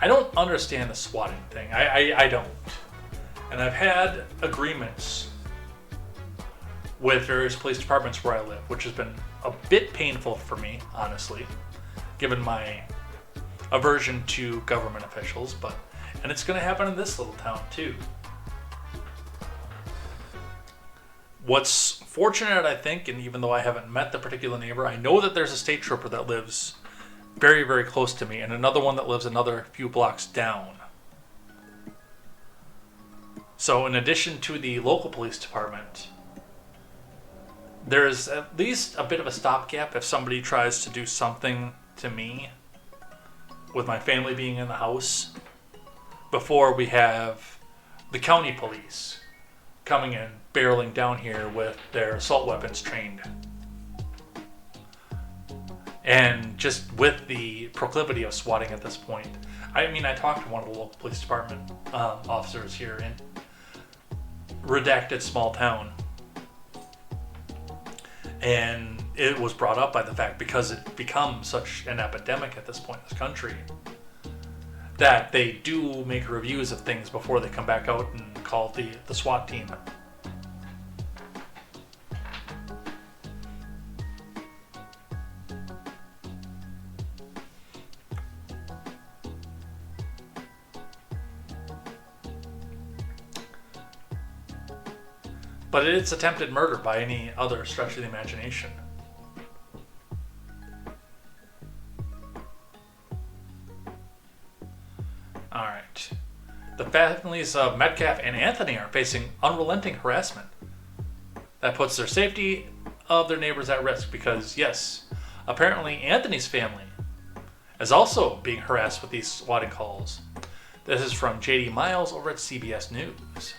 I don't understand the swatting thing. I don't. And I've had agreements with various police departments where I live, which has been a bit painful for me, honestly, given my aversion to government officials, and it's going to happen in this little town too. What's fortunate, I think, and even though I haven't met the particular neighbor, I know that there's a state trooper that lives very, very close to me, and another one that lives another few blocks down. So in addition to the local police department, there's at least a bit of a stopgap if somebody tries to do something to me with my family being in the house before we have the county police coming in, barreling down here with their assault weapons trained. And just with the proclivity of swatting at this point, I mean, I talked to one of the local police department officers here in redacted small town, and it was brought up by the fact, because it becomes such an epidemic at this point in this country, that they do make reviews of things before they come back out and call the SWAT team. But it's attempted murder by any other stretch of the imagination. Alright. The families of Metcalf and Anthony are facing unrelenting harassment. That puts their safety of their neighbors at risk because, yes, apparently Anthony's family is also being harassed with these swatting calls. This is from JD Miles over at CBS News.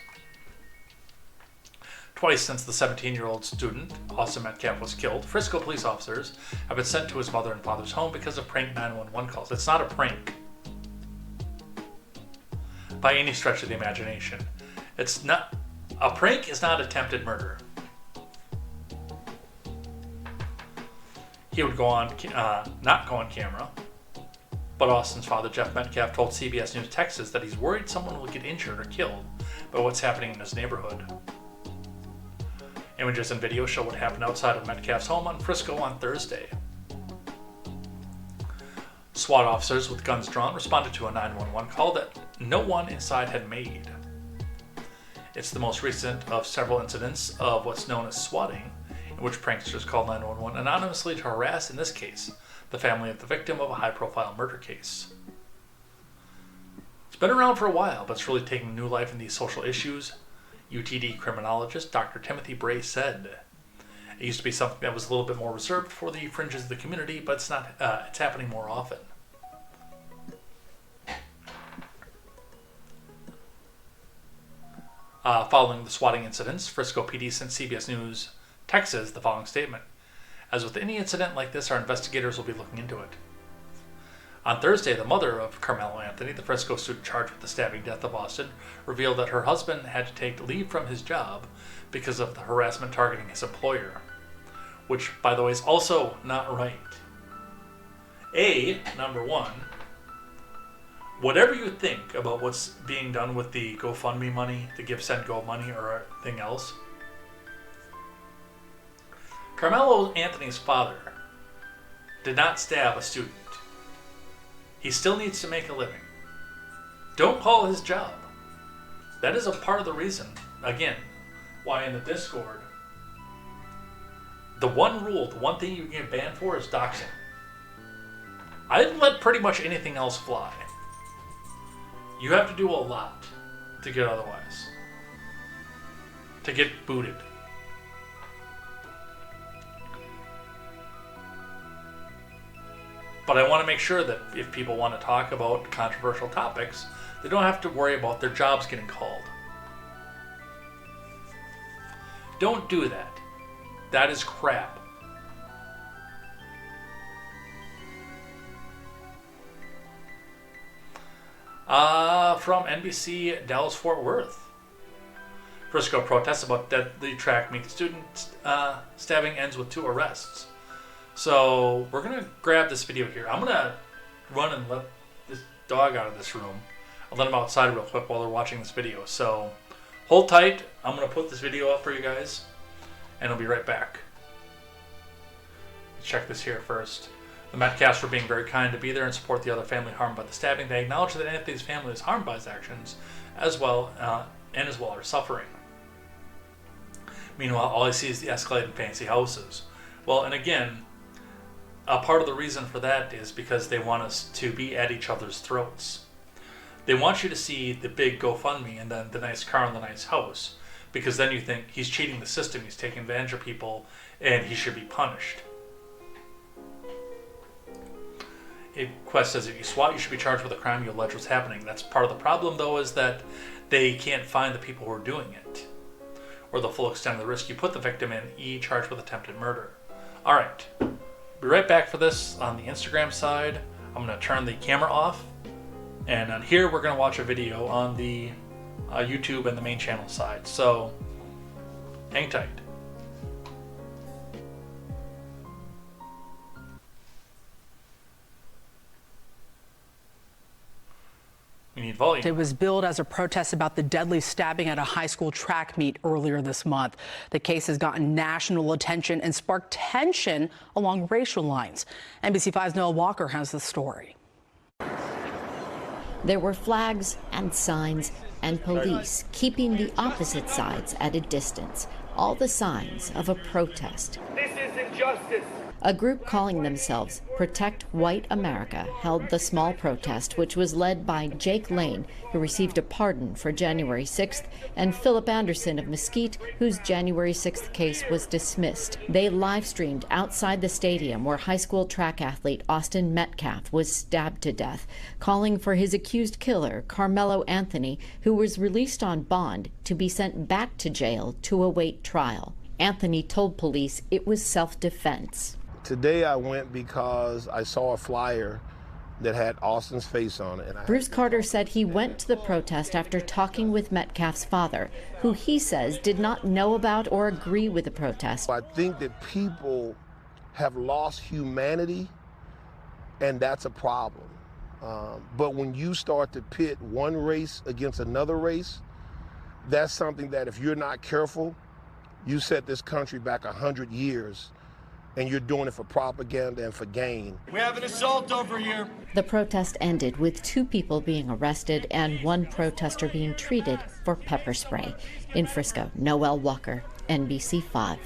Twice since the 17-year-old student, Austin Metcalf, was killed, Frisco police officers have been sent to his mother and father's home because of prank 911 calls. It's not a prank by any stretch of the imagination. It's not a prank. Is not attempted murder. He would go on, not go on camera. But Austin's father, Jeff Metcalf, told CBS News Texas that he's worried someone will get injured or killed by what's happening in his neighborhood. Images and video show what happened outside of Metcalf's home on Frisco on Thursday. SWAT officers with guns drawn responded to a 911 call that no one inside had made. It's the most recent of several incidents of what's known as swatting, in which pranksters call 911 anonymously to harass, in this case, the family of the victim of a high-profile murder case. It's been around for a while, but it's really taking new life in these social issues. UTD criminologist Dr. Timothy Bray said, "It used to be something that was a little bit more reserved for the fringes of the community, but it's not. It's happening more often." Following the swatting incidents, Frisco PD sent CBS News Texas the following statement: "As with any incident like this, our investigators will be looking into it." On Thursday, the mother of Carmelo Anthony, the Frisco student charged with the stabbing death of Austin, revealed that her husband had to take leave from his job because of the harassment targeting his employer. Which, by the way, is also not right. Number one, whatever you think about what's being done with the GoFundMe money, the Give Send Go money, or anything else, Carmelo Anthony's father did not stab a student. He still needs to make a living. Don't call his job. That is a part of the reason, again, why in the Discord, the one rule, the one thing you get banned for is doxing. I'd let pretty much anything else fly. You have to do a lot to get otherwise. To get booted. But I want to make sure that if people want to talk about controversial topics, they don't have to worry about their jobs getting called. Don't do that. That is crap. From NBC Dallas-Fort Worth. Frisco protests about deadly track meet student stabbing ends with 2 arrests. So we're going to grab this video here. I'm going to run and let this dog out of this room. I'll let him outside real quick while they're watching this video. So hold tight. I'm going to put this video up for you guys, and I'll be right back. Let's check this here first. The Metcalfs were being very kind to be there and support the other family harmed by the stabbing. They acknowledge that Anthony's family is harmed by his actions, as well are suffering. Meanwhile, all I see is the escalating fancy houses. Well, and again, a part of the reason for that is because they want us to be at each other's throats. They want you to see the big GoFundMe and then the nice car and the nice house, because then you think he's cheating the system, he's taking advantage of people, and he should be punished. Quest says if you SWAT, you should be charged with a crime you allege was happening. That's part of the problem, though, is that they can't find the people who are doing it, or the full extent of the risk you put the victim in, charged with attempted murder. All right. Be right back for this on the Instagram side. I'm going to turn the camera off, and on here we're going to watch a video on the YouTube and the main channel side. So hang tight. We need volume. It was billed as a protest about the deadly stabbing at a high school track meet earlier this month. The case has gotten national attention and sparked tension along racial lines. NBC5's Noah Walker has the story. There were flags and signs and police keeping the opposite sides at a distance. All the signs of a protest. This is injustice. A group calling themselves Protect White America held the small protest, which was led by Jake Lane, who received a pardon for January 6th, and Philip Anderson of Mesquite, whose January 6th case was dismissed. They live-streamed outside the stadium where high school track athlete Austin Metcalf was stabbed to death, calling for his accused killer, Carmelo Anthony, who was released on bond, to be sent back to jail to await trial. Anthony told police it was self-defense. Today I went because I saw a flyer that had Austin's face on it. Bruce Carter said he went to the protest after talking with Metcalf's father, who he says did not know about or agree with the protest. I think that people have lost humanity, and that's a problem. But when you start to pit one race against another race, that's something that if you're not careful, you set this country back 100 years. And you're doing it for propaganda and for gain. We have an assault over here. The protest ended with 2 people being arrested and 1 protester being treated for pepper spray. In Frisco, Noel Walker, NBC5.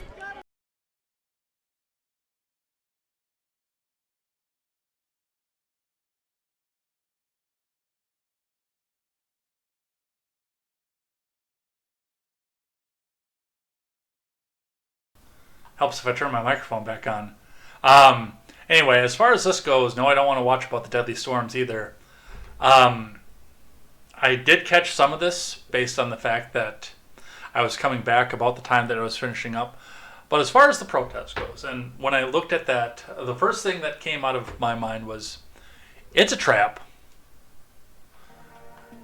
Helps if I turn my microphone back on. Anyway, as far as this goes, no, I don't want to watch about the deadly storms either. I did catch some of this based on the fact that I was coming back about the time that I was finishing up. But as far as the protest goes, and when I looked at that, the first thing that came out of my mind was, it's a trap.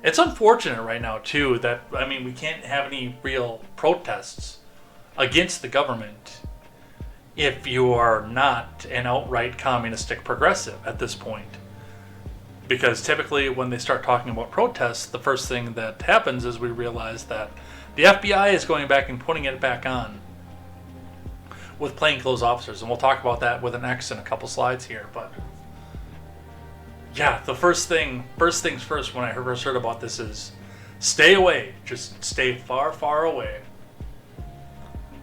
It's unfortunate right now, too, that, I mean, we can't have any real protests against the government if you are not an outright communistic progressive at this point. Because typically when they start talking about protests, the first thing that happens is we realize that the FBI is going back and putting it back on with plainclothes officers. And we'll talk about that with an X in a couple slides here. But yeah, the first things first when I first heard about this is stay away. Just stay far, far away.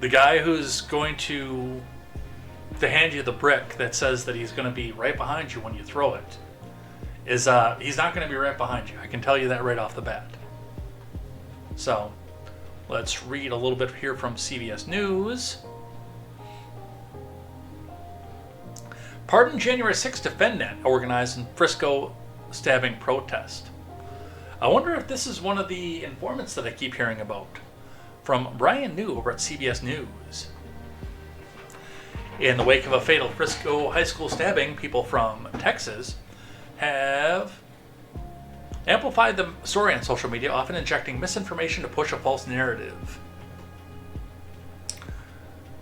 The guy who's going to hand you the brick that says that he's going to be right behind you when you throw it is he's not going to be right behind you. I can tell you that right off the bat. So let's read a little bit here from CBS News. Pardon January 6th defendant organized in Frisco stabbing protest. I wonder if this is one of the informants that I keep hearing about. From Brian New over at CBS News. In the wake of a fatal Frisco high school stabbing, people from Texas have amplified the story on social media, often injecting misinformation to push a false narrative.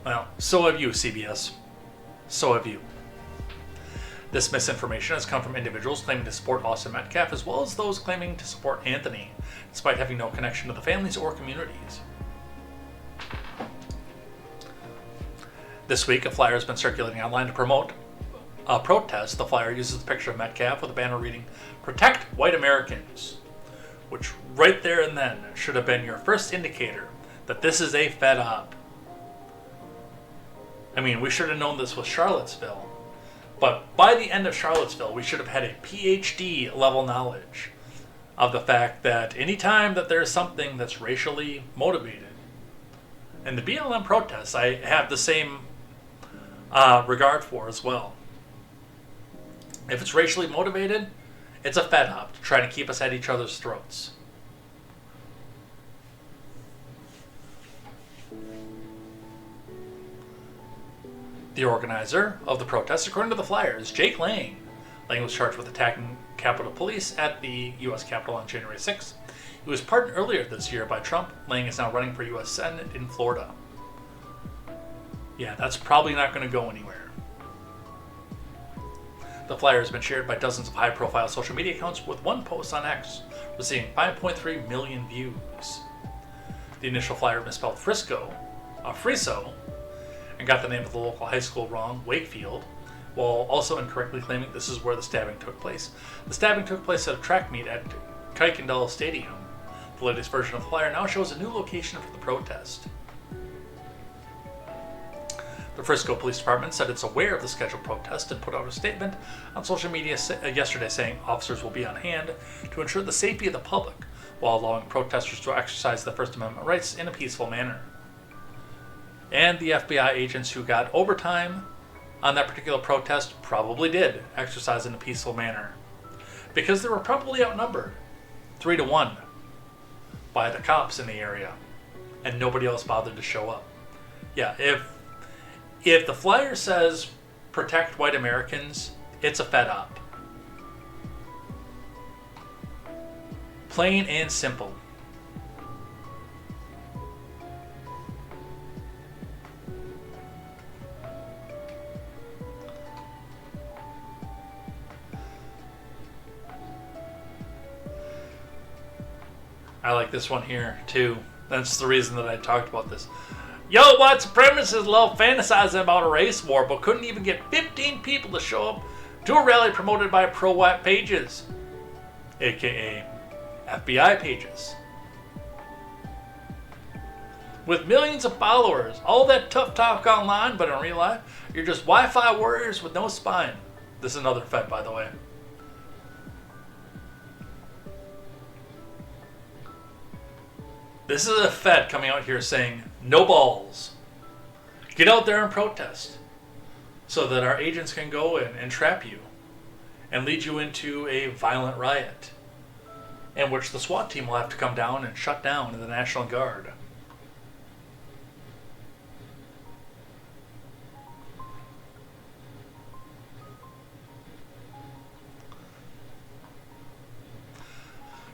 Well, so have you, CBS. So have you. This misinformation has come from individuals claiming to support Austin Metcalf, as well as those claiming to support Anthony, despite having no connection to the families or communities. This week, a flyer has been circulating online to promote a protest. The flyer uses the picture of Metcalf with a banner reading, "Protect White Americans," which right there and then should have been your first indicator that this is a fed up. I mean, we should have known this with Charlottesville, but by the end of Charlottesville, we should have had a PhD level knowledge of the fact that anytime that there's something that's racially motivated, and the BLM protests, I have the same regard for as well. If it's racially motivated, it's a fed up to try to keep us at each other's throats. The organizer of the protest, according to the flyers, Jake Lane. Lane was charged with attacking Capitol Police at the U.S. Capitol on January 6th. He was pardoned earlier this year by Trump. Lane is now running for U.S. Senate in Florida. Yeah, that's probably not going to go anywhere. The flyer has been shared by dozens of high-profile social media accounts, with one post on X receiving 5.3 million views. The initial flyer misspelled Friso, and got the name of the local high school wrong, Wakefield, while also incorrectly claiming this is where the stabbing took place. The stabbing took place at a track meet at Kuykendall Stadium. The latest version of the flyer now shows a new location for the protest. The Frisco Police Department said it's aware of the scheduled protest and put out a statement on social media yesterday saying officers will be on hand to ensure the safety of the public while allowing protesters to exercise their First Amendment rights in a peaceful manner. And the FBI agents who got overtime on that particular protest probably did exercise in a peaceful manner, because they were probably outnumbered 3-1 by the cops in the area, and nobody else bothered to show up. Yeah, if the flyer says protect white Americans, it's a fed up. Plain and simple. I like this one here too. That's the reason that I talked about this. Yo, white supremacists love fantasizing about a race war, but couldn't even get 15 people to show up to a rally promoted by pro-white pages, aka FBI pages. With millions of followers, all that tough talk online, but in real life, you're just Wi-Fi warriors with no spine. This is another Fed, by the way. This is a Fed coming out here saying, no balls. Get out there and protest so that our agents can go in and trap you and lead you into a violent riot in which the SWAT team will have to come down and shut down the National Guard.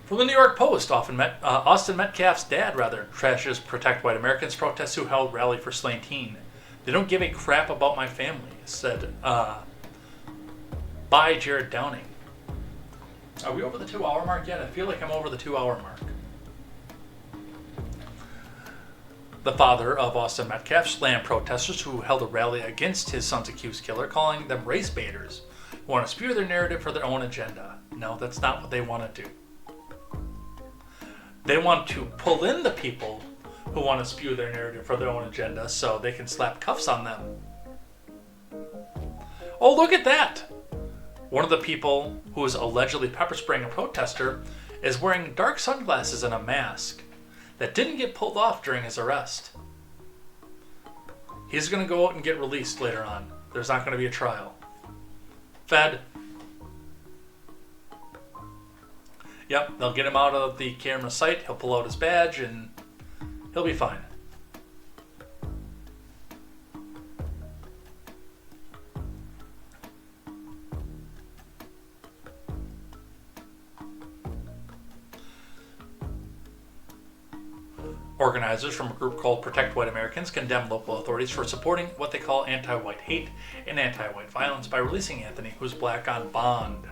From the New York Post, Austin Metcalf's dad, trashes Protect White Americans protests who held rally for slain teen. They don't give a crap about my family, said by Jared Downing. Are we over the 2-hour mark yet? I feel like I'm over the 2-hour mark. The father of Austin Metcalf slammed protesters who held a rally against his son's accused killer, calling them race baiters who want to spew their narrative for their own agenda. No, that's not what they want to do. They want to pull in the people who want to spew their narrative for their own agenda so they can slap cuffs on them. Oh, look at that! One of the people who is allegedly pepper spraying a protester is wearing dark sunglasses and a mask that didn't get pulled off during his arrest. He's going to go out and get released later on. There's not going to be a trial. Fed. Yep, they'll get him out of the camera sight, he'll pull out his badge, and he'll be fine. Organizers from a group called Protect White Americans condemn local authorities for supporting what they call anti-white hate and anti-white violence by releasing Anthony, who's black, on bond.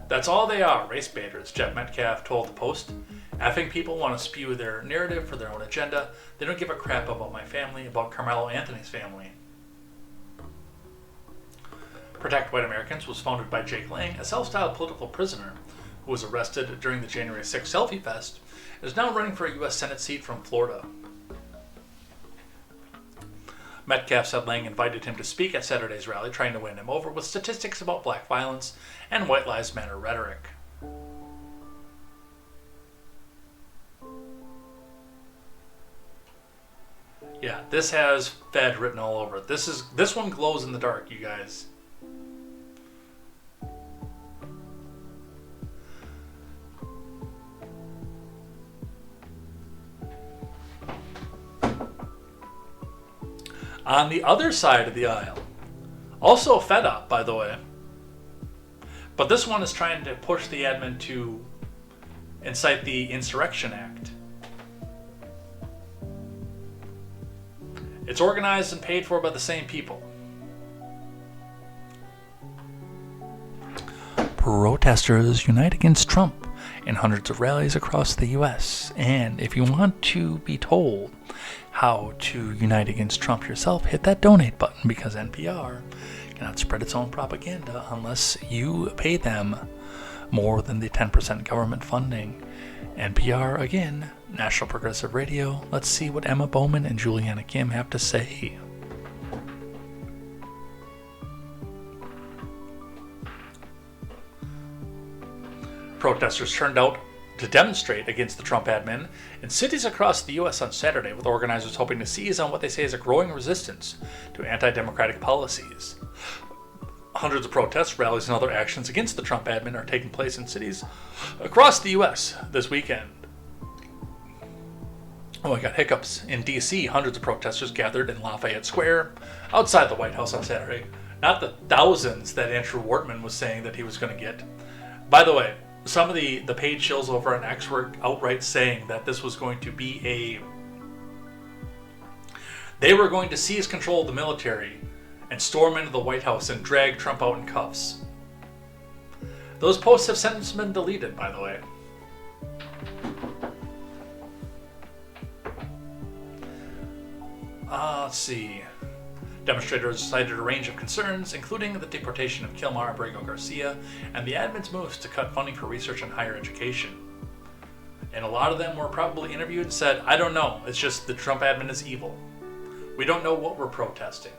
That's all they are, race baiters, Jeff Metcalf told the Post. Effing people want to spew their narrative for their own agenda. They don't give a crap about my family, about Carmelo Anthony's family. Protect White Americans was founded by Jake Elaine, a self-styled political prisoner who was arrested during the January 6th Selfie Fest, and is now running for a U.S. Senate seat from Florida. Metcalf said Lang invited him to speak at Saturday's rally, trying to win him over with statistics about black violence and White Lives Matter rhetoric. Yeah, this has Fed written all over it. This one glows in the dark, you guys. On the other side of the aisle, also fed up, by the way, but this one is trying to push the admin to incite the Insurrection Act. It's organized and paid for by the same people. Protesters unite against Trump in hundreds of rallies across the U.S. And if you want to be told how to unite against Trump yourself, hit that donate button, because NPR cannot spread its own propaganda unless you pay them more than the 10% government funding. NPR again, National Progressive Radio. Let's see what Emma Bowman and Juliana Kim have to say. Protesters turned out to demonstrate against the Trump admin in cities across the U.S. on Saturday, with organizers hoping to seize on what they say is a growing resistance to anti-democratic policies. Hundreds of protests, rallies, and other actions against the Trump admin are taking place in cities across the U.S. this weekend. Oh, I got hiccups. In D.C., hundreds of protesters gathered in Lafayette Square outside the White House on Saturday. Not the thousands that Andrew Wortman was saying that he was going to get. By the way, some of the paid shills over on X were outright saying that this was going to be they were going to seize control of the military and storm into the White House and drag Trump out in cuffs. Those posts have since been deleted, by the way. Let's see. Demonstrators cited a range of concerns, including the deportation of Kilmar Abrego Garcia and the admin's moves to cut funding for research and higher education. And a lot of them were probably interviewed and said, I don't know, it's just the Trump admin is evil. We don't know what we're protesting.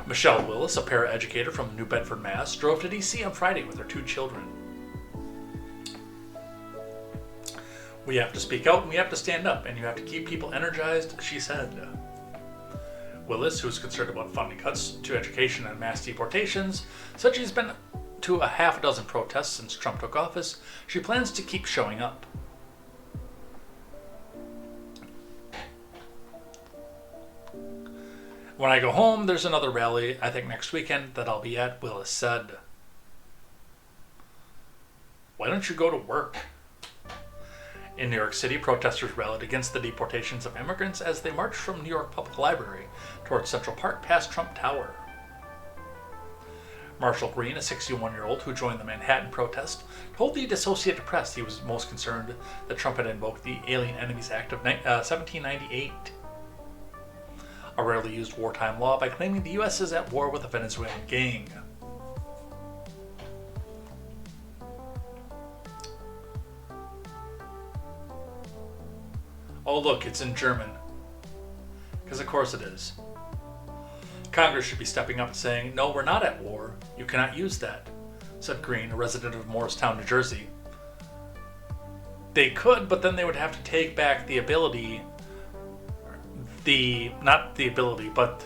Michelle Willis, a paraeducator from New Bedford, Mass., drove to D.C. on Friday with her 2 children. We have to speak out and we have to stand up, and you have to keep people energized, she said. Willis, who is concerned about funding cuts to education and mass deportations, said she's been to a half a dozen protests since Trump took office. She plans to keep showing up. When I go home, there's another rally, I think next weekend, that I'll be at, Willis said. Why don't you go to work? In New York City, protesters rallied against the deportations of immigrants as they marched from New York Public Library towards Central Park past Trump Tower. Marshall Green, a 61-year-old who joined the Manhattan protest, told the Associated Press he was most concerned that Trump had invoked the Alien Enemies Act of 1798, a rarely used wartime law, by claiming the U.S. is at war with a Venezuelan gang. Oh look, it's in German. Because of course it is. Congress should be stepping up and saying, no, we're not at war. You cannot use that, said Green, a resident of Morristown, New Jersey. They could, but then they would have to take back the ability, not the ability, but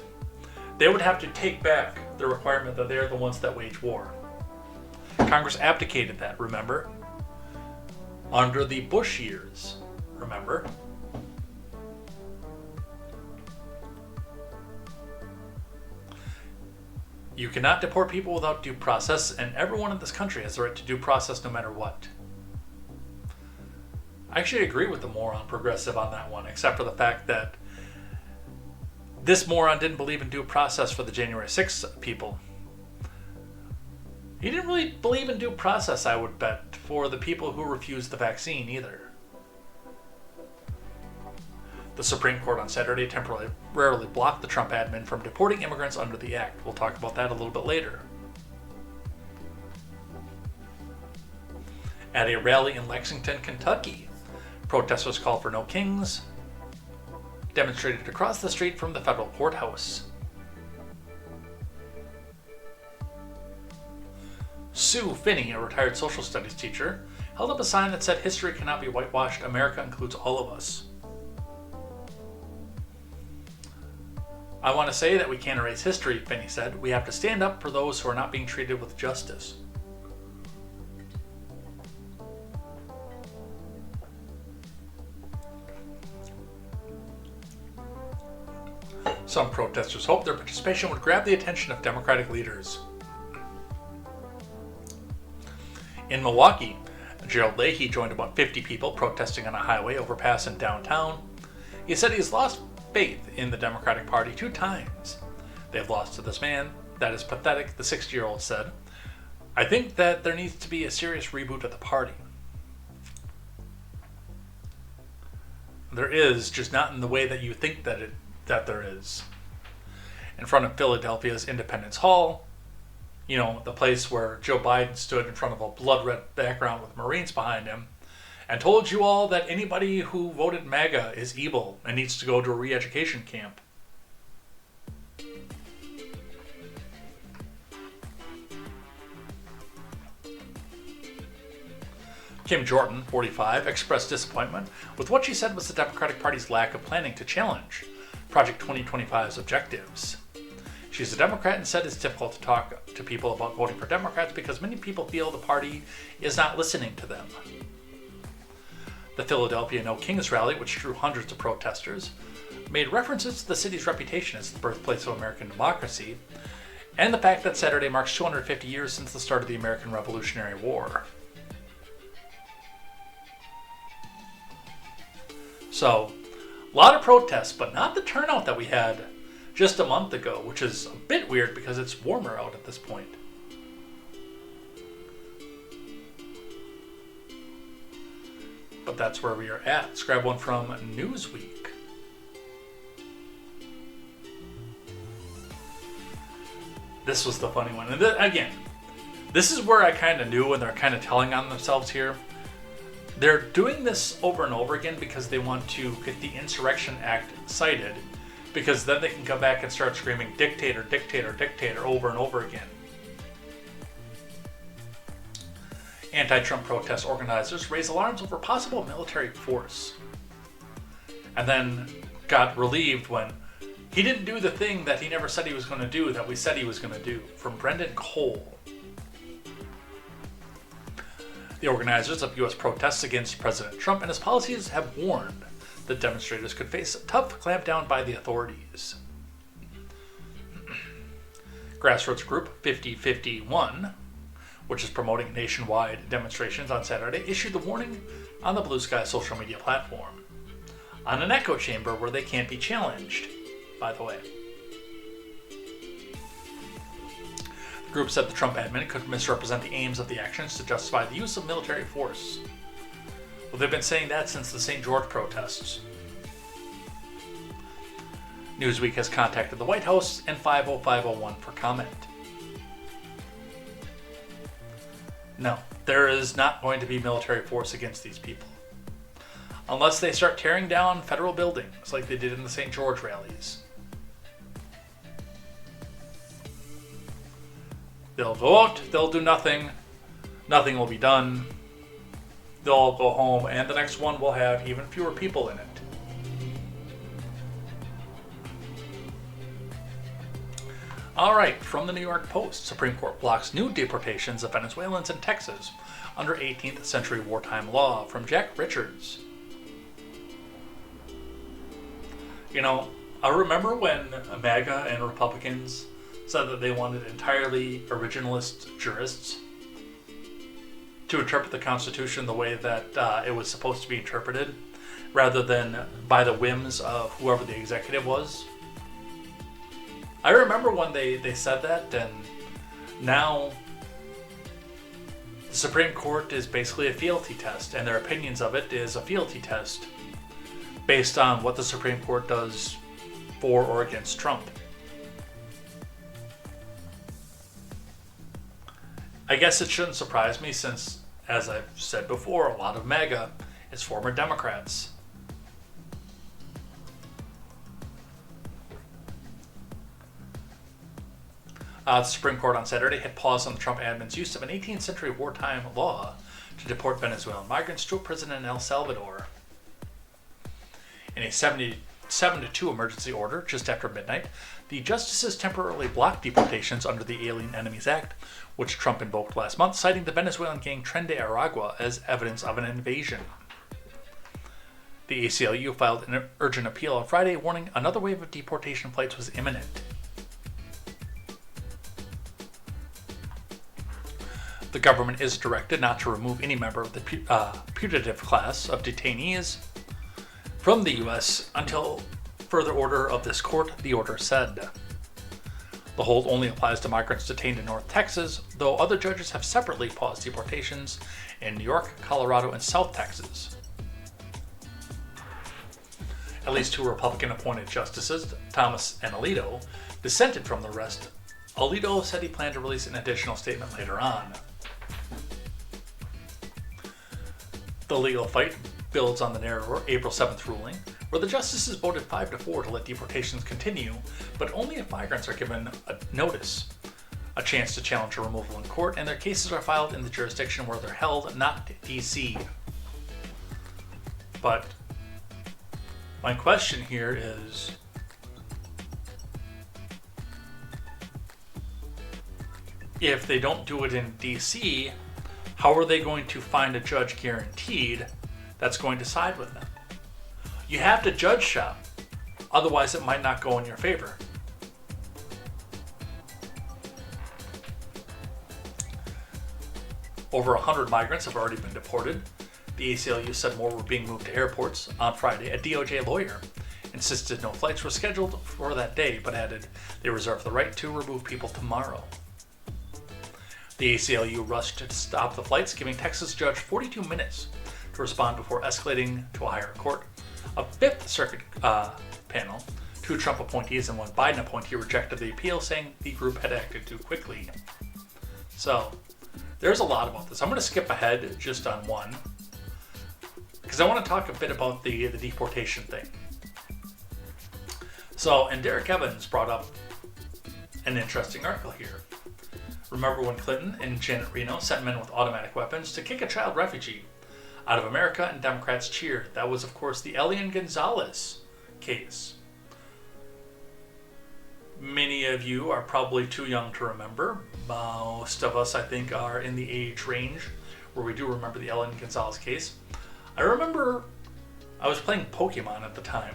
they would have to take back the requirement that they're the ones that wage war. Congress abdicated that, remember? Under the Bush years, remember? You cannot deport people without due process, and everyone in this country has the right to due process no matter what. I actually agree with the moron progressive on that one, except for the fact that this moron didn't believe in due process for the January 6th people. He didn't really believe in due process, I would bet, for the people who refused the vaccine either. The Supreme Court on Saturday temporarily blocked the Trump admin from deporting immigrants under the act. We'll talk about that a little bit later. At a rally in Lexington, Kentucky, protesters called for no kings, demonstrated across the street from the federal courthouse. Sue Finney, a retired social studies teacher, held up a sign that said, "History cannot be whitewashed. America includes all of us." I want to say that we can't erase history, Finney said. We have to stand up for those who are not being treated with justice. Some protesters hoped their participation would grab the attention of Democratic leaders. In Milwaukee, Gerald Leahy joined about 50 people protesting on a highway overpass in downtown. He said he's lost faith in the Democratic Party 2 times. They've lost to this man. That is pathetic, the 60-year-old said. I think that there needs to be a serious reboot of the party. There is, just not in the way that you think that there is. In front of Philadelphia's Independence Hall, the place where Joe Biden stood in front of a blood red background with Marines behind him and told you all that anybody who voted MAGA is evil and needs to go to a re-education camp. Kim Jordan, 45, expressed disappointment with what she said was the Democratic Party's lack of planning to challenge Project 2025's objectives. She's a Democrat and said it's difficult to talk to people about voting for Democrats because many people feel the party is not listening to them. The Philadelphia No Kings rally, which drew hundreds of protesters, made references to the city's reputation as the birthplace of American democracy and the fact that Saturday marks 250 years since the start of the American Revolutionary War. So, a lot of protests, but not the turnout that we had just a month ago, which is a bit weird because it's warmer out at this point. But that's where we are at. Let's grab one from Newsweek. This was the funny one. And again, this is where I kind of knew when they're kind of telling on themselves here. They're doing this over and over again because they want to get the Insurrection Act cited, because then they can come back and start screaming dictator, dictator, dictator over and over again. Anti-Trump protest organizers raise alarms over possible military force, and then got relieved when he didn't do the thing that he never said he was going to do that we said he was going to do. From Brendan Cole. The organizers of U.S. protests against President Trump and his policies have warned that demonstrators could face a tough clampdown by the authorities. Grassroots group 5051, which is promoting nationwide demonstrations on Saturday, issued the warning on the Blue Sky social media platform, on an echo chamber where they can't be challenged, by the way. The group said the Trump admin could misrepresent the aims of the actions to justify the use of military force. Well, they've been saying that since the St. George protests. Newsweek has contacted the White House and 50501 for comment. No, there is not going to be military force against these people. Unless they start tearing down federal buildings like they did in the St. George rallies. They'll go out, they'll do nothing, nothing will be done, they'll all go home, and the next one will have even fewer people in it. Alright, from the New York Post, Supreme Court blocks new deportations of Venezuelans in Texas under 18th century wartime law, from Jack Richards. I remember when MAGA and Republicans said that they wanted entirely originalist jurists to interpret the Constitution the way that it was supposed to be interpreted, rather than by the whims of whoever the executive was. I remember when they said that, and now the Supreme Court is basically a fealty test, and their opinions of it is a fealty test based on what the Supreme Court does for or against Trump. I guess it shouldn't surprise me since, as I've said before, a lot of MAGA is former Democrats. The Supreme Court on Saturday hit pause on the Trump admin's use of an 18th century wartime law to deport Venezuelan migrants to a prison in El Salvador. In a 7-2 emergency order just after midnight, the justices temporarily blocked deportations under the Alien Enemies Act, which Trump invoked last month, citing the Venezuelan gang Tren de Aragua as evidence of an invasion. The ACLU filed an urgent appeal on Friday, warning another wave of deportation flights was imminent. The government is directed not to remove any member of the putative class of detainees from the U.S. until further order of this court, the order said. The hold only applies to migrants detained in North Texas, though other judges have separately paused deportations in New York, Colorado, and South Texas. At least two Republican-appointed justices, Thomas and Alito, dissented from the rest Alito said he planned to release an additional statement later on. The legal fight builds on the narrower April 7th ruling, where the justices voted 5-4 to let deportations continue, but only if migrants are given a notice, a chance to challenge a removal in court, and their cases are filed in the jurisdiction where they're held, not D.C. But my question here is, if they don't do it in D.C., how are they going to find a judge guaranteed that's going to side with them? You have to judge shop, otherwise it might not go in your favor. Over 100 migrants have already been deported. The ACLU said more were being moved to airports. On Friday, a DOJ lawyer insisted no flights were scheduled for that day, but added they reserve the right to remove people tomorrow. The ACLU rushed to stop the flights, giving Texas judge 42 minutes to respond before escalating to a higher court. A Fifth Circuit panel, 2 Trump appointees and 1 Biden appointee, rejected the appeal, saying the group had acted too quickly. So, there's a lot about this. I'm going to skip ahead just on one, because I want to talk a bit about the deportation thing. So, and Derek Evans brought up an interesting article here. Remember when Clinton and Janet Reno sent men with automatic weapons to kick a child refugee out of America, and Democrats cheered? That was, of course, the Elaine Gonzalez case. Many of you are probably too young to remember. Most of us, I think, are in the age range where we do remember the Elaine Gonzalez case. I remember I was playing Pokemon at the time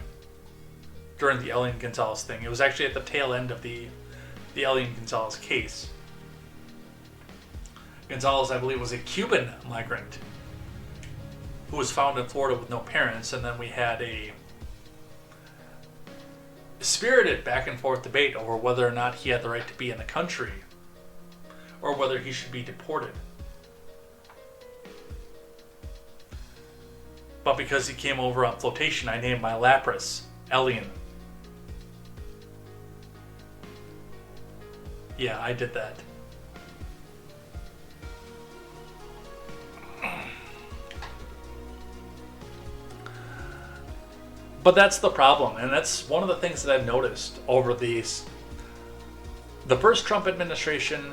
during the Elaine Gonzalez thing. It was actually at the tail end of the Elaine Gonzalez case. Gonzalez, I believe, was a Cuban migrant who was found in Florida with no parents, and then we had a spirited back and forth debate over whether or not he had the right to be in the country or whether he should be deported. But because he came over on flotation, I named my Lapras Elaine. Yeah, I did that. But that's the problem, and that's one of the things that I've noticed over the first Trump administration,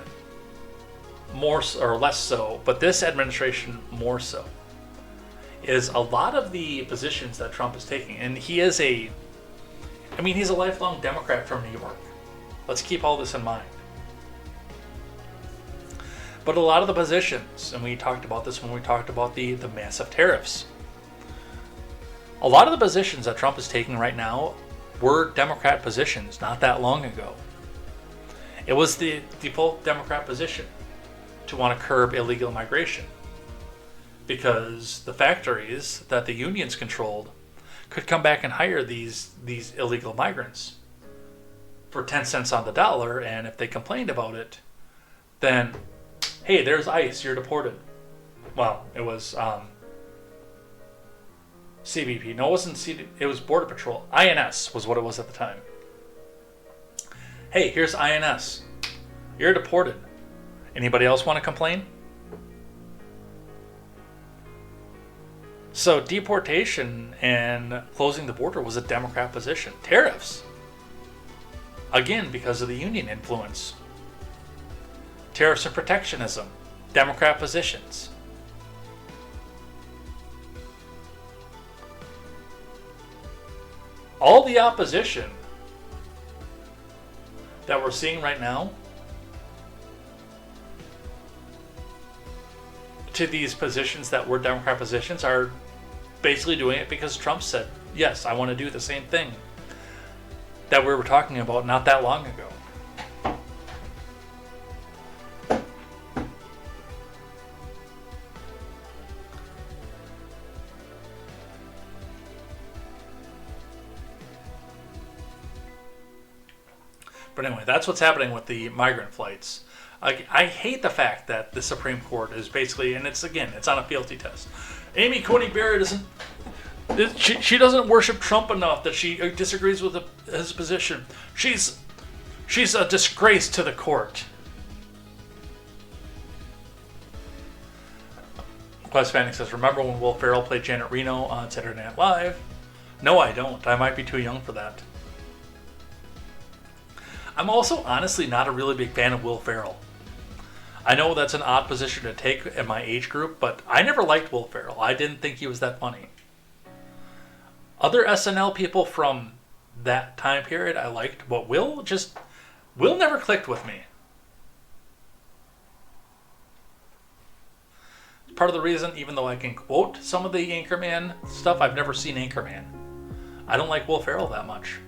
more or less so, but this administration more so, is a lot of the positions that Trump is taking, and he's a lifelong Democrat from New York. Let's keep all this in mind. But a lot of the positions, and we talked about this when we talked about the massive tariffs, a lot of the positions that Trump is taking right now were Democrat positions not that long ago. It was the default Democrat position to want to curb illegal migration, because the factories that the unions controlled could come back and hire these illegal migrants for 10 cents on the dollar, and if they complained about it, then, hey, there's ICE, you're deported. Well, it was CBP. No, it wasn't it was Border Patrol. INS was what it was at the time. Hey, here's INS. You're deported. Anybody else want to complain? So deportation and closing the border was a Democrat position. Tariffs, again, because of the union influence. Tariffs and protectionism, Democrat positions. All the opposition that we're seeing right now to these positions that were Democrat positions are basically doing it because Trump said, yes, I want to do the same thing that we were talking about not that long ago. But anyway, that's what's happening with the migrant flights. I hate the fact that the Supreme Court is basically, and it's on a fealty test. Amy Coney Barrett she doesn't worship Trump enough that she disagrees with his position. She's She's a disgrace to the court. Quest Fanning says, remember when Will Ferrell played Janet Reno on Saturday Night Live? No, I don't. I might be too young for that. I'm also honestly not a really big fan of Will Ferrell. I know that's an odd position to take in my age group, but I never liked Will Ferrell. I didn't think he was that funny. Other SNL people from that time period I liked, but Will never clicked with me. Part of the reason, even though I can quote some of the Anchorman stuff, I've never seen Anchorman. I don't like Will Ferrell that much.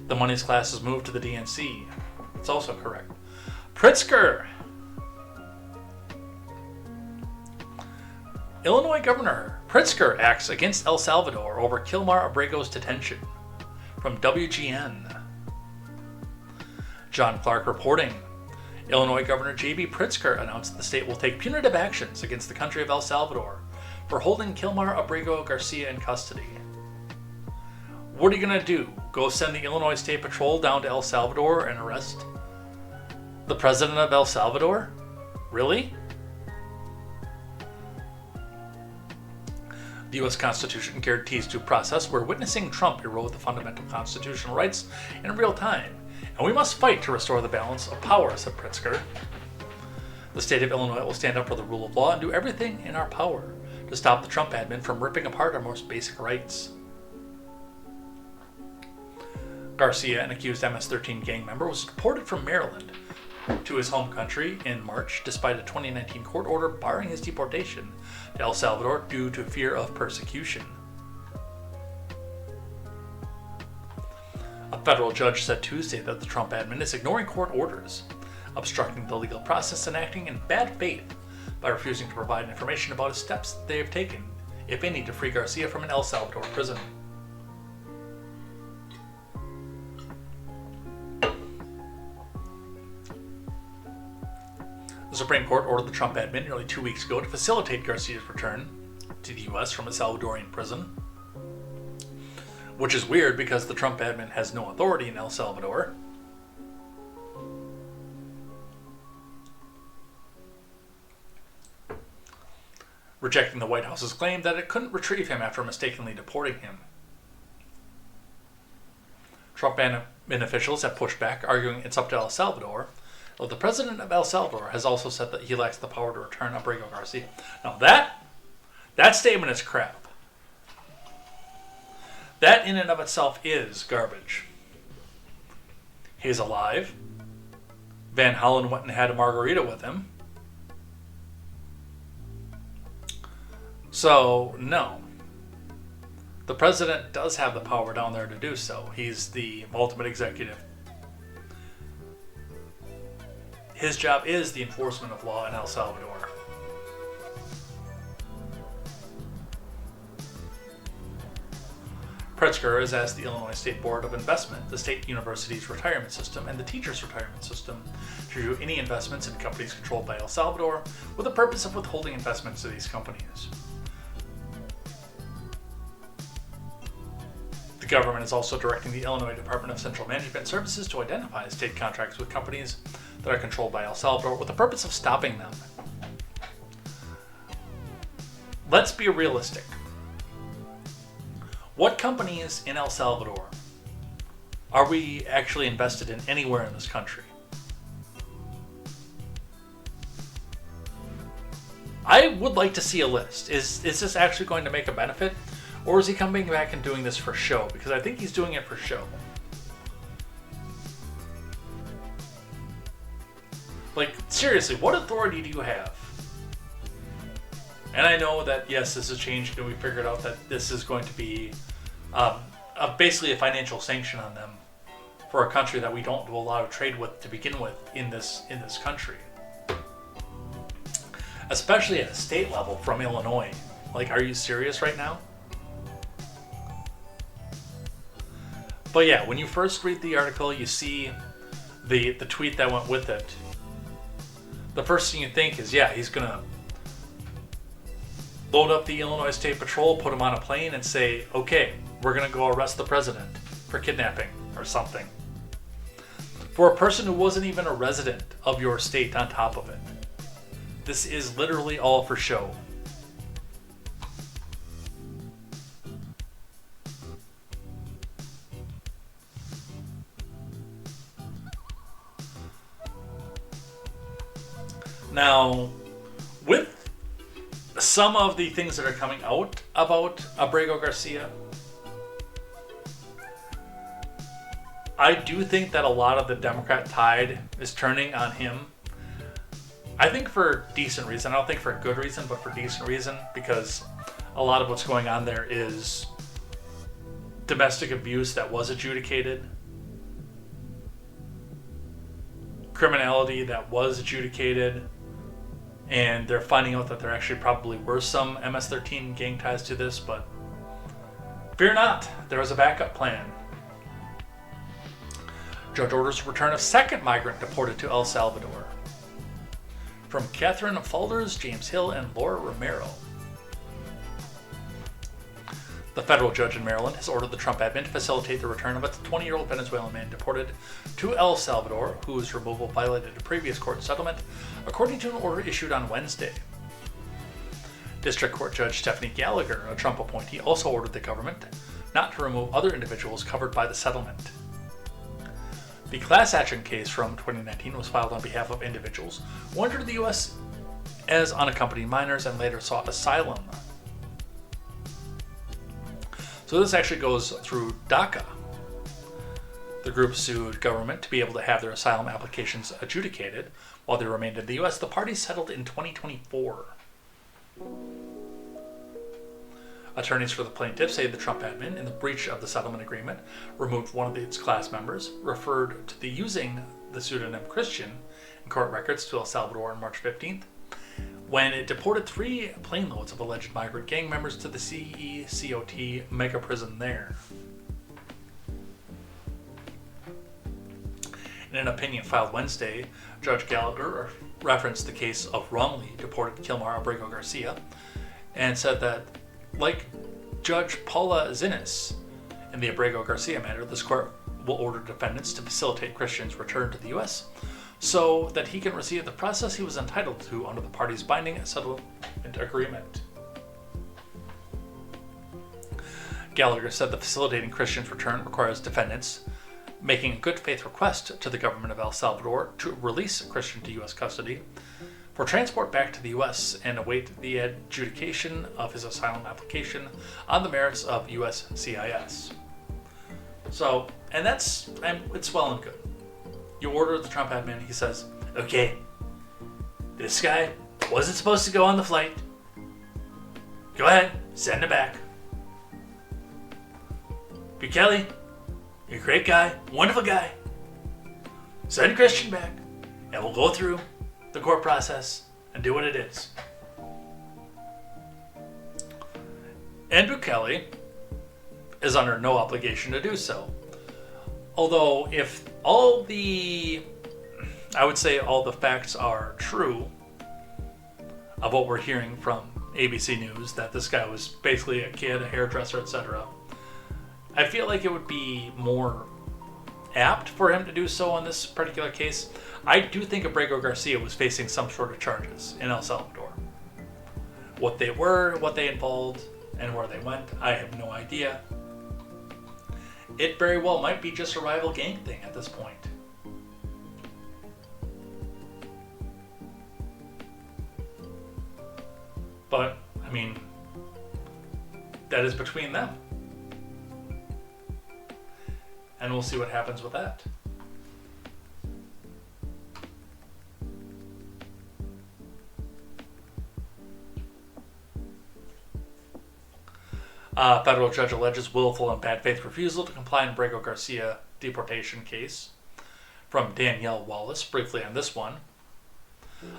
The Money's class has moved to the DNC. It's also correct. Pritzker! Illinois Governor Pritzker acts against El Salvador over Kilmar Abrego's detention. From WGN. John Clark reporting. Illinois Governor J.B. Pritzker announced the state will take punitive actions against the country of El Salvador for holding Kilmar Abrego Garcia in custody. What are you going to do? Go send the Illinois State Patrol down to El Salvador and arrest the president of El Salvador? Really? The U.S. Constitution guarantees due process. We're witnessing Trump erode the fundamental constitutional rights in real time, and we must fight to restore the balance of power, said Pritzker. The state of Illinois will stand up for the rule of law and do everything in our power to stop the Trump admin from ripping apart our most basic rights. Garcia, an accused MS-13 gang member, was deported from Maryland to his home country in March, despite a 2019 court order barring his deportation to El Salvador due to fear of persecution. A federal judge said Tuesday that the Trump admin is ignoring court orders, obstructing the legal process, and acting in bad faith by refusing to provide information about the steps they have taken, if any, to free Garcia from an El Salvador prison. The Supreme Court ordered the Trump admin nearly 2 weeks ago to facilitate Garcia's return to the U.S. from a Salvadorian prison, which is weird because the Trump admin has no authority in El Salvador. Rejecting the White House's claim that it couldn't retrieve him after mistakenly deporting him. Trump admin officials have pushed back, arguing it's up to El Salvador. Well, the president of El Salvador has also said that he lacks the power to return Abrego Garcia. Now that statement is crap. That in and of itself is garbage. He's alive. Van Hollen went and had a margarita with him. So, no. The president does have the power down there to do so. He's the ultimate executive. His job is the enforcement of law in El Salvador. Pritzker has asked the Illinois State Board of Investment, the state university's retirement system, and the teachers' retirement system to review any investments in companies controlled by El Salvador with the purpose of withholding investments to these companies. The government is also directing the Illinois Department of Central Management Services to identify state contracts with companies that are controlled by El Salvador with the purpose of stopping them. Let's be realistic. What companies in El Salvador are we actually invested in anywhere in this country? I would like to see a list. Is this actually going to make a benefit? Or is he coming back and doing this for show? Because I think he's doing it for show. Like, seriously, what authority do you have? And I know that, yes, this has changed, and we figured out that this is going to be basically a financial sanction on them for a country that we don't do a lot of trade with to begin with in this country. Especially at a state level from Illinois. Like, are you serious right now? But yeah, when you first read the article, you see the tweet that went with it. The first thing you think is, yeah, he's going to load up the Illinois State Patrol, put him on a plane, and say, okay, we're going to go arrest the president for kidnapping or or something. For a person who wasn't even a resident of your state on top of it. This is literally all for show. Now, with some of the things that are coming out about Abrego Garcia, I do think that a lot of the Democrat tide is turning on him. I think for decent reason. I don't think for a good reason, but for decent reason, because a lot of what's going on there is domestic abuse that was adjudicated, criminality that was adjudicated, and they're finding out that there actually probably were some MS-13 gang ties to this, but fear not, there was a backup plan. Judge orders the return of second migrant deported to El Salvador. From Catherine Falders, James Hill, and Laura Romero. The federal judge in Maryland has ordered the Trump admin to facilitate the return of a 20-year-old Venezuelan man deported to El Salvador, whose removal violated a previous court settlement, according to an order issued on Wednesday. District Court Judge Stephanie Gallagher, a Trump appointee, also ordered the government not to remove other individuals covered by the settlement. The class action case from 2019 was filed on behalf of individuals who entered the U.S. as unaccompanied minors and later sought asylum. So this actually goes through DACA. The group sued government to be able to have their asylum applications adjudicated while they remained in the U.S. The parties settled in 2024. Attorneys for the plaintiff say the Trump admin, in the breach of the settlement agreement, removed one of its class members, referred to the using the pseudonym Christian in court records to El Salvador on March 15th, when it deported 3 plane loads of alleged migrant gang members to the CECOT mega prison there. In an opinion filed Wednesday, Judge Gallagher referenced the case of wrongly deported Kilmar Abrego Garcia and said that, like Judge Paula Zinnes in the Abrego Garcia matter, this court will order defendants to facilitate Christian's return to the U.S. so that he can receive the process he was entitled to under the parties' binding settlement agreement. Gallagher said the facilitating Christian's return requires defendants making a good faith request to the government of El Salvador to release Christian to U.S. custody for transport back to the U.S. and await the adjudication of his asylum application on the merits of U.S. CIS. So, and it's well and good. You order the Trump admin, he says, okay, this guy wasn't supposed to go on the flight. Go ahead, send him back. Bukele, you're a great guy, wonderful guy. Send Christian back, and we'll go through the court process and do what it is. And Bukele is under no obligation to do so. Although if all the facts are true of what we're hearing from ABC News, that this guy was basically a kid, a hairdresser, etc., I feel like it would be more apt for him to do so in this particular case. I do think Abrego Garcia was facing some sort of charges in El Salvador. What they were, what they involved, and where they went, I have no idea. It very well might be just a rival gang thing at this point. But, I mean, that is between them. And we'll see what happens with that. Federal judge alleges willful and bad faith refusal to comply in Abrego Garcia deportation case. From Danielle Wallace, briefly on this one.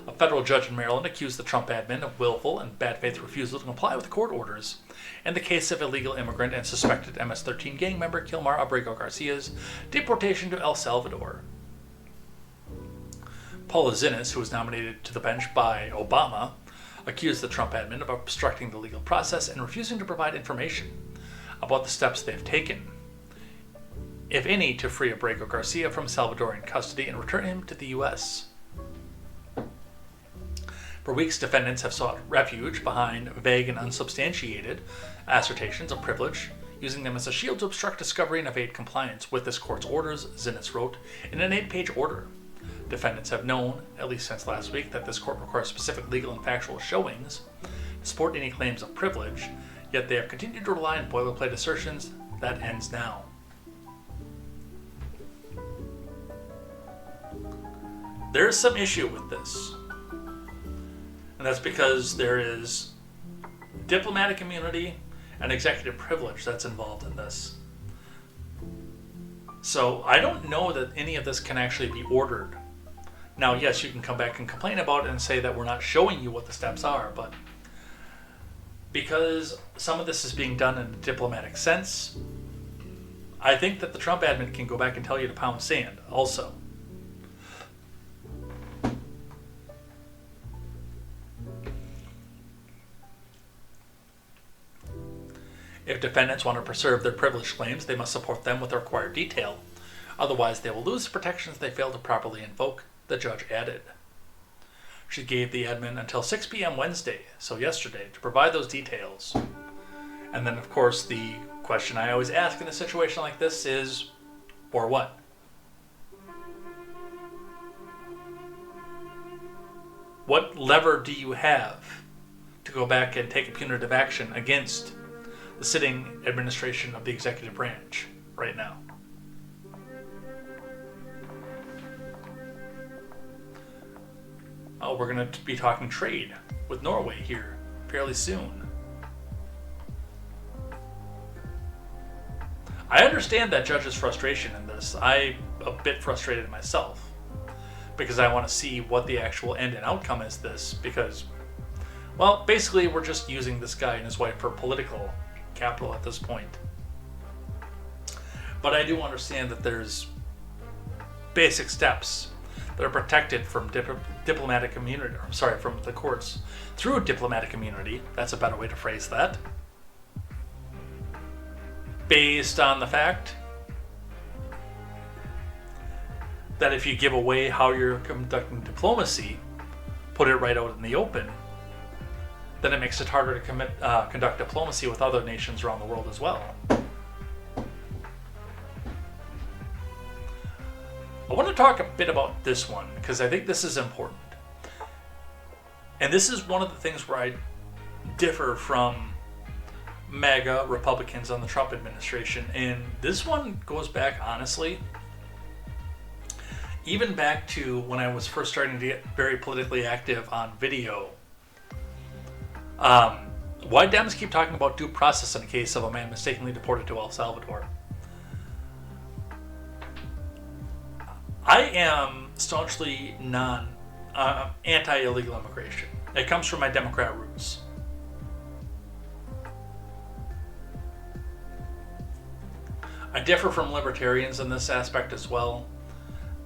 A federal judge in Maryland accused the Trump admin of willful and bad faith refusal to comply with court orders in the case of illegal immigrant and suspected MS-13 gang member Kilmar Abrego Garcia's deportation to El Salvador. Paula Zinnes, who was nominated to the bench by Obama, accused the Trump admin of obstructing the legal process and refusing to provide information about the steps they have taken. if any, to free Abrego Garcia from Salvadoran custody and return him to the U.S. For weeks, defendants have sought refuge behind vague and unsubstantiated assertions of privilege, using them as a shield to obstruct discovery and evade compliance with this court's orders, Zinitz wrote in an 8-page order. Defendants have known, at least since last week, that this court requires specific legal and factual showings to support any claims of privilege, yet they have continued to rely on boilerplate assertions. That ends now. There is some issue with this, and that's because there is diplomatic immunity and executive privilege that's involved in this. So I don't know that any of this can actually be ordered. Now, yes, you can come back and complain about it and say that we're not showing you what the steps are, but because some of this is being done in a diplomatic sense, I think that the Trump admin can go back and tell you to pound sand also. If defendants want to preserve their privilege claims, they must support them with the required detail. Otherwise, they will lose the protections they fail to properly invoke, the judge added. She gave the admin until 6 p.m. Wednesday, so yesterday, to provide those details. And then, of course, the question I always ask in a situation like this is, for what? What lever do you have to go back and take a punitive action against the sitting administration of the executive branch right now? Oh, we're going to be talking trade with Norway here fairly soon. I understand that judge's frustration in this. I'm a bit frustrated myself because I want to see what the actual end and outcome is this, because, well, basically we're just using this guy and his wife for political capital at this point. But I do understand that there's basic steps that are protected from diplomatic immunity, from the courts through diplomatic immunity. That's a better way to phrase that. Based on the fact that if you give away how you're conducting diplomacy, put it right out in the open, then it makes it harder to conduct diplomacy with other nations around the world as well. I want to talk a bit about this one because I think this is important. And this is one of the things where I differ from MAGA Republicans on the Trump administration. And this one goes back, honestly, even back to when I was first starting to get very politically active on video. Why Dems keep talking about due process in the case of a man mistakenly deported to El Salvador. I am staunchly anti-illegal immigration. It comes from my Democrat roots. I differ from libertarians in this aspect as well.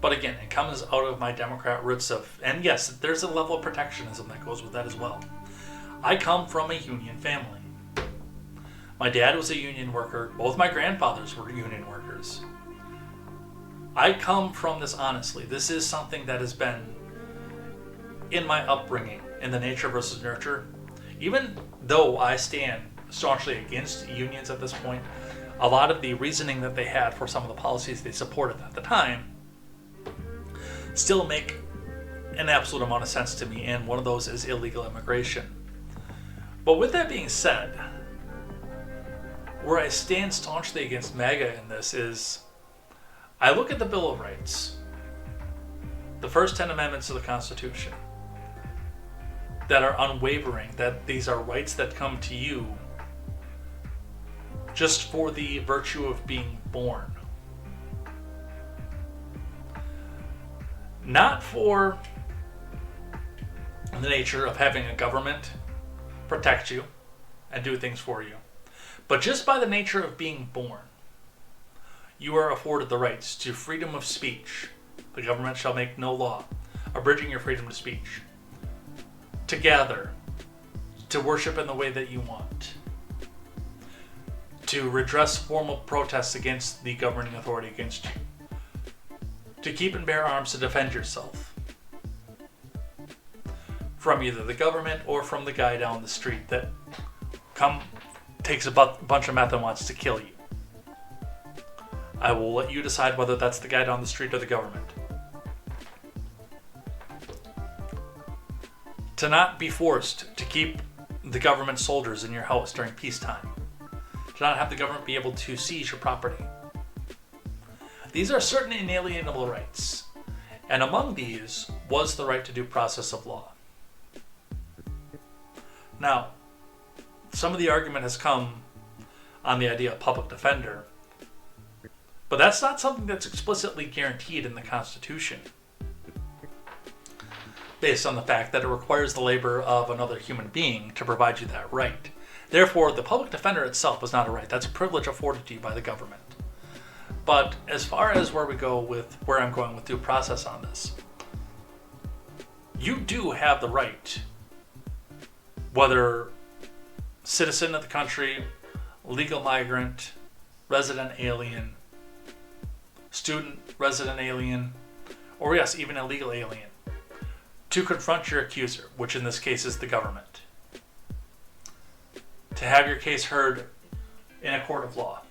But again, it comes out of my Democrat roots and yes, there's a level of protectionism that goes with that as well. I come from a union family. My dad was a union worker. Both my grandfathers were union workers. I come from this honestly. This is something that has been in my upbringing, in the nature versus nurture. Even though I stand staunchly against unions at this point, a lot of the reasoning that they had for some of the policies they supported at the time still make an absolute amount of sense to me, and one of those is illegal immigration. But with that being said, where I stand staunchly against MAGA in this is, I look at the Bill of Rights, the first 10 amendments of the Constitution, that are unwavering, that these are rights that come to you just for the virtue of being born. Not for the nature of having a government protect you and do things for you, but just by the nature of being born. You are afforded the rights to freedom of speech. The government shall make no law abridging your freedom of speech. To gather, to worship in the way that you want, to redress formal protests against the governing authority against you, to keep and bear arms to defend yourself from either the government or from the guy down the street that takes a bunch of meth and wants to kill you. I will let you decide whether that's the guy down the street or the government. To not be forced to keep the government soldiers in your house during peacetime. To not have the government be able to seize your property. These are certain inalienable rights, and among these was the right to due process of law. Now, some of the argument has come on the idea of public defender, but that's not something that's explicitly guaranteed in the Constitution, based on the fact that it requires the labor of another human being to provide you that right. Therefore, the public defender itself is not a right. That's a privilege afforded to you by the government. But as far as where I'm going with due process on this, you do have the right, whether citizen of the country, legal migrant, resident alien, student, resident alien, or yes, even illegal alien, to confront your accuser, which in this case is the government. To have your case heard in a court of law.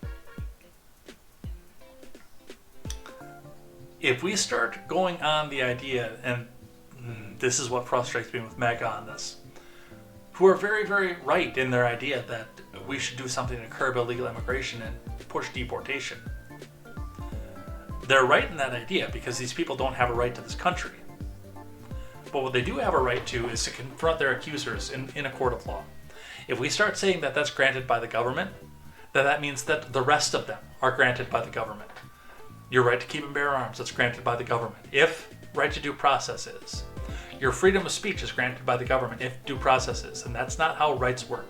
If we start going on the idea, and this is what frustrates me with MAGA on this, who are very, very right in their idea that we should do something to curb illegal immigration and push deportation. They're right in that idea because these people don't have a right to this country. But what they do have a right to is to confront their accusers in a court of law. If we start saying that that's granted by the government, then that means that the rest of them are granted by the government. Your right to keep and bear arms, that's granted by the government. If right to due process is. Your freedom of speech is granted by the government if due process is, and that's not how rights work.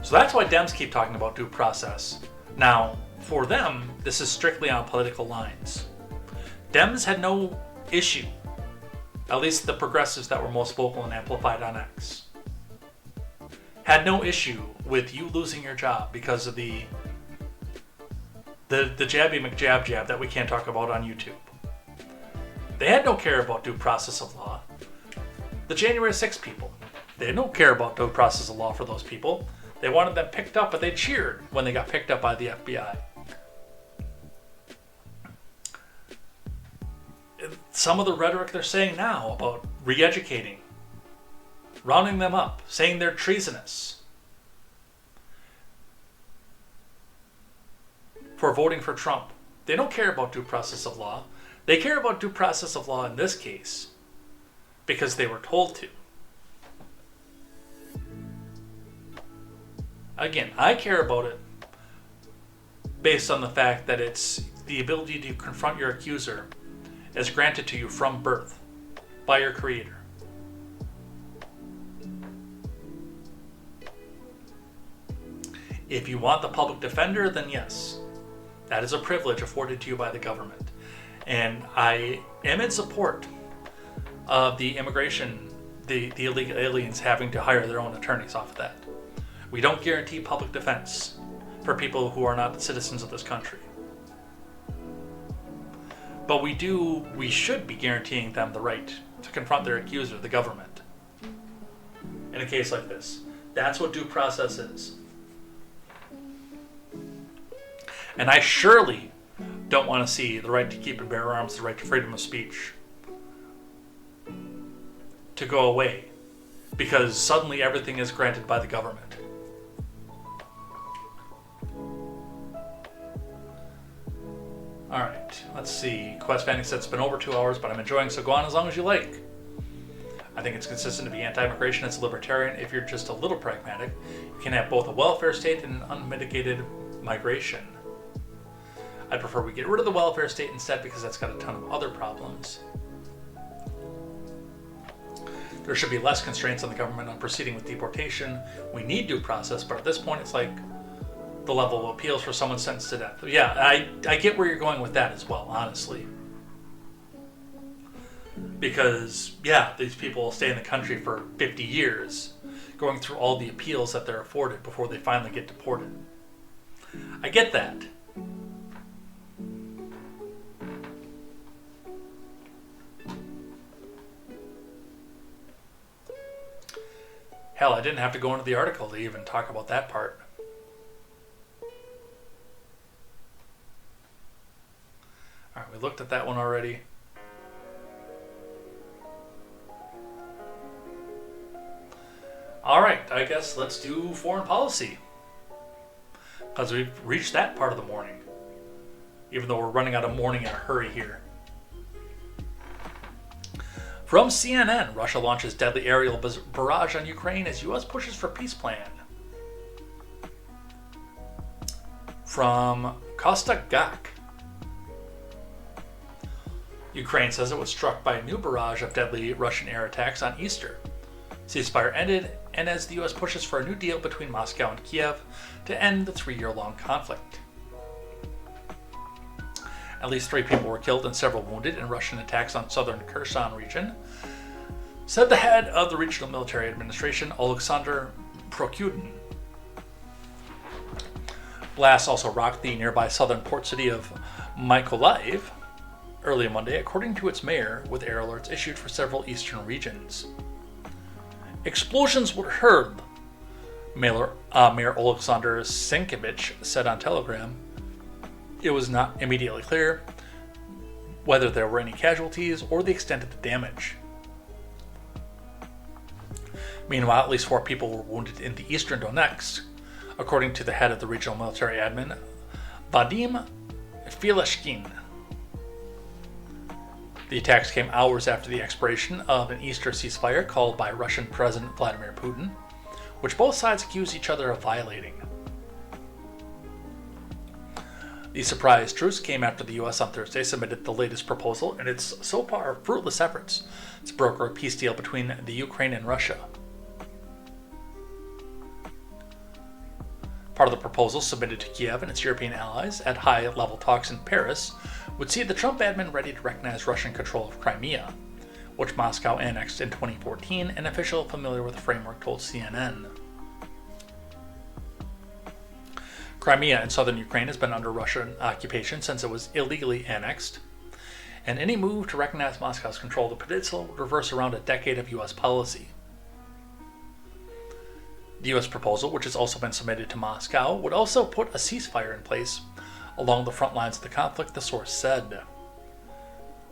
So that's why Dems keep talking about due process. Now, for them, this is strictly on political lines. Dems had no issue, at least the progressives that were most vocal and amplified on X, had no issue with you losing your job because of the jabby McJab that we can't talk about on YouTube. They had no care about due process of law. The January 6th people, they don't care about due process of law for those people. They wanted them picked up, but they cheered when they got picked up by the FBI. Some of the rhetoric they're saying now about re-educating, rounding them up, saying they're treasonous for voting for Trump. They don't care about due process of law. They care about due process of law in this case because they were told to. Again, I care about it based on the fact that it's the ability to confront your accuser as granted to you from birth by your creator. If you want the public defender, then yes, that is a privilege afforded to you by the government. And I am in support of the immigration, the illegal aliens having to hire their own attorneys off of that. We don't guarantee public defense for people who are not citizens of this country. But we should be guaranteeing them the right to confront their accuser, the government, in a case like this. That's what due process is. And I surely don't want to see the right to keep and bear arms, the right to freedom of speech, to go away because suddenly everything is granted by the government. Alright, let's see. Quest Fanning said it's been over 2 hours, but I'm enjoying, so go on as long as you like. I think it's consistent to be anti-immigration. It's libertarian. If you're just a little pragmatic, you can have both a welfare state and an unmitigated migration. I'd prefer we get rid of the welfare state instead because that's got a ton of other problems. There should be less constraints on the government on proceeding with deportation. We need due process, but at this point it's like the level of appeals for someone sentenced to death. Yeah, I get where you're going with that as well, honestly. Because, yeah, these people stay in the country for 50 years, going through all the appeals that they're afforded before they finally get deported. I get that. Hell, I didn't have to go into the article to even talk about that part. Alright, we looked at that one already. Alright, I guess let's do foreign policy. Because we've reached that part of the morning. Even though we're running out of morning in a hurry here. From CNN, Russia launches deadly aerial barrage on Ukraine as U.S. pushes for peace plan. From Costa Gak, Ukraine says it was struck by a new barrage of deadly Russian air attacks on Easter. Ceasefire ended, and as the U.S. pushes for a new deal between Moscow and Kiev to end the 3-year-long conflict. At least 3 people were killed and several wounded in Russian attacks on southern Kherson region, said the head of the Regional Military Administration, Alexander Prokudin. Blasts also rocked the nearby southern port city of Mykolaiv early Monday, according to its mayor, with air alerts issued for several eastern regions. Explosions were heard, Mayor Alexander Sienkiewicz said on Telegram. It was not immediately clear whether there were any casualties or the extent of the damage. Meanwhile, at least 4 people were wounded in the eastern Donetsk, according to the head of the regional military admin, Vadim Filashkin. The attacks came hours after the expiration of an Easter ceasefire called by Russian President Vladimir Putin, which both sides accuse each other of violating. The surprise truce came after the U.S. on Thursday submitted the latest proposal in its so far fruitless efforts to broker a peace deal between the Ukraine and Russia. Part of the proposal submitted to Kiev and its European allies at high-level talks in Paris would see the Trump admin ready to recognize Russian control of Crimea, which Moscow annexed in 2014, an official familiar with the framework told CNN. Crimea in southern Ukraine has been under Russian occupation since it was illegally annexed, and any move to recognize Moscow's control of the peninsula would reverse around a decade of U.S. policy. The U.S. proposal, which has also been submitted to Moscow, would also put a ceasefire in place along the front lines of the conflict, the source said.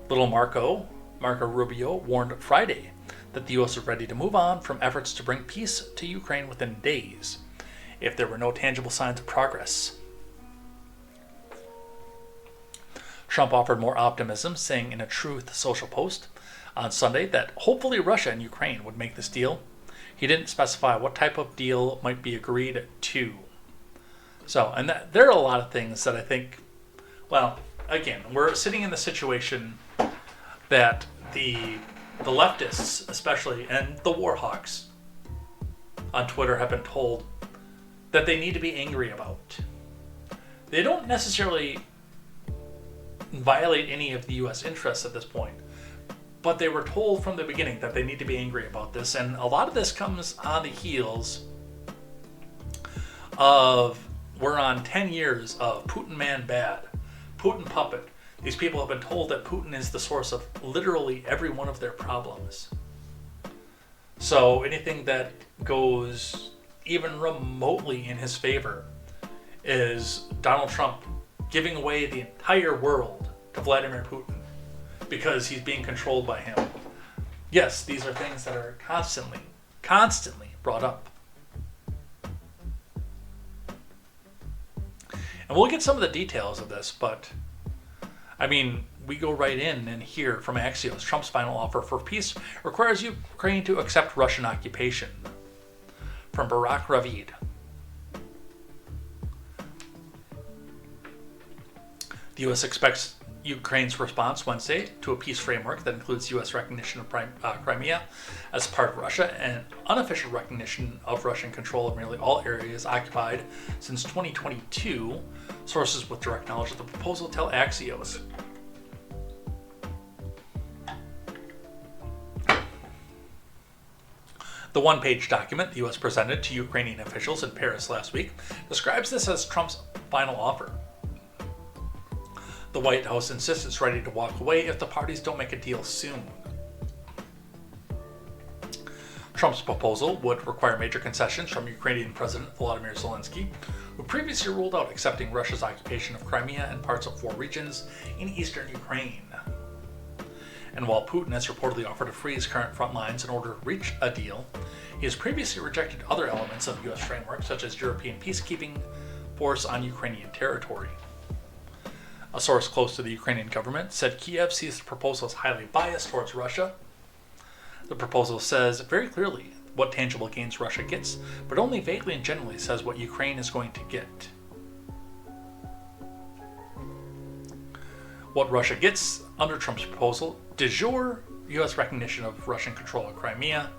Little Marco Rubio, warned Friday that the U.S. was ready to move on from efforts to bring peace to Ukraine within days, if there were no tangible signs of progress. Trump offered more optimism, saying in a Truth Social post on Sunday that hopefully Russia and Ukraine would make this deal. He didn't specify what type of deal might be agreed to. So, and there are a lot of things that I think, well, again, we're sitting in the situation that the leftists, especially, and the war hawks on Twitter have been told that they need to be angry about. They don't necessarily violate any of the U.S. interests at this point, but they were told from the beginning that they need to be angry about this, and a lot of this comes on the heels of we're on 10 years of Putin man bad, Putin puppet. These people have been told that Putin is the source of literally every one of their problems. So anything that goes even remotely in his favor is Donald Trump giving away the entire world to Vladimir Putin because he's being controlled by him. Yes, these are things that are constantly brought up. And we'll get some of the details of this, but I mean, we go right in and hear from Axios, Trump's final offer for peace requires Ukraine to accept Russian occupation. From Barack Ravid. The U.S. expects Ukraine's response Wednesday to a peace framework that includes U.S. recognition of Crimea as part of Russia and unofficial recognition of Russian control of nearly all areas occupied since 2022, sources with direct knowledge of the proposal tell Axios. The one-page document the U.S. presented to Ukrainian officials in Paris last week describes this as Trump's final offer. The White House insists it's ready to walk away if the parties don't make a deal soon. Trump's proposal would require major concessions from Ukrainian President Volodymyr Zelensky, who previously ruled out accepting Russia's occupation of Crimea and parts of 4 regions in eastern Ukraine. And while Putin has reportedly offered to freeze current front lines in order to reach a deal, he has previously rejected other elements of U.S. framework, such as European peacekeeping force on Ukrainian territory. A source close to the Ukrainian government said Kiev sees the proposal as highly biased towards Russia. The proposal says very clearly what tangible gains Russia gets, but only vaguely and generally says what Ukraine is going to get. What Russia gets under Trump's proposal: de jure U.S. recognition of Russian control of Crimea,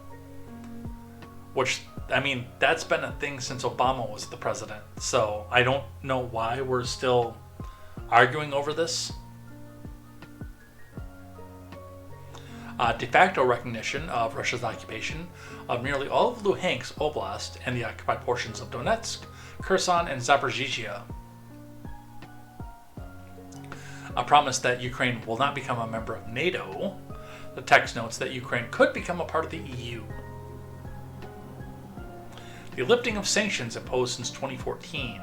which, I mean, that's been a thing since Obama was the president, so I don't know why we're still arguing over this. De facto recognition of Russia's occupation of nearly all of Luhansk Oblast and the occupied portions of Donetsk, Kherson, and Zaporizhzhia. A promise that Ukraine will not become a member of NATO. The text notes that Ukraine could become a part of the EU. The lifting of sanctions imposed since 2014.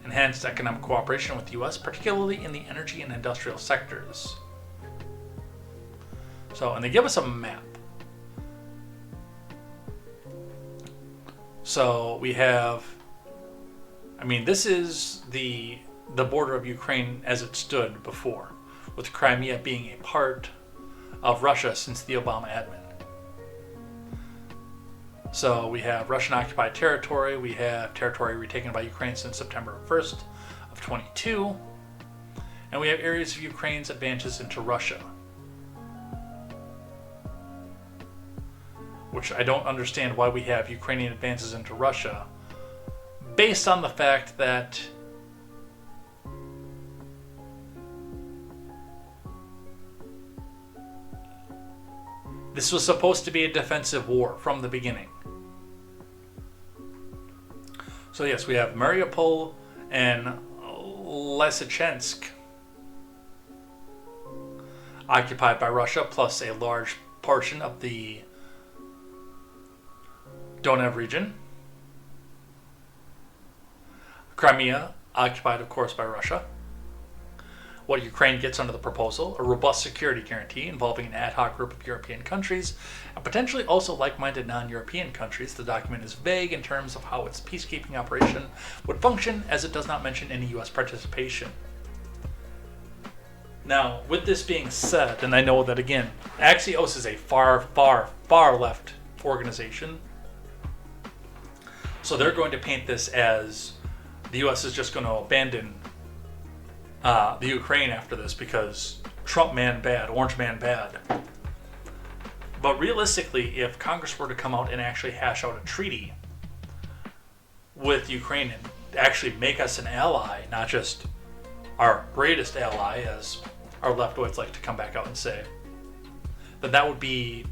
Enhanced economic cooperation with the U.S., particularly in the energy and industrial sectors. So, and they give us a map. So we have, I mean, this is the border of Ukraine as it stood before, with Crimea being a part of Russia since the Obama admin. So we have Russian occupied territory, we have territory retaken by Ukraine since September 1st of 22, and we have areas of Ukraine's advances into Russia. Which I don't understand why we have Ukrainian advances into Russia, based on the fact that this was supposed to be a defensive war from the beginning. So yes, we have Mariupol and Lysychansk occupied by Russia, plus a large portion of the Donetsk region. Crimea, occupied of course by Russia. What Ukraine gets under the proposal: a robust security guarantee involving an ad hoc group of European countries, and potentially also like-minded non-European countries. The document is vague in terms of how its peacekeeping operation would function, as it does not mention any U.S. participation. Now, with this being said, and I know that again, Axios is a far, far, far left organization, so they're going to paint this as the U.S. is just going to abandon the Ukraine after this because Trump man bad, orange man bad. But realistically, if Congress were to come out and actually hash out a treaty with Ukraine and actually make us an ally, not just our greatest ally, as our leftoids like to come back out and say, then that would be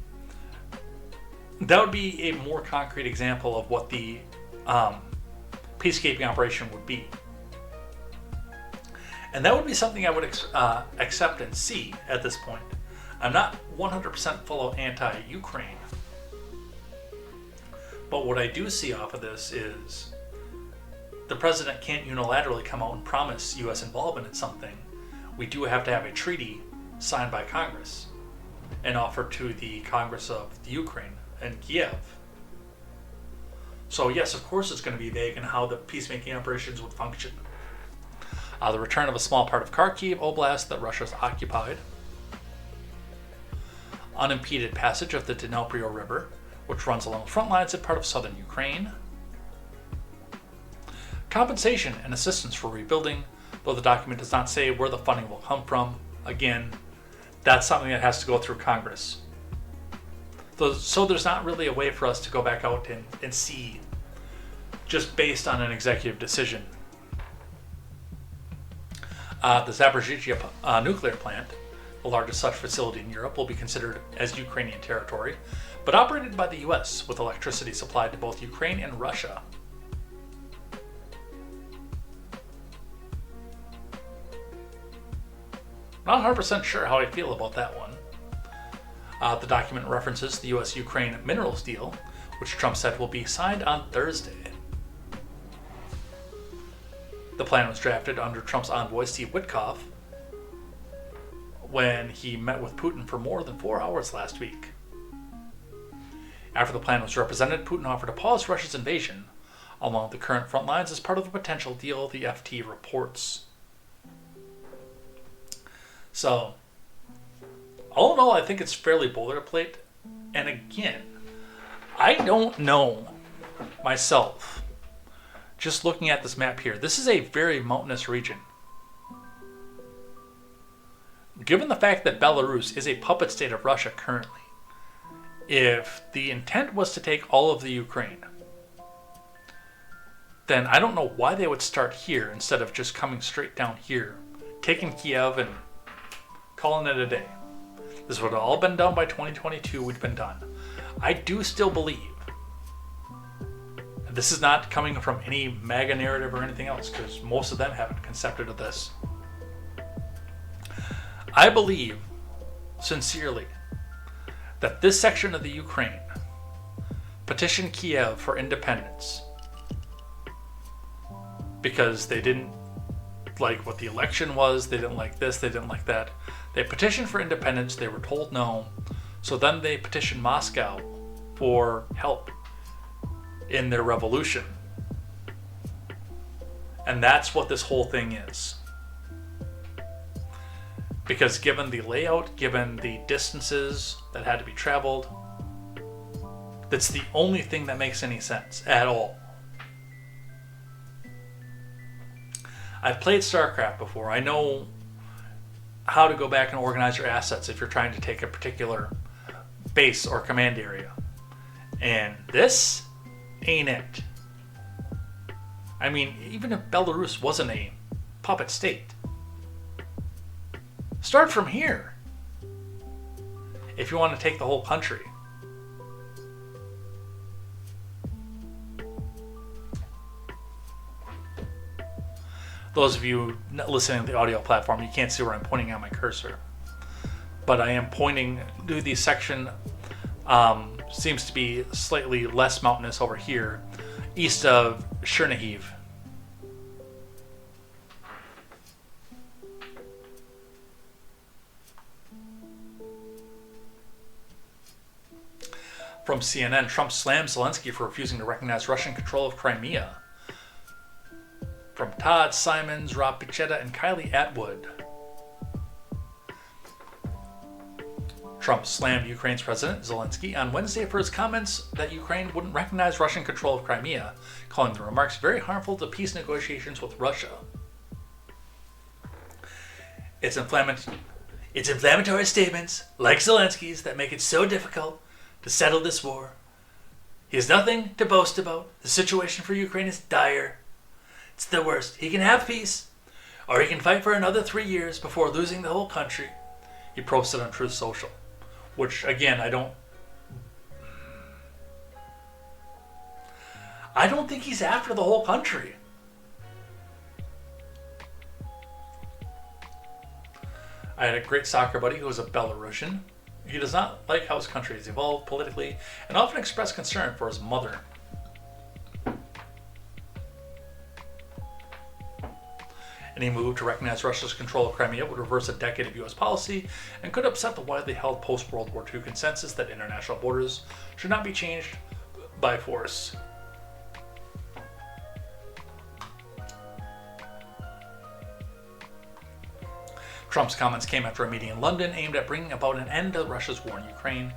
a more concrete example of what the peacekeeping operation would be. And that would be something I would accept and see at this point. I'm not 100% full of anti-Ukraine. But what I do see off of this is the president can't unilaterally come out and promise U.S. involvement in something. We do have to have a treaty signed by Congress and offered to the Congress of the Ukraine and Kiev. So yes, of course it's going to be vague in how the peacemaking operations would function. The return of a small part of Kharkiv Oblast that Russia's occupied. Unimpeded passage of the Dnipro River, which runs along the front lines in part of southern Ukraine. Compensation and assistance for rebuilding, though the document does not say where the funding will come from. Again, that's something that has to go through Congress. So there's not really a way for us to go back out and see just based on an executive decision. The Zaporizhzhia nuclear plant, the largest such facility in Europe, will be considered as Ukrainian territory, but operated by the US with electricity supplied to both Ukraine and Russia. Not 100% sure how I feel about that one. The document references the US-Ukraine minerals deal, which Trump said will be signed on Thursday. The plan was drafted under Trump's envoy Steve Witkoff when he met with Putin for more than 4 hours last week. After the plan was presented, Putin offered to pause Russia's invasion along the current front lines as part of a potential deal, the FT reports. So, all in all, I think it's fairly boilerplate. And again, I don't know myself. Just looking at this map here, this is a very mountainous region. Given the fact that Belarus is a puppet state of Russia currently, if the intent was to take all of the Ukraine, then I don't know why they would start here instead of just coming straight down here, taking Kiev and calling it a day. This would have all been done by 2022, we'd been done. I do still believe, and this is not coming from any MAGA narrative or anything else, because most of them haven't concepted of this. I believe, sincerely, that this section of the Ukraine petitioned Kiev for independence because they didn't like what the election was, they didn't like this, they didn't like that. They petitioned for independence, they were told no, so then they petitioned Moscow for help in their revolution. And that's what this whole thing is. Because given the layout, given the distances that had to be traveled, that's the only thing that makes any sense at all. I've played StarCraft before. I know how to go back and organize your assets if you're trying to take a particular base or command area. And this ain't it. I mean, even if Belarus wasn't a puppet state, start from here if you want to take the whole country. Those of you listening to the audio platform, you can't see where I'm pointing at my cursor. But I am pointing to the section, seems to be slightly less mountainous over here, east of Chernihiv. From CNN, Trump slams Zelensky for refusing to recognize Russian control of Crimea. From Todd Simons, Rob Pichetta, and Kylie Atwood. Trump slammed Ukraine's President Zelensky on Wednesday for his comments that Ukraine wouldn't recognize Russian control of Crimea, calling the remarks very harmful to peace negotiations with Russia. It's inflammatory statements, like Zelensky's, that make it so difficult to settle this war. He has nothing to boast about. The situation for Ukraine is dire. It's the worst. He can have peace, or he can fight for another 3 years before losing the whole country. He posted on Truth Social, which, again, I don't think he's after the whole country. I had a great soccer buddy who was a Belarusian. He does not like how his country has evolved politically and often expressed concern for his mother. Any move to recognize Russia's control of Crimea would reverse a decade of U.S. policy and could upset the widely held post-World War II consensus that international borders should not be changed by force. Trump's comments came after a meeting in London aimed at bringing about an end to Russia's war in Ukraine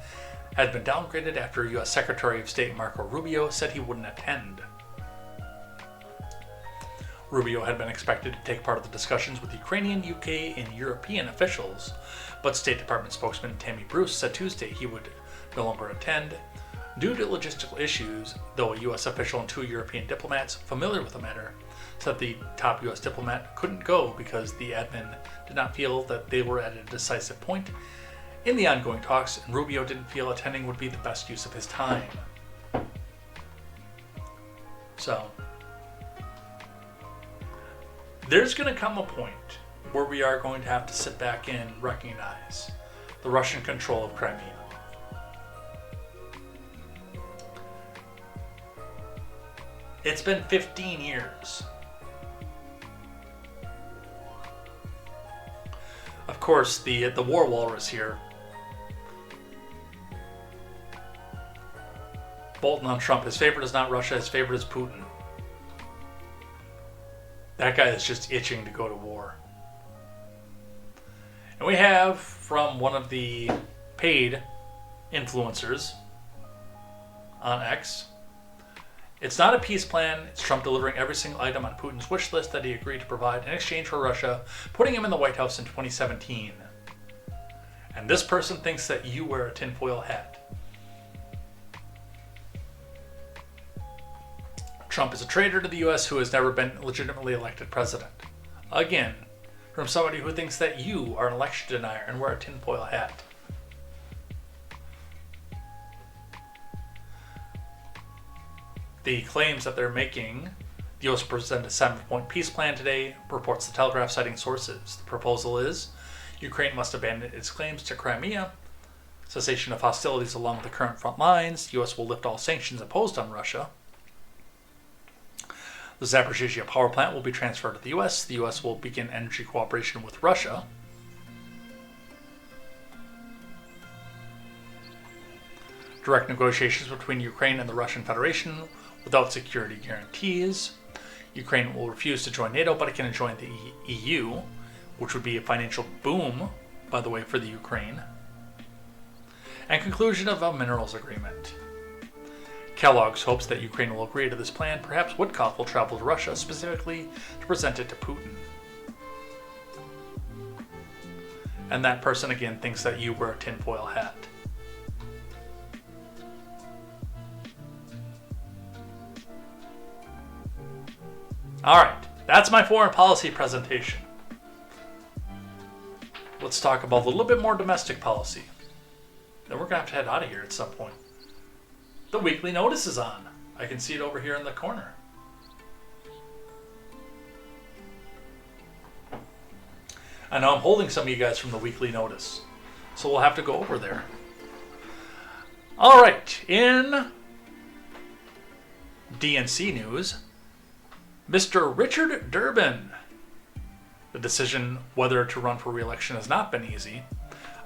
had been downgraded after U.S. Secretary of State Marco Rubio said he wouldn't attend. Rubio had been expected to take part of the discussions with Ukrainian, UK, and European officials, but State Department spokesman Tammy Bruce said Tuesday he would no longer attend due to logistical issues, though a U.S. official and 2 European diplomats familiar with the matter said the top U.S. diplomat couldn't go because the admin did not feel that they were at a decisive point in the ongoing talks, and Rubio didn't feel attending would be the best use of his time. So, there's going to come a point where we are going to have to sit back and recognize the Russian control of Crimea. It's been 15 years. Of course, the war walrus here, Bolton on Trump. His favorite is not Russia. His favorite is Putin. That guy is just itching to go to war. And we have from one of the paid influencers on X, it's not a peace plan. It's Trump delivering every single item on Putin's wish list that he agreed to provide in exchange for Russia, putting him in the White House in 2017. And this person thinks that you wear a tinfoil hat. Trump is a traitor to the U.S. who has never been legitimately elected president. Again, from somebody who thinks that you are an election denier and wear a tinfoil hat. The claims that they're making, the U.S. presented a 7-point peace plan today, reports the Telegraph citing sources. The proposal is Ukraine must abandon its claims to Crimea, cessation of hostilities along the current front lines, the U.S. will lift all sanctions imposed on Russia. The Zaporizhzhia power plant will be transferred to the U.S. The U.S. will begin energy cooperation with Russia. Direct negotiations between Ukraine and the Russian Federation without security guarantees. Ukraine will refuse to join NATO, but it can join the EU, which would be a financial boom, by the way, for the Ukraine. And conclusion of a minerals agreement. Kellogg's hopes that Ukraine will agree to this plan. Perhaps Woodcock will travel to Russia specifically to present it to Putin. And that person again thinks that you wear a tinfoil hat. Alright, that's my foreign policy presentation. Let's talk about a little bit more domestic policy. Then we're going to have to head out of here at some point. The weekly notice is on. I can see it over here in the corner. I know I'm holding some of you guys from the weekly notice, so we'll have to go over there. All right, in DNC news, Mr. Richard Durbin. The decision whether to run for re-election has not been easy.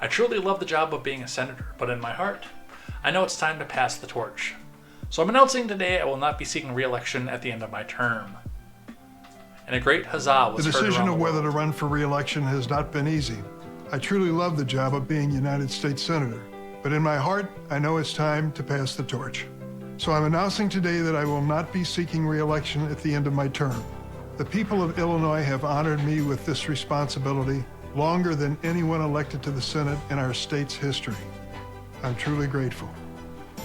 I truly love the job of being a senator, but in my heart, I know it's time to pass the torch. So I'm announcing today I will not be seeking re-election at the end of my term. And a great huzzah was heard around the world. The decision of whether to run for re-election has not been easy. I truly love the job of being United States Senator, but in my heart, I know it's time to pass the torch. So I'm announcing today that I will not be seeking re-election at the end of my term. The people of Illinois have honored me with this responsibility longer than anyone elected to the Senate in our state's history. I'm truly grateful.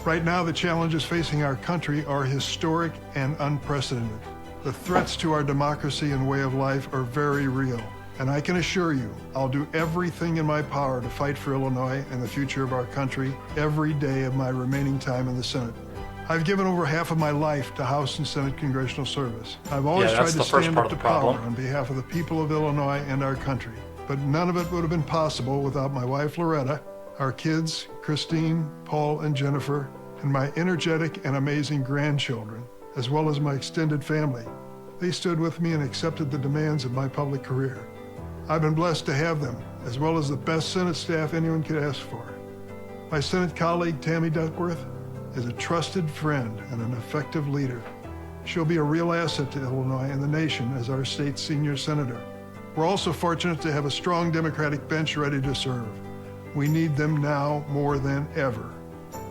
Right now, the challenges facing our country are historic and unprecedented. The threats to our democracy and way of life are very real. And I can assure you, I'll do everything in my power to fight for Illinois and the future of our country every day of my remaining time in the Senate. I've given over half of my life to House and Senate congressional service. I've always tried to stand up to power on behalf of the people of Illinois and our country. But none of it would have been possible without my wife, Loretta, our kids, Christine, Paul, and Jennifer, and my energetic and amazing grandchildren, as well as my extended family. They stood with me and accepted the demands of my public career. I've been blessed to have them, as well as the best Senate staff anyone could ask for. My Senate colleague, Tammy Duckworth, is a trusted friend and an effective leader. She'll be a real asset to Illinois and the nation as our state's senior senator. We're also fortunate to have a strong Democratic bench ready to serve. We need them now more than ever.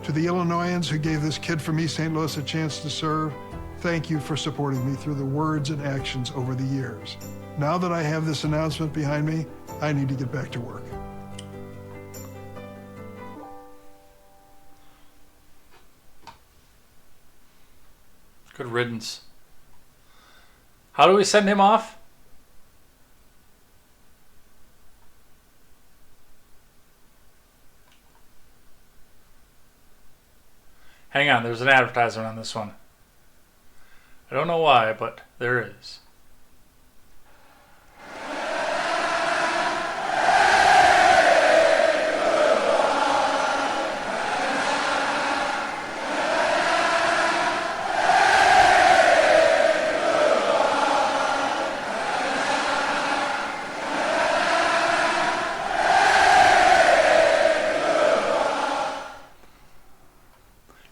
To the Illinoisans who gave this kid from East St. Louis a chance to serve, thank you for supporting me through the words and actions over the years. Now that I have this announcement behind me, I need to get back to work. Good riddance. How do we send him off? Hang on, there's an advertisement on this one. I don't know why, but there is.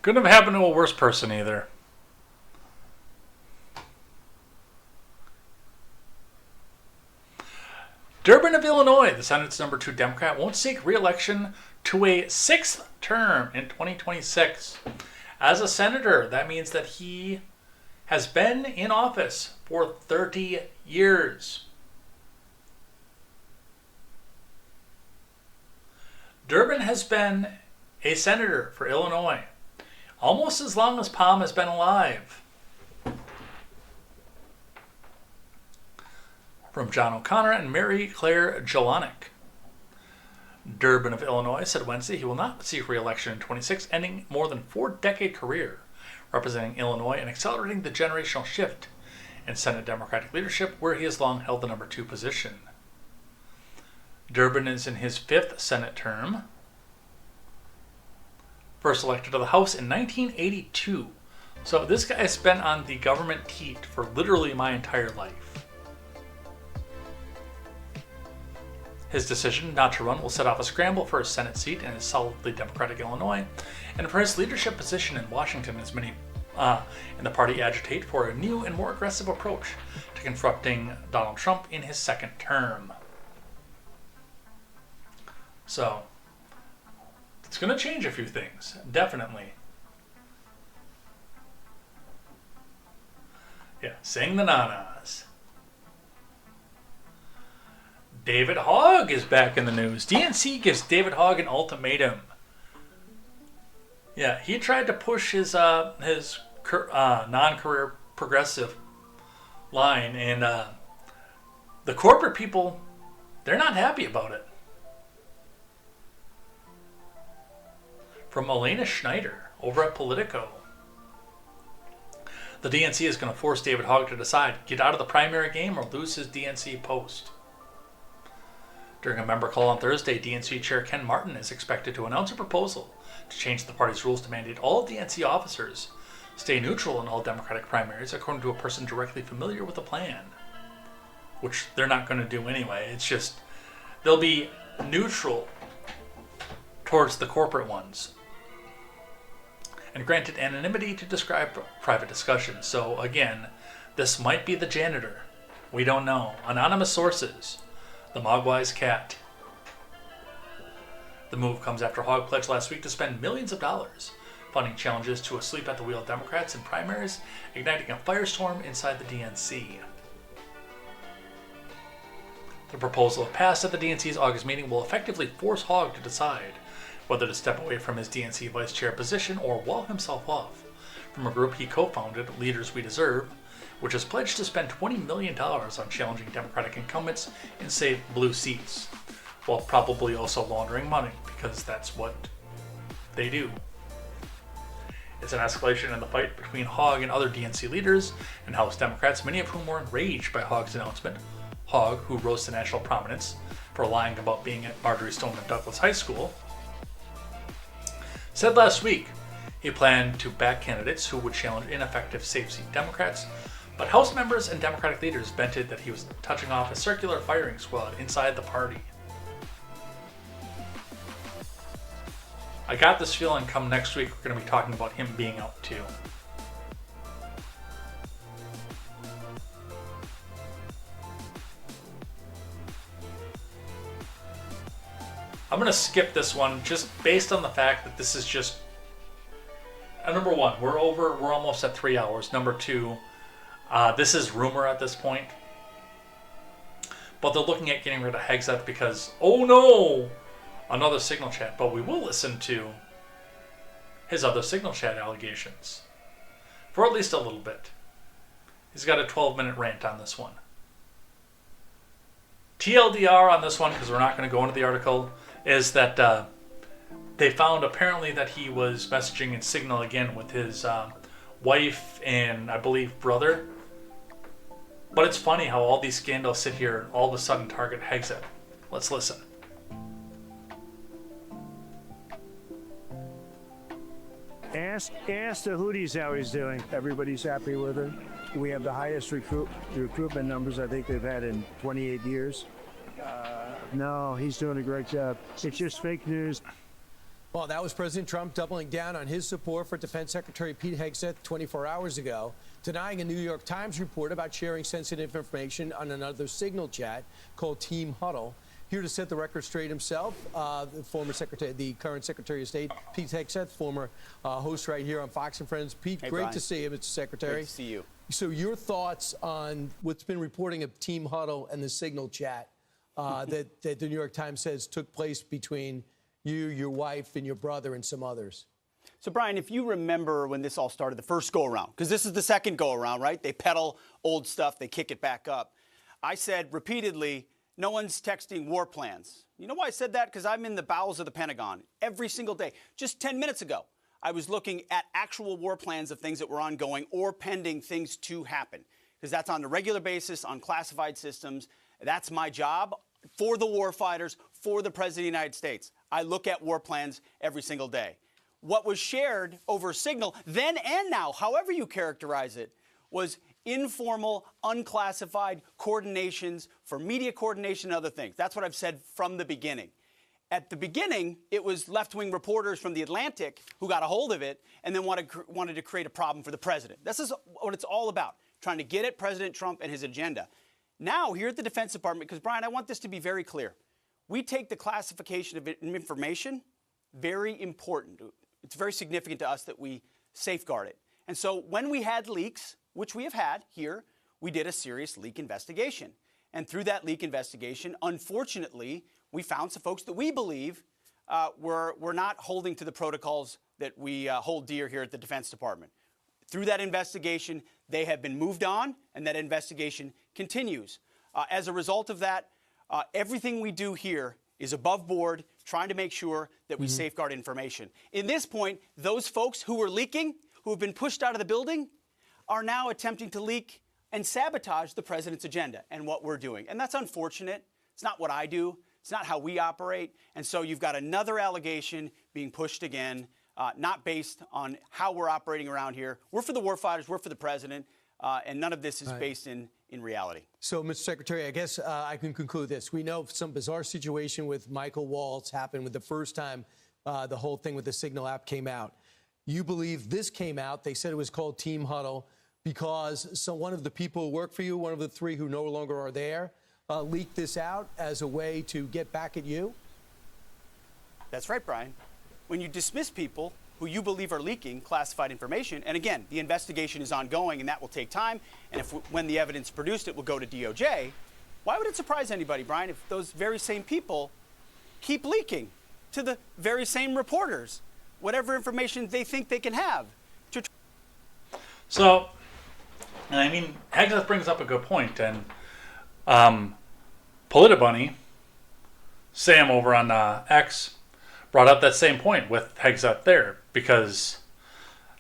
Couldn't have happened to a worse person either. Durbin of Illinois, the Senate's number 2 Democrat, won't seek re-election to a 6th term in 2026. As a senator, that means that he has been in office for 30 years. Durbin has been a senator for Illinois almost as long as Palm has been alive. From John O'Connor and Mary Claire Jelinek. Durbin of Illinois said Wednesday he will not seek re-election in 26, ending more than 4-decade career representing Illinois and accelerating the generational shift in Senate Democratic leadership, where he has long held the number 2 position. Durbin is in his 5th Senate term. First elected to the House in 1982. So this guy has been on the government teat for literally my entire life. His decision not to run will set off a scramble for a Senate seat in his solidly Democratic Illinois, and for his leadership position in Washington, as many in the party agitate for a new and more aggressive approach to confronting Donald Trump in his 2nd term. So it's going to change a few things, definitely. Yeah, sing the nanas. David Hogg is back in the news. DNC gives David Hogg an ultimatum. Yeah, he tried to push his non-career progressive line, and the corporate people, they're not happy about it. From Elena Schneider over at Politico. The DNC is going to force David Hogg to decide, get out of the primary game or lose his DNC post. During a member call on Thursday, DNC Chair Ken Martin is expected to announce a proposal to change the party's rules to mandate all DNC officers stay neutral in all Democratic primaries, according to a person directly familiar with the plan. Which they're not going to do anyway. It's just, they'll be neutral towards the corporate ones, and granted anonymity to describe private discussions. So again, this might be the janitor. We don't know. Anonymous sources. The Mogwai's cat. The move comes after Hogg pledged last week to spend millions of dollars funding challenges to asleep at the wheel Democrats in primaries, igniting a firestorm inside the DNC. The proposal, if passed at the DNC's August meeting, will effectively force Hogg to decide whether to step away from his DNC vice chair position or wall himself off from a group he co-founded, Leaders We Deserve, which has pledged to spend $20 million on challenging Democratic incumbents in, say, blue seats, while probably also laundering money, because that's what they do. It's an escalation in the fight between Hogg and other DNC leaders and House Democrats, many of whom were enraged by Hogg's announcement. Hogg, who rose to national prominence for lying about being at Marjorie Stoneman Douglas High School, said last week he planned to back candidates who would challenge ineffective safe-seat Democrats, but House members and Democratic leaders vented that he was touching off a circular firing squad inside the party. I got this feeling come next week we're going to be talking about him being out too. I'm going to skip this one just based on the fact that this is just... number one, we're almost at 3 hours. Number two, this is rumor at this point. But they're looking at getting rid of Hegseth because, oh no, another Signal Chat. But we will listen to his other Signal Chat allegations for at least a little bit. He's got a 12-minute rant on this one. TLDR on this one, because we're not going to go into the article, is that they found apparently that he was messaging in Signal again with his wife and I believe brother. But it's funny how all these scandals sit here and all of a sudden target Hegseth. Let's listen. Ask the Houthis how he's doing. Everybody's happy with him. We have the highest recruitment numbers I think they've had in 28 years. No, he's doing a great job. It's just fake news. Well, that was President Trump doubling down on his support for Defense Secretary Pete Hegseth 24 hours ago, denying a New York Times report about sharing sensitive information on another Signal chat called Team Huddle. Here to set the record straight himself, the current Secretary of State, Pete Hegseth, former host right here on Fox and Friends. Pete, hey, great Brian. To see you, Mr. Secretary. Great to see you. So your thoughts on what's been reporting of Team Huddle and the Signal chat that the New York Times says took place between you, your wife, and your brother, and some others? So, Brian, if you remember when this all started, the first go-around, because this is the second go-around, right? They peddle old stuff, they kick it back up. I said repeatedly, no one's texting war plans. You know why I said that? Because I'm in the bowels of the Pentagon every single day. Just 10 minutes ago, I was looking at actual war plans of things that were ongoing or pending things to happen, because that's on a regular basis on classified systems. That's my job for the war fighters, for the President of the United States. I look at war plans every single day. What was shared over Signal, then and now, however you characterize it, was informal, unclassified coordinations for media coordination and other things. That's what I've said from the beginning. At the beginning, it was left-wing reporters from The Atlantic who got a hold of it and then wanted to create a problem for the president. This is what it's all about, trying to get at President Trump and his agenda. Now, here at the Defense Department, because, Brian, I want this to be very clear. We take the classification of information very important. It's very significant to us that we safeguard it. And so when we had leaks, which we have had here, we did a serious leak investigation. And through that leak investigation, unfortunately, we found some folks that we believe were not holding to the protocols that we hold dear here at the Defense Department. Through that investigation, they have been moved on, and that investigation continues. As a result of that, everything we do here is above board, trying to make sure that we safeguard information. In this point, those folks who were leaking, who have been pushed out of the building, are now attempting to leak and sabotage the president's agenda and what we're doing. And that's unfortunate. It's not what I do. It's not how we operate. And so you've got another allegation being pushed again, not based on how we're operating around here. We're for the warfighters. We're for the president. And none of this is based in reality. So, Mr. Secretary, I guess I can conclude this. We know some bizarre situation with Michael Waltz happened with the first time the whole thing with the Signal app came out. You believe this came out, they said it was called Team Huddle, because one of the people who work for you, one of the three who no longer are there, leaked this out as a way to get back at you? That's right, Brian. When you dismiss people who you believe are leaking classified information, and again, the investigation is ongoing and that will take time, and when the evidence produced it will go to DOJ, why would it surprise anybody, Brian, if those very same people keep leaking to the very same reporters whatever information they think they can have? So, I mean, Hegseth brings up a good point, and Politibunny, Sam over on X, brought up that same point with Hegseth there, because,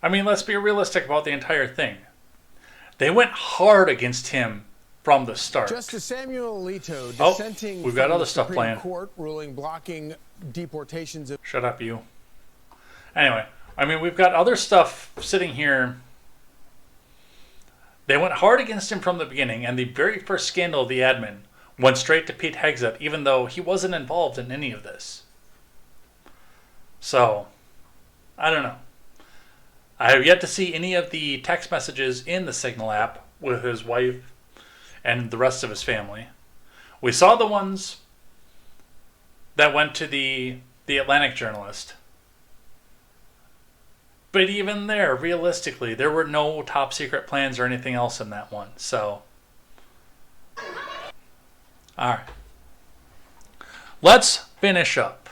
I mean, let's be realistic about the entire thing. They went hard against him from the start. Justice Samuel Alito dissenting we've got from other the stuff Supreme playing. Court ruling blocking deportations of... Shut up, you. Anyway, I mean, we've got other stuff sitting here. They went hard against him from the beginning, and the very first scandal of the admin went straight to Pete Hegseth, even though he wasn't involved in any of this. So, I don't know. I have yet to see any of the text messages in the Signal app with his wife and the rest of his family. We saw the ones that went to the Atlantic journalist. But even there, realistically, there were no top secret plans or anything else in that one. So, all right. Let's finish up.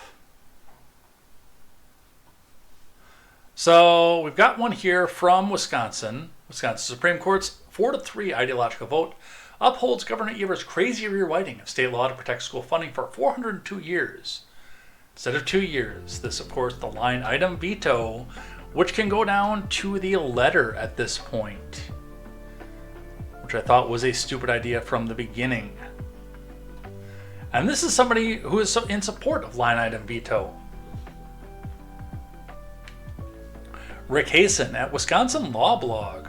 So we've got one here from Wisconsin. Wisconsin Supreme Court's 4-3 ideological vote upholds Governor Evers' crazy rewriting of state law to protect school funding for 402 years. instead of 2 years. This, of course, the line item veto, which can go down to the letter at this point, which I thought was a stupid idea from the beginning. And this is somebody who is in support of line item veto. Rick Hasen at Wisconsin Law Blog.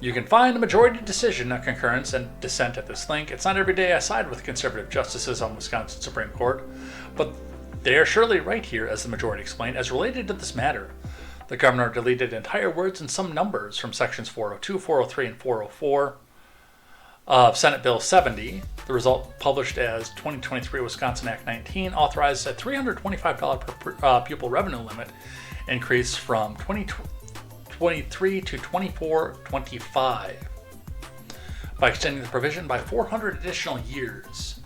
You can find a majority decision, a concurrence, and dissent at this link. It's not every day I side with conservative justices on Wisconsin Supreme Court, but they are surely right here, as the majority explained, as related to this matter. The governor deleted entire words and some numbers from sections 402, 403, and 404 of Senate Bill 70. The result, published as 2023 Wisconsin Act 19, authorizes a $325 per pupil revenue limit increase from 2023 to 24-25 by extending the provision by 400 additional years.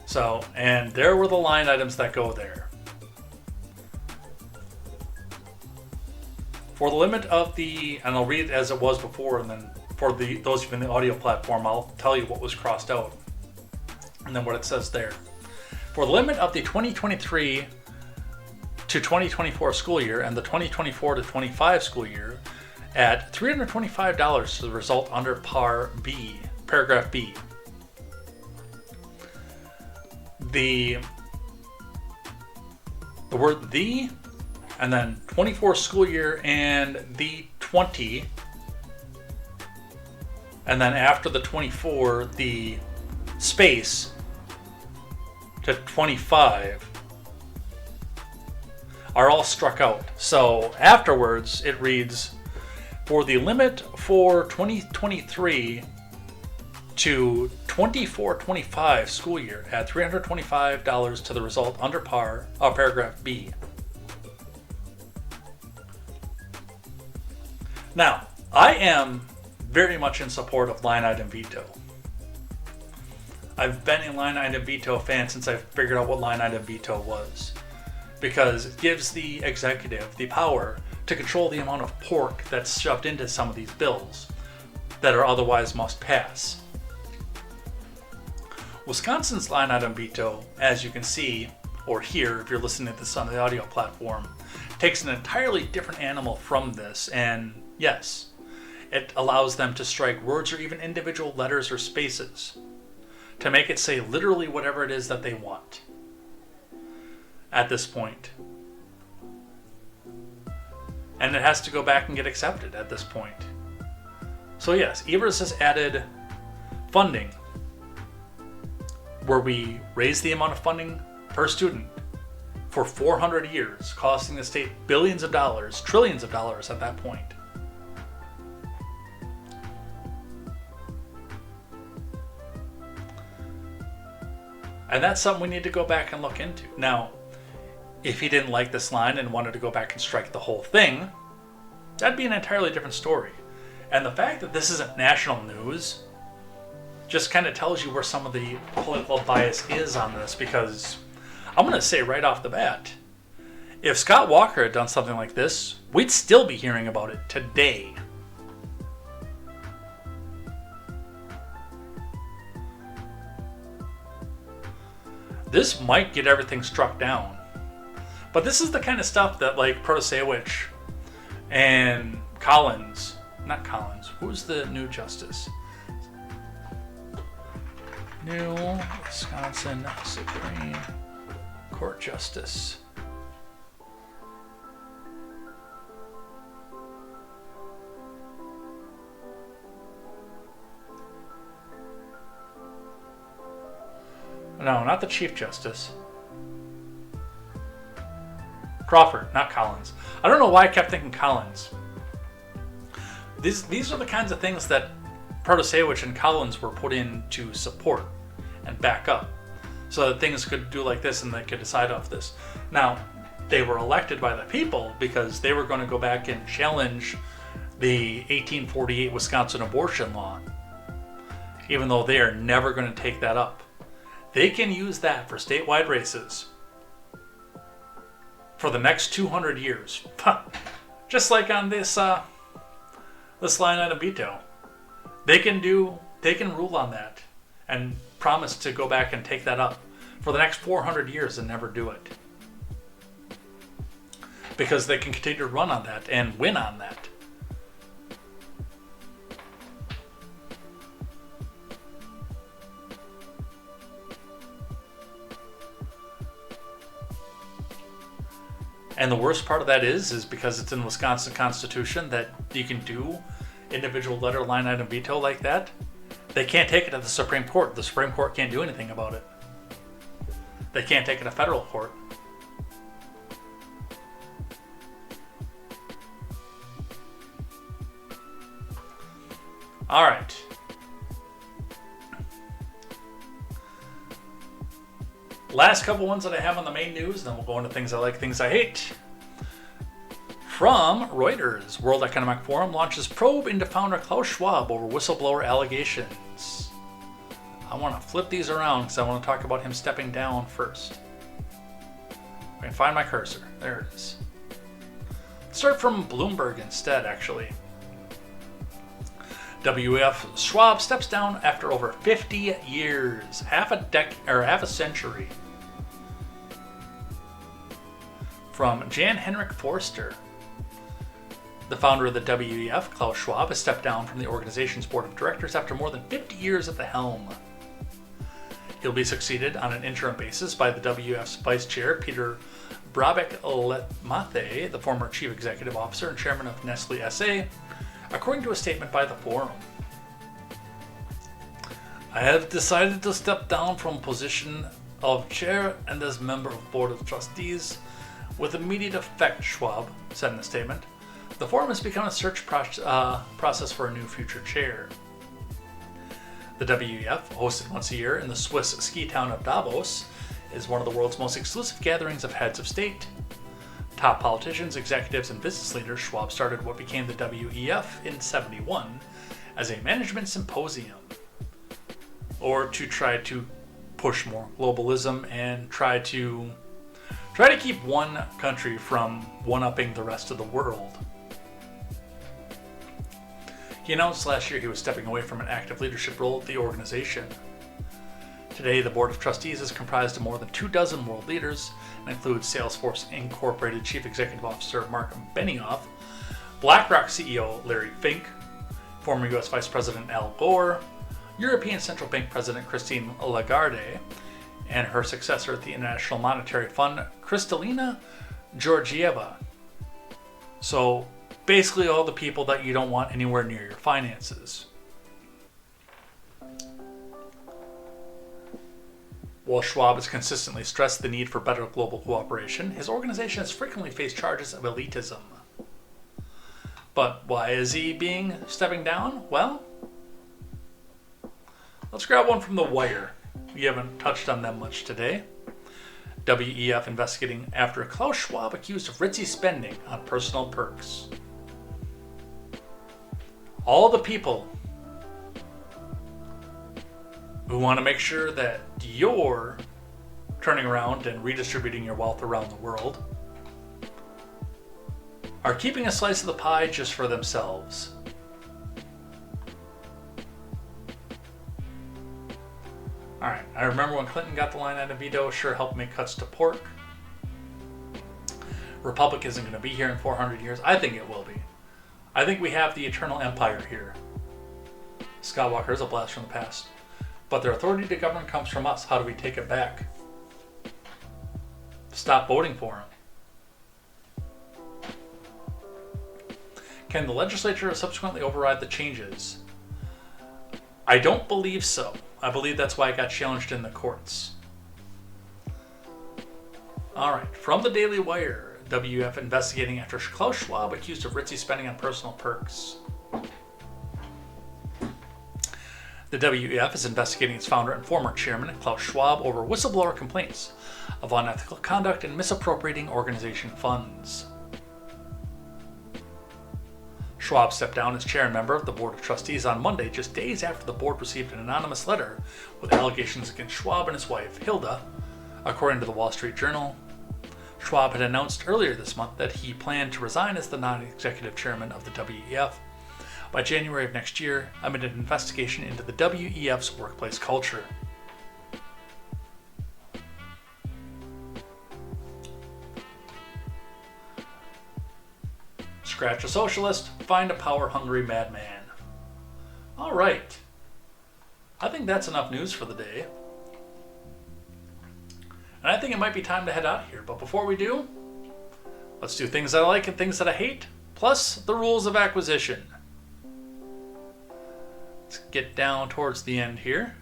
So, and there were the line items that go there. For the limit of the, and I'll read it as it was before, and then for those of you in the audio platform, I'll tell you what was crossed out, and then what it says there. For the limit of the 2023 to 2024 school year and the 2024 to 25 school year at $325 to the result under paragraph B. The word "the" and then 24 school year and the 20, and then after the 24, the space to 25 are all struck out. So afterwards it reads, for the limit for 2023 to 24-25 school year at $325 to the result under paragraph B. Now, I am very much in support of line item veto. I've been a line item veto fan since I figured out what line item veto was, because it gives the executive the power to control the amount of pork that's shoved into some of these bills that are otherwise must pass. Wisconsin's line item veto, as you can see or hear if you're listening to this on the audio platform, takes an entirely different animal from this, and yes, it allows them to strike words or even individual letters or spaces to make it say literally whatever it is that they want at this point. And it has to go back and get accepted at this point. So yes, Evers has added funding where we raise the amount of funding per student for 400 years, costing the state billions of dollars, trillions of dollars at that point. And that's something we need to go back and look into. Now, if he didn't like this line and wanted to go back and strike the whole thing, that'd be an entirely different story. And the fact that this isn't national news just kind of tells you where some of the political bias is on this, because I'm going to say right off the bat, if Scott Walker had done something like this, we'd still be hearing about it today. This might get everything struck down. But this is the kind of stuff that, like, Protasewicz and Collins, not Collins, who's the new justice? New Wisconsin Supreme Court Justice. No, not the Chief Justice. Crawford, not Collins. I don't know why I kept thinking Collins. These are the kinds of things that Protasewicz and Collins were put in to support and back up, so that things could do like this and they could decide off this. Now, they were elected by the people because they were going to go back and challenge the 1848 Wisconsin abortion law, even though they are never going to take that up. They can use that for statewide races for the next 200 years. Just like on this this line item veto. They can rule on that and promise to go back and take that up for the next 400 years and never do it. Because they can continue to run on that and win on that. And the worst part of that is because it's in the Wisconsin Constitution that you can do individual letter line item veto like that. They can't take it to the Supreme Court. The Supreme Court can't do anything about it. They can't take it to federal court. All right. Last couple ones that I have on the main news, then we'll go into things I like, things I hate. From Reuters, World Economic Forum launches probe into founder Klaus Schwab over whistleblower allegations. I want to flip these around because I want to talk about him stepping down first. I can find my cursor. There it is. Let's start from Bloomberg instead, actually. WEF Schwab steps down after over 50 years, half a century. From Jan Henrik Forster. The founder of the WEF, Klaus Schwab, has stepped down from the organization's board of directors after more than 50 years at the helm. He'll be succeeded on an interim basis by the WEF's vice chair, Peter Brabeck-Letmathe, the former chief executive officer and chairman of Nestle SA, according to a statement by the forum. I have decided to step down from position of chair and as member of board of trustees with immediate effect, Schwab said in a statement. The forum has become a search process for a new future chair. The WEF, hosted once a year in the Swiss ski town of Davos, is one of the world's most exclusive gatherings of heads of state. Top politicians, executives, and business leaders, Schwab started what became the WEF in '71 as a management symposium, or to try to push more globalism and try to keep one country from one-upping the rest of the world. He announced last year he was stepping away from an active leadership role at the organization. Today, the board of trustees is comprised of more than 24 world leaders and includes Salesforce Incorporated Chief Executive Officer Mark Benioff, BlackRock CEO Larry Fink, former U.S. Vice President Al Gore, European Central Bank President Christine Lagarde, and her successor at the International Monetary Fund, Kristalina Georgieva. So, basically all the people that you don't want anywhere near your finances. While Schwab has consistently stressed the need for better global cooperation, his organization has frequently faced charges of elitism. But why is he stepping down? Well, let's grab one from The Wire. We haven't touched on them much today. WEF investigating after Klaus Schwab accused of ritzy spending on personal perks. All the people who want to make sure that you're turning around and redistributing your wealth around the world are keeping a slice of the pie just for themselves. Alright, I remember when Clinton got the line item veto, sure helped make cuts to pork. Republic isn't going to be here in 400 years. I think it will be. I think we have the eternal empire here. Skywalker is a blast from the past. But their authority to govern comes from us. How do we take it back? Stop voting for him. Can the legislature subsequently override the changes? I don't believe so. I believe that's why it got challenged in the courts. Alright, from the Daily Wire, WEF investigating after Klaus Schwab accused of ritzy spending on personal perks. The WEF is investigating its founder and former chairman, Klaus Schwab, over whistleblower complaints of unethical conduct and misappropriating organization funds. Schwab stepped down as chair and member of the Board of Trustees on Monday, just days after the board received an anonymous letter with allegations against Schwab and his wife, Hilda, according to the Wall Street Journal. Schwab had announced earlier this month that he planned to resign as the non-executive chairman of the WEF, by January of next year amid an investigation into the WEF's workplace culture. Scratch a socialist, find a power-hungry madman. All right. I think that's enough news for the day. And I think it might be time to head out here. But before we do, let's do things that I like and things that I hate, plus the rules of acquisition. Let's get down towards the end here.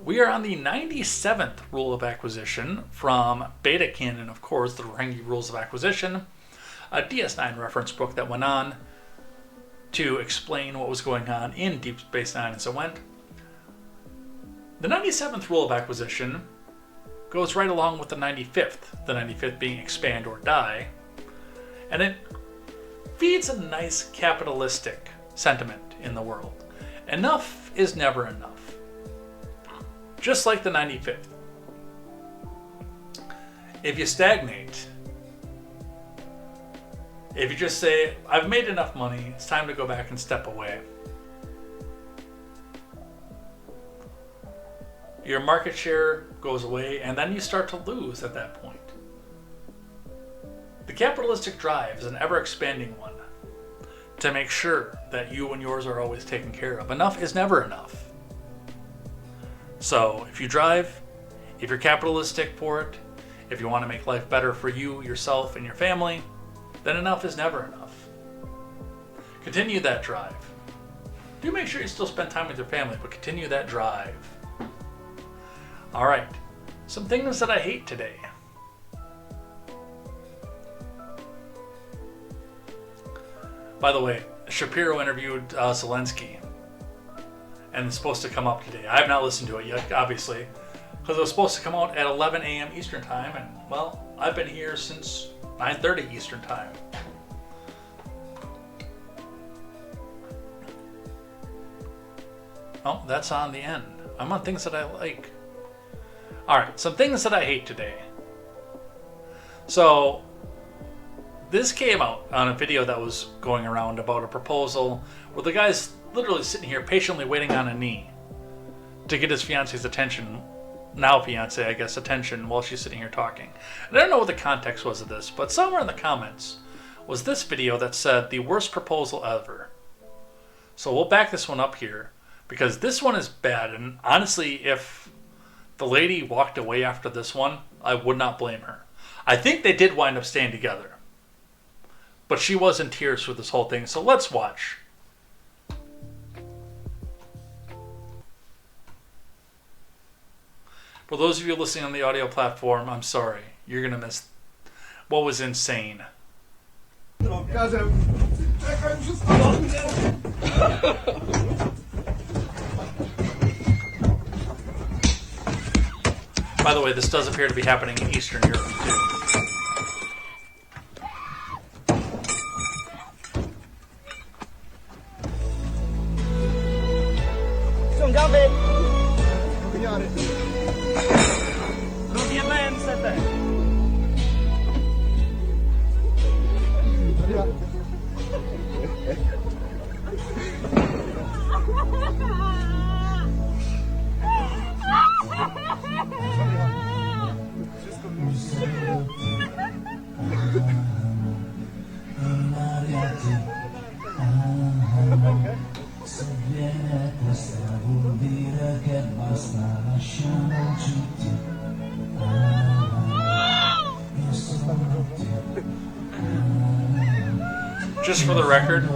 We are on the 97th rule of acquisition from Beta Canon, of course, the Rengi Rules of Acquisition, a DS9 reference book that went on to explain what was going on in Deep Space Nine as it went. The 97th rule of acquisition goes right along with the 95th, the 95th being expand or die, and it feeds a nice capitalistic sentiment in the world. Enough is never enough. Just like the 95th. If you stagnate, if you just say, I've made enough money, it's time to go back and step away, your market share goes away, and then you start to lose at that point. The capitalistic drive is an ever-expanding one to make sure that you and yours are always taken care of. Enough is never enough. So if you drive, if you're capitalistic for it, if you want to make life better for you, yourself, and your family, then enough is never enough. Continue that drive. Do make sure you still spend time with your family, but continue that drive. All right, some things that I hate today. By the way, Shapiro interviewed Zelensky, and it's supposed to come up today. I have not listened to it yet, obviously, because it was supposed to come out at 11 a.m. Eastern Time, and, well, I've been here since 9:30 Eastern Time. Oh, that's on the end. I'm on things that I like. Alright, some things that I hate today. So, this came out on a video that was going around about a proposal where the guy's literally sitting here patiently waiting on a knee to get his fiance's attention, now fiance, I guess, attention while she's sitting here talking. And I don't know what the context was of this, but somewhere in the comments was this video that said the worst proposal ever. So we'll back this one up here because this one is bad, and honestly, if the lady walked away after this one, I would not blame her. I think they did wind up staying together, but she was in tears through this whole thing, so let's watch. For those of you listening on the audio platform, I'm sorry. You're going to miss what was insane. By the way, this does appear to be happening in Eastern Europe, too. Just for the record,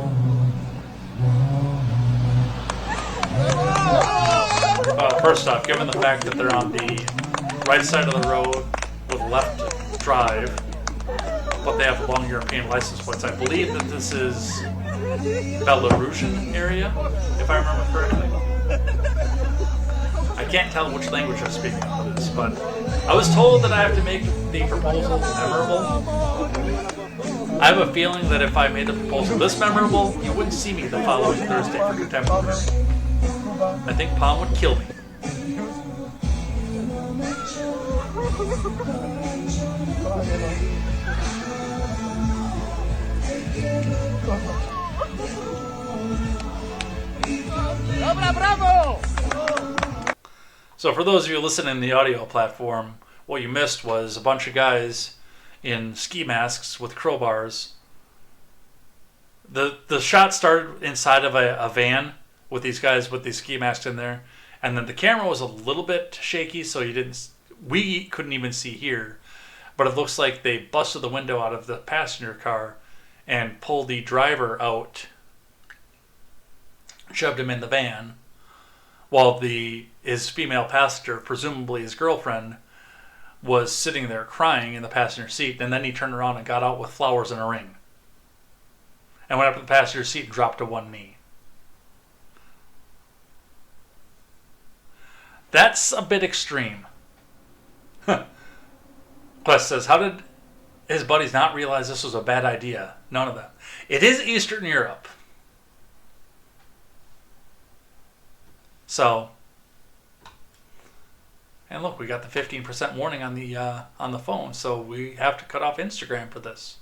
first off, given the fact that they're on the right side of the road with left drive, but they have long European license plates, I believe that this is Belarusian area, if I remember correctly. I can't tell which language I'm speaking of this, but I was told that I have to make the proposal memorable. I have a feeling that if I made the proposal this memorable, you wouldn't see me the following Thursday for contemporary. I think Palm would kill me. So for those of you listening in the audio platform, what you missed was a bunch of guys in ski masks with crowbars. The shot started inside of a van with these guys with these ski masks in there, and then the camera was a little bit shaky, so we couldn't even see here, but it looks like they busted the window out of the passenger car and pulled the driver out, shoved him in the van, while his female passenger, presumably his girlfriend, was sitting there crying in the passenger seat, and then he turned around and got out with flowers and a ring and went up to the passenger seat and dropped to one knee. That's a bit extreme. Quest says, how did his buddies not realize this was a bad idea? None of that. It is Eastern Europe. So, and look, we got the 15% warning on the phone, so we have to cut off Instagram for this.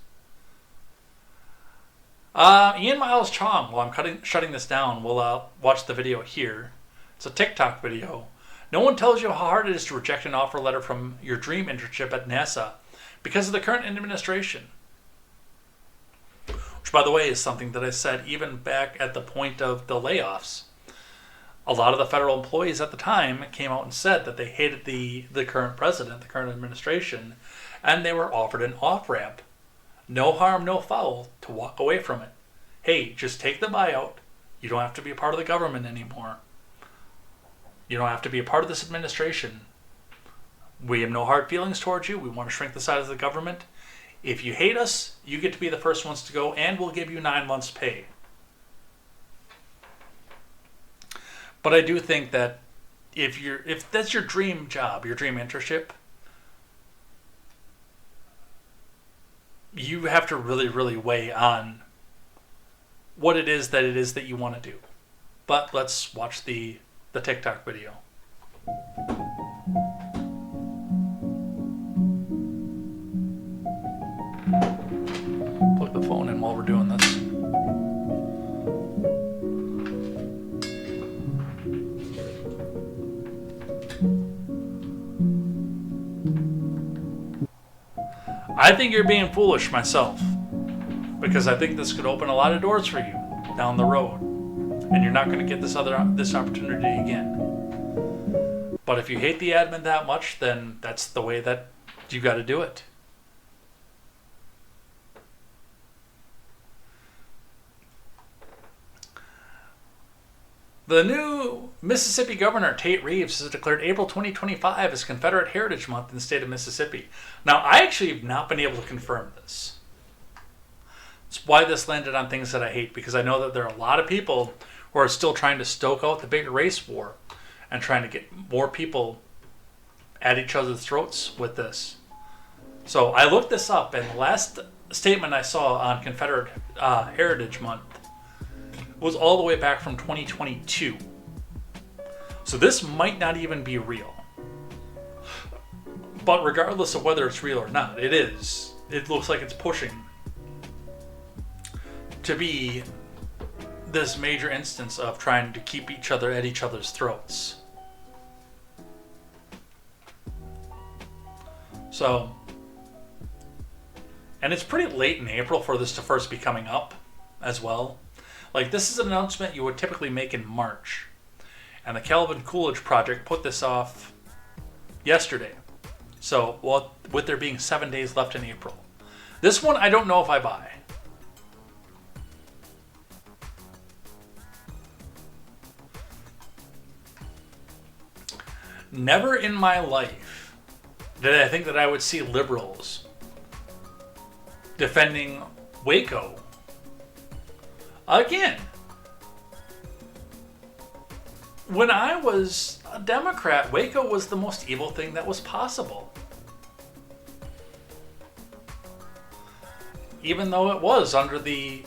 Ian Miles Chong, while I'm shutting this down, we'll watch the video here. It's a TikTok video. No one tells you how hard it is to reject an offer letter from your dream internship at NASA because of the current administration. Which, by the way, is something that I said even back at the point of the layoffs. A lot of the federal employees at the time came out and said that they hated the current president, the current administration, and they were offered an off-ramp. No harm, no foul, to walk away from it. Hey, just take the buyout. You don't have to be a part of the government anymore. You don't have to be a part of this administration. We have no hard feelings towards you. We want to shrink the size of the government. If you hate us, you get to be the first ones to go, and we'll give you 9 months' pay. But I do think that if that's your dream job, your dream internship, you have to really, really weigh on what it is that you want to do. But let's watch the TikTok video. Plug the phone in while we're doing this. I think you're being foolish myself, because I think this could open a lot of doors for you down the road, and you're not going to get this opportunity again. But if you hate the admin that much, then that's the way that you got to do it. The new Mississippi Governor, Tate Reeves, has declared April 2025 as Confederate Heritage Month in the state of Mississippi. Now, I actually have not been able to confirm this. It's why this landed on things that I hate, because I know that there are a lot of people who are still trying to stoke out the big race war and trying to get more people at each other's throats with this. So I looked this up, and the last statement I saw on Confederate Heritage Month was all the way back from 2022. So this might not even be real. But regardless of whether it's real or not, it is. It looks like it's pushing to be this major instance of trying to keep each other at each other's throats. So, and it's pretty late in April for this to first be coming up as well. Like, this is an announcement you would typically make in March. And the Calvin Coolidge Project put this off yesterday. So, well, with there being 7 days left in April. This one, I don't know if I buy. Never in my life did I think that I would see liberals defending Waco again. When I was a Democrat, Waco was the most evil thing that was possible. Even though it was under the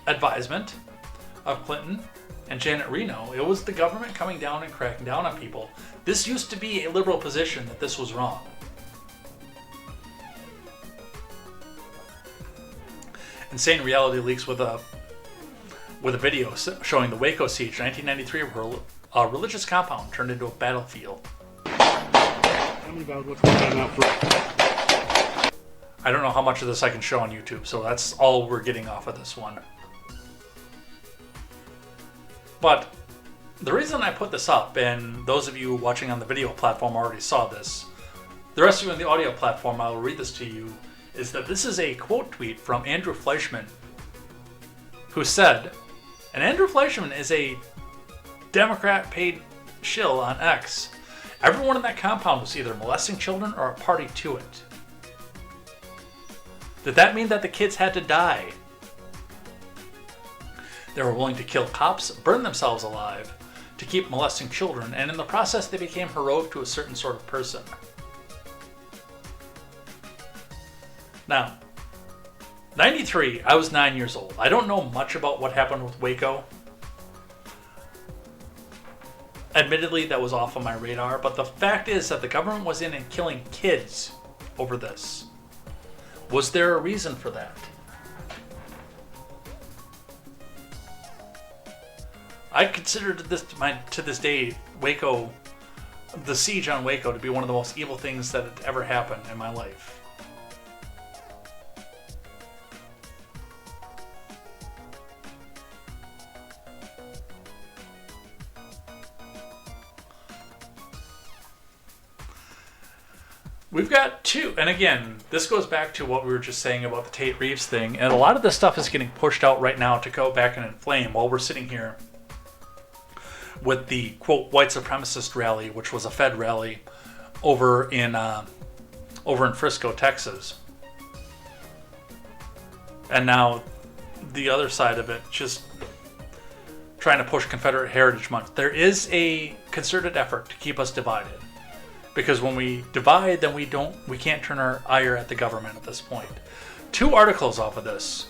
advisement of Clinton and Janet Reno, it was the government coming down and cracking down on people. This used to be a liberal position that this was wrong. insane reality leaks with a video showing the Waco siege, 1993, where a religious compound turned into a battlefield. Tell me about what's going on out front. I don't know how much of this I can show on YouTube, so that's all we're getting off of this one. But the reason I put this up, and those of you watching on the video platform already saw this, the rest of you on the audio platform, I will read this to you, is that this is a quote tweet from Andrew Fleischman, who said, and Andrew Fleischman is a Democrat paid shill on X. Everyone in that compound was either molesting children or a party to it. Did that mean that the kids had to die? They were willing to kill cops, burn themselves alive, to keep molesting children, and in the process they became heroic to a certain sort of person. Now, 93, I was 9 years old. I don't know much about what happened with Waco. Admittedly, that was off on my radar, but the fact is that the government was in and killing kids over this. Was there a reason for that? I consider to this day Waco, the siege on Waco, to be one of the most evil things that had ever happened in my life. We've got two, and again, this goes back to what we were just saying about the Tate Reeves thing, and a lot of this stuff is getting pushed out right now to go back and inflame while we're sitting here with the, quote, white supremacist rally, which was a Fed rally over in Frisco, Texas. And now the other side of it, just trying to push Confederate Heritage Month. There is a concerted effort to keep us divided. Because when we divide, then we can't turn our ire at the government at this point. Two articles off of this,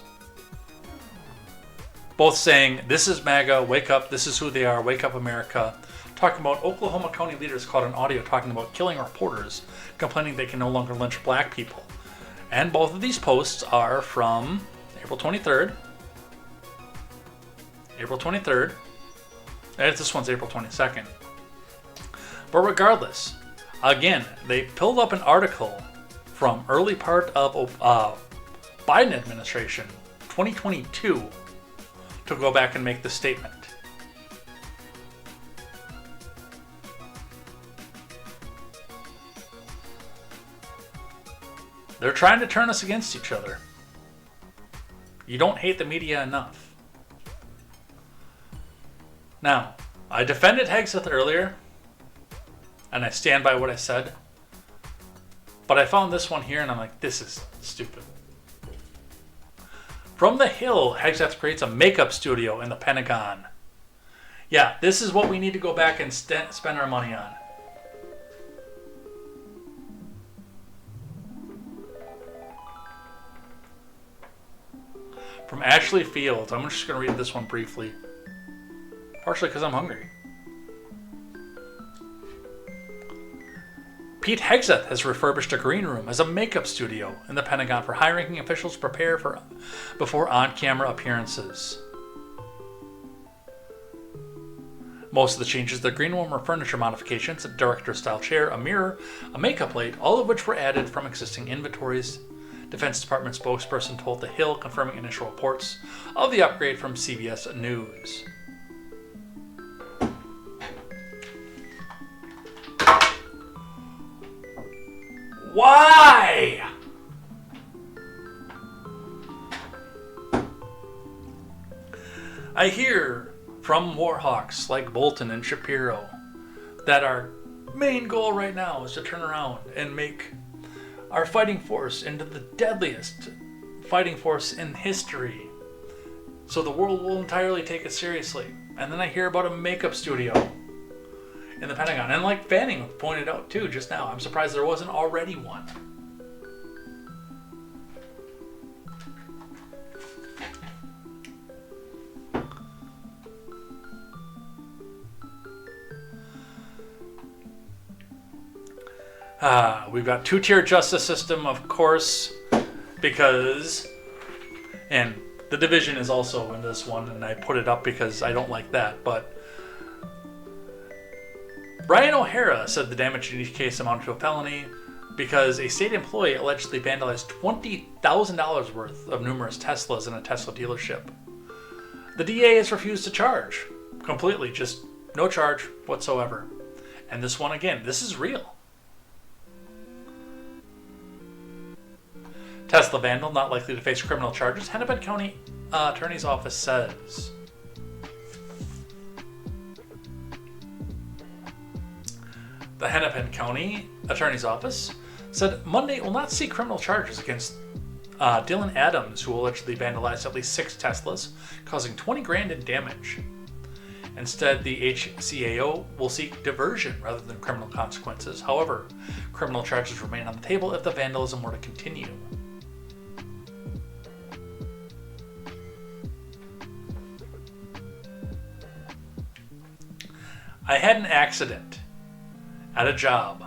both saying, this is MAGA, wake up, this is who they are, wake up America. Talking about Oklahoma County leaders caught on audio talking about killing reporters, complaining they can no longer lynch black people. And both of these posts are from April 23rd. April 23rd. And this one's April 22nd. But regardless, again, they pulled up an article from early part of Biden administration, 2022, to go back and make the statement. They're trying to turn us against each other. You don't hate the media enough. Now, I defended Hegseth earlier, and I stand by what I said. But I found this one here, and I'm like, this is stupid. From the Hill, Hegseth creates a makeup studio in the Pentagon. Yeah, this is what we need to go back and spend our money on. From Ashley Fields. I'm just going to read this one briefly. Partially because I'm hungry. Pete Hegseth has refurbished a green room as a makeup studio in the Pentagon for high-ranking officials to prepare before on-camera appearances. Most of the changes to the green room are furniture modifications, a director-style chair, a mirror, a makeup light, all of which were added from existing inventories. Defense Department spokesperson told The Hill, confirming initial reports of the upgrade from CBS News. Why? I hear from warhawks like Bolton and Shapiro that our main goal right now is to turn around and make our fighting force into the deadliest fighting force in history, so the world will entirely take it seriously. And then I hear about a makeup studio in the Pentagon, and like Fanning pointed out too just now, I'm surprised there wasn't already one. We've got two-tier justice system, of course, because And the division is also in this one, and I put it up because I don't like that. But Brian O'Hara said the damage in each case amounted to a felony because a state employee allegedly vandalized $20,000 worth of numerous Teslas in a Tesla dealership. The DA has refused to charge completely, just no charge whatsoever. And this one, again, this is real. Tesla vandal not likely to face criminal charges, Hennepin County Attorney's Office says. The Hennepin County Attorney's Office said Monday will not see criminal charges against Dylan Adams, who allegedly vandalized at least 6 Teslas, causing $20,000 in damage. Instead, the HCAO will seek diversion rather than criminal consequences. However, criminal charges remain on the table if the vandalism were to continue. I had an accident at a job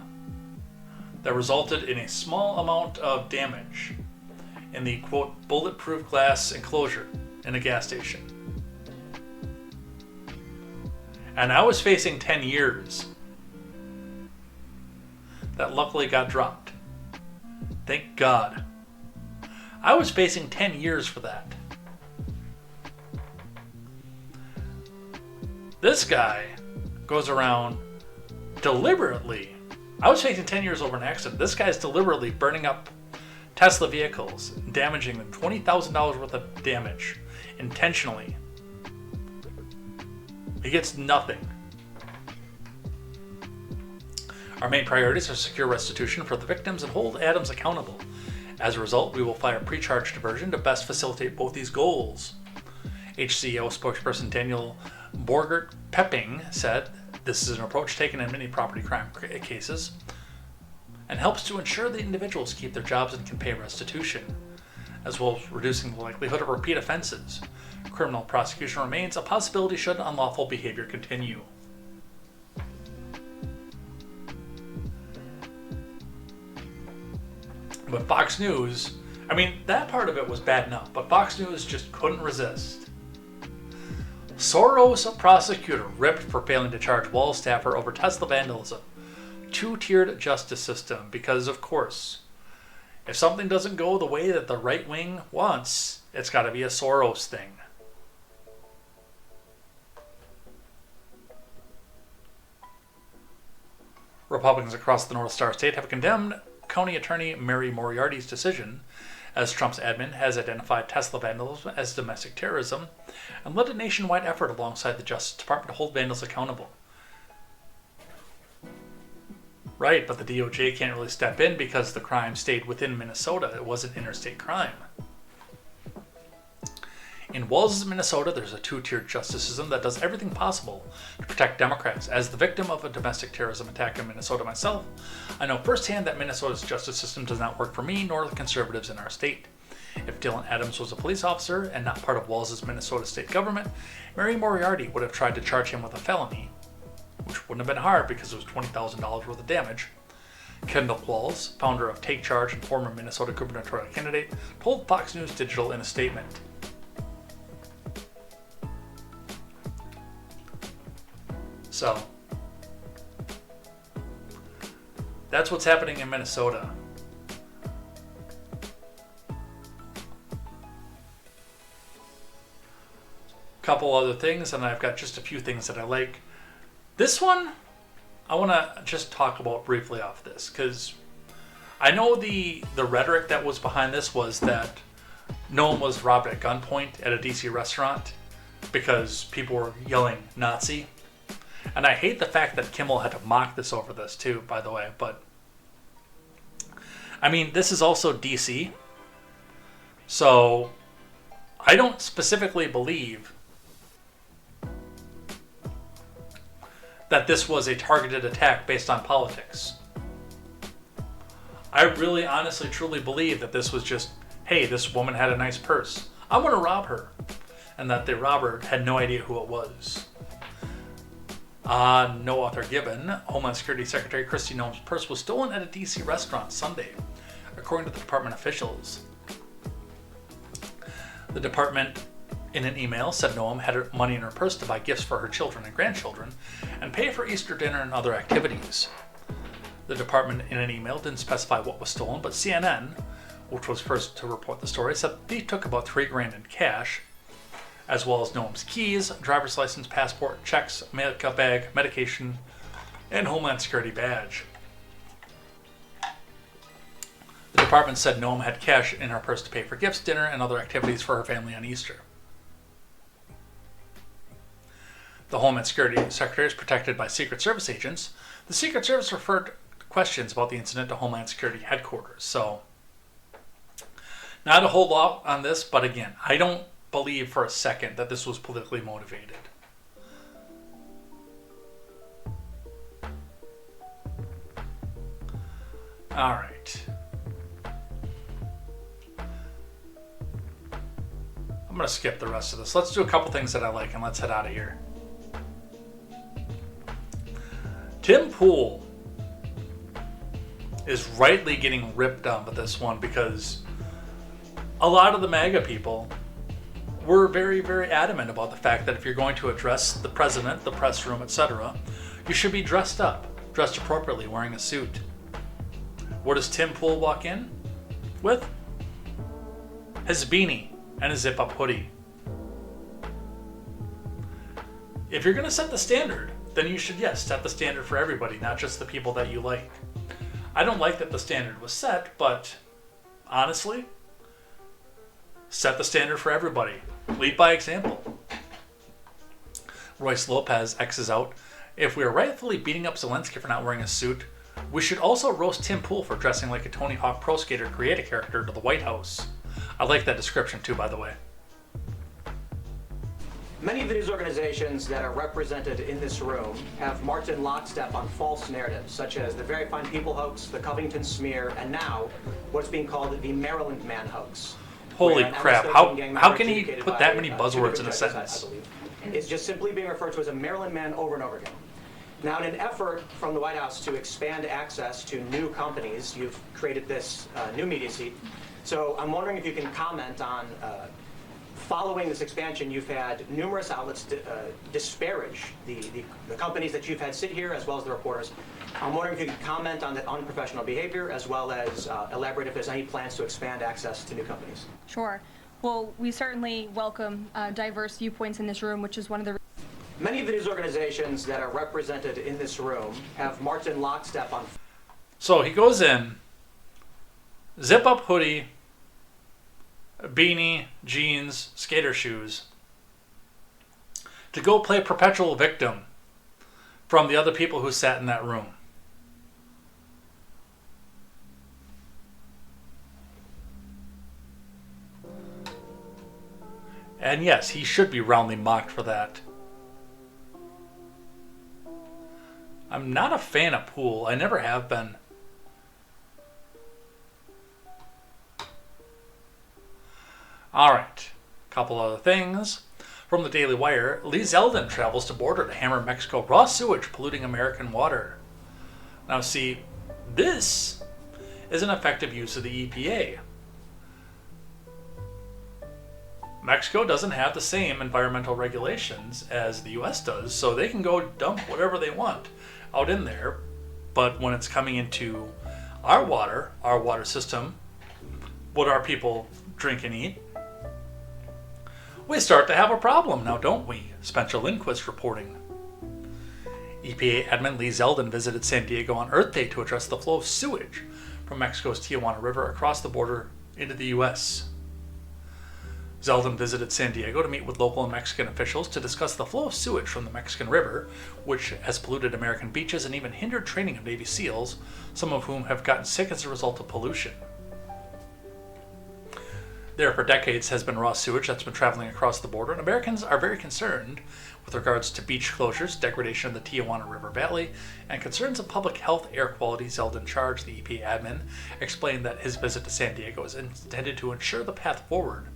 that resulted in a small amount of damage in the, quote, bulletproof glass enclosure in a gas station. And I was facing 10 years. That luckily got dropped. Thank God. I was facing 10 years for that. This guy goes around deliberately. I was facing 10 years over an accident. This guy's deliberately burning up Tesla vehicles, damaging them, $20,000 worth of damage, intentionally. He gets nothing. Our main priorities are secure restitution for the victims and hold Adams accountable. As a result, we will file pre-charge diversion to best facilitate both these goals. HCO spokesperson Daniel Borgert-Pepping said, "This is an approach taken in many property crime cases and helps to ensure the individuals keep their jobs and can pay restitution, as well as reducing the likelihood of repeat offenses. Criminal prosecution remains a possibility should unlawful behavior continue." But Fox News, I mean, that part of it was bad enough, but Fox News just couldn't resist. Soros prosecutor ripped for failing to charge Wall staffer over Tesla vandalism. Two-tiered justice system, because of course, if something doesn't go the way that the right wing wants, it's got to be a Soros thing. Republicans across the North Star State have condemned County Attorney Mary Moriarty's decision, as Trump's admin has identified Tesla vandalism as domestic terrorism and led a nationwide effort alongside the Justice Department to hold vandals accountable. Right, but the DOJ can't really step in because the crime stayed within Minnesota. It wasn't interstate crime. In Walls, Minnesota, there's a two-tiered justice system that does everything possible to protect Democrats. As the victim of a domestic terrorism attack in Minnesota myself, I know firsthand that Minnesota's justice system does not work for me nor the conservatives in our state. If Dylan Adams was a police officer and not part of Walls' Minnesota state government, Mary Moriarty would have tried to charge him with a felony, which wouldn't have been hard because it was $20,000 worth of damage. Kendall Walls, founder of Take Charge and former Minnesota gubernatorial candidate, told Fox News Digital in a statement. So, that's what's happening in Minnesota. Couple other things, and I've got just a few things that I like. This one, I want to just talk about briefly off this, because I know the rhetoric that was behind this was that no one was robbed at gunpoint at a DC restaurant because people were yelling Nazi. And I hate the fact that Kimmel had to mock this over this too, by the way. But, I mean, this is also DC. So, I don't specifically believe that this was a targeted attack based on politics. I really, honestly, truly believe that this was just, hey, this woman had a nice purse. I'm going to rob her. And that the robber had no idea who it was. No author given. Homeland Security Secretary Kristi Noem's purse was stolen at a DC restaurant Sunday, according to the department officials. The department, in an email, said Noam had money in her purse to buy gifts for her children and grandchildren and pay for Easter dinner and other activities. The department, in an email, didn't specify what was stolen, but CNN, which was first to report the story, said they took about $3,000 in cash, as well as Noam's keys, driver's license, passport, checks, makeup bag, medication, and Homeland Security badge. The department said Noam had cash in her purse to pay for gifts, dinner, and other activities for her family on Easter. The Homeland Security Secretary is protected by Secret Service agents. The Secret Service referred questions about the incident to Homeland Security headquarters. So, not a whole lot on this, but again, I don't believe for a second that this was politically motivated. All right. I'm going to skip the rest of this. Let's do a couple things that I like and let's head out of here. Tim Pool is rightly getting ripped on with this one because a lot of the MAGA people were very, very adamant about the fact that if you're going to address the president, the press room, etc., you should be dressed up, dressed appropriately, wearing a suit. What does Tim Pool walk in with? His beanie and a zip-up hoodie. If you're going to set the standard, then you should, yes, set the standard for everybody, not just the people that you like. I don't like that the standard was set, but honestly, set the standard for everybody. Lead by example. Royce Lopez X's out. If we are rightfully beating up Zelensky for not wearing a suit, we should also roast Tim Pool for dressing like a Tony Hawk Pro Skater create a character to the White House. I like that description too, by the way. Many of the news organizations that are represented in this room have marched in lockstep on false narratives, such as the Very Fine People hoax, the Covington smear, and now what's being called the Maryland Man hoax. Holy crap, how can he put that many buzzwords in a sentence? It's just simply being referred to as a Maryland Man over and over again. Now, in an effort from the White House to expand access to new companies, you've created this new media seat. So I'm wondering if you can comment on, following this expansion, you've had numerous outlets disparage the companies that you've had sit here, as well as the reporters. I'm wondering if you can comment on the unprofessional behavior, as well as elaborate if there's any plans to expand access to new companies. Sure. Well, we certainly welcome diverse viewpoints in this room, which is one of the... Many of the news organizations that are represented in this room have marched in lockstep on... So he goes in, zip-up hoodie, beanie, jeans, skater shoes, to go play perpetual victim from the other people who sat in that room. And yes, he should be roundly mocked for that. I'm not a fan of Pool. I never have been. Alright, couple other things. From the Daily Wire, Lee Zeldin travels to border to hammer Mexico raw sewage polluting American water. Now see, this is an effective use of the EPA. Mexico doesn't have the same environmental regulations as the US does, so they can go dump whatever they want out in there. But when it's coming into our water system, what our people drink and eat, we start to have a problem now, don't we? Spencer Lindquist reporting. EPA admin Lee Zeldin visited San Diego on Earth Day to address the flow of sewage from Mexico's Tijuana River across the border into the U.S. Zeldin visited San Diego to meet with local and Mexican officials to discuss the flow of sewage from the Mexican River, which has polluted American beaches and even hindered training of Navy SEALs, some of whom have gotten sick as a result of pollution. There for decades has been raw sewage that's been traveling across the border, and Americans are very concerned with regards to beach closures, degradation of the Tijuana River Valley, and concerns of public health air quality. Zeldin charged the EPA admin, explained that his visit to San Diego is intended to ensure the path forward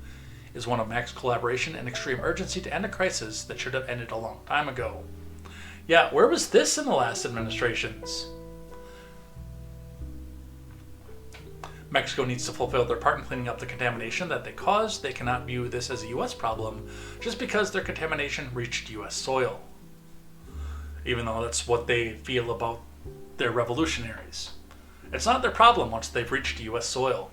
is one of max collaboration and extreme urgency to end a crisis that should have ended a long time ago. Yeah, where was this in the last administrations? Mexico needs to fulfill their part in cleaning up the contamination that they caused. They cannot view this as a U.S. problem just because their contamination reached U.S. soil, even though that's what they feel about their revolutionaries. It's not their problem once they've reached U.S. soil.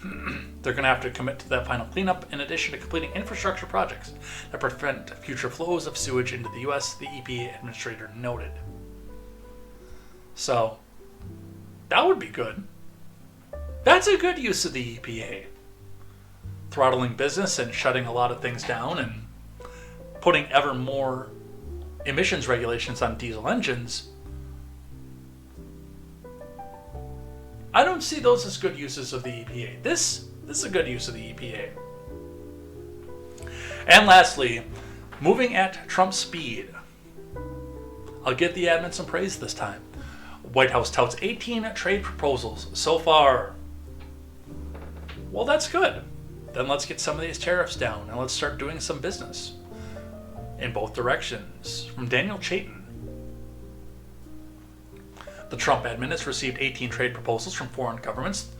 They're going to have to commit to that final cleanup in addition to completing infrastructure projects that prevent future flows of sewage into the U.S., the EPA administrator noted. So, that would be good. That's a good use of the EPA. Throttling business and shutting a lot of things down and putting ever more emissions regulations on diesel engines. I don't see those as good uses of the EPA. This is a good use of the EPA. And lastly, moving at Trump speed. I'll give the admin some praise this time. White House touts 18 trade proposals so far. Well, that's good. Then let's get some of these tariffs down and let's start doing some business in both directions. From Daniel Chayton. The Trump admin has received 18 trade proposals from foreign governments.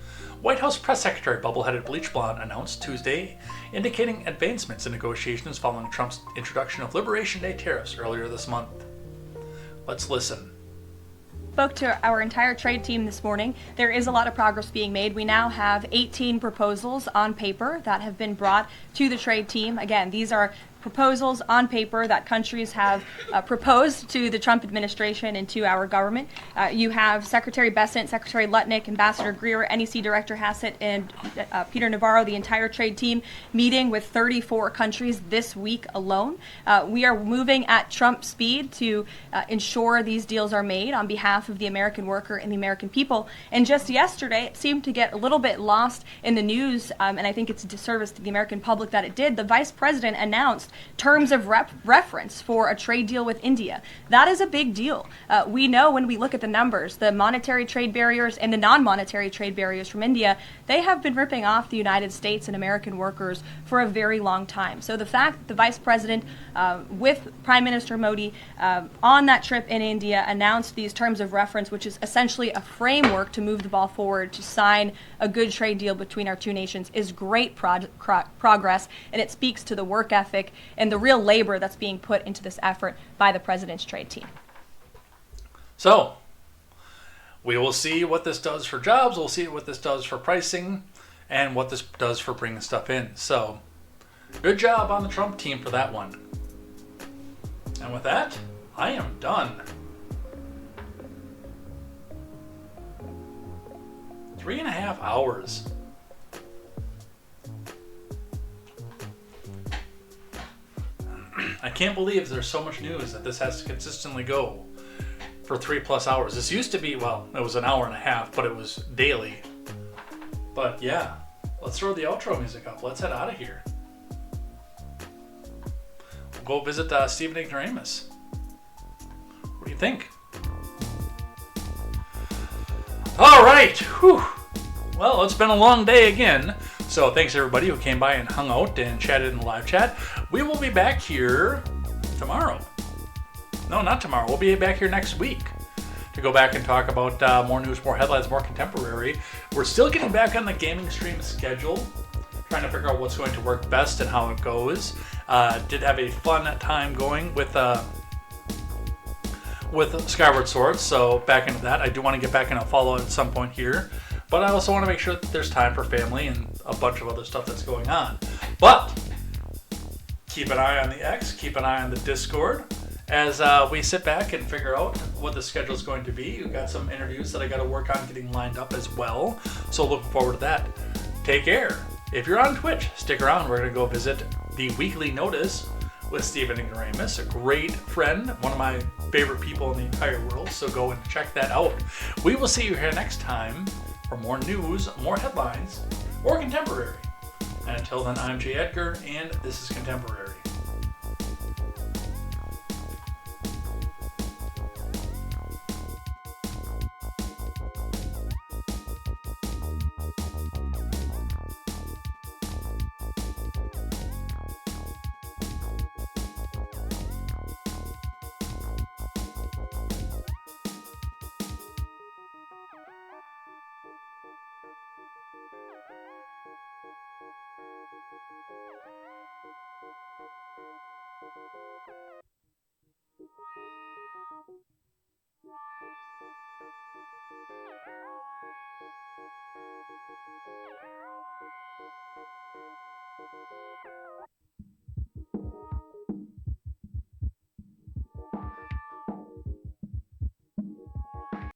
White House Press Secretary Bubbleheaded Bleach Blonde announced Tuesday, indicating advancements in negotiations following Trump's introduction of Liberation Day tariffs earlier this month. Let's listen. Spoke to our entire trade team this morning. There is a lot of progress being made. We now have 18 proposals on paper that have been brought to the trade team. Again, these are proposals on paper that countries have proposed to the Trump administration and to our government. You have Secretary Bessent, Secretary Lutnick, Ambassador Greer, NEC Director Hassett, and Peter Navarro, the entire trade team, meeting with 34 countries this week alone. We are moving at Trump speed to ensure these deals are made on behalf of the American worker and the American people. And just yesterday, it seemed to get a little bit lost in the news, and I think it's a disservice to the American public that it did. The Vice President announced terms of reference for a trade deal with India. That is a big deal. We know when we look at the numbers, the monetary trade barriers and the non-monetary trade barriers from India, they have been ripping off the United States and American workers for a very long time. So the fact that the Vice President, with Prime Minister Modi, on that trip in India, announced these terms of reference, which is essentially a framework to move the ball forward to sign a good trade deal between our two nations, is great progress, and it speaks to the work ethic and the real labor that's being put into this effort by the president's trade team. So, we will see what this does for jobs, we'll see what this does for pricing, and what this does for bringing stuff in. So, good job on the Trump team for that one. And with that, I am done. 3.5 hours. I can't believe there's so much news that this has to consistently go for 3+ hours. This used to be, well, it was an hour and a half, but it was daily. But yeah, let's throw the outro music up. Let's head out of here. We'll go visit Stephen Ignoramus. What do you think? All right. Whew. Well, it's been a long day again. So thanks everybody who came by and hung out and chatted in the live chat. We will be back here tomorrow. No, not tomorrow. We'll be back here next week to go back and talk about more news, more headlines, more contemporary. We're still getting back on the gaming stream schedule, trying to figure out what's going to work best and how it goes. Did have a fun time going with Skyward Sword, so back into that. I do want to get back in a follow at some point here, but I also want to make sure that there's time for family and a bunch of other stuff that's going on. But keep an eye on the X, keep an eye on the Discord as we sit back and figure out what the schedule is going to be. We've got some interviews that I got to work on getting lined up as well, so looking forward to that. Take care. If you're on Twitch, stick around. We're going to go visit the Weekly Notice with Stephen Ignoramus, a great friend, one of my favorite people in the entire world, so go and check that out. We will see you here next time for more news, more headlines, or contemporary. And until then, I'm Jay Edgar, and this is Contemporary.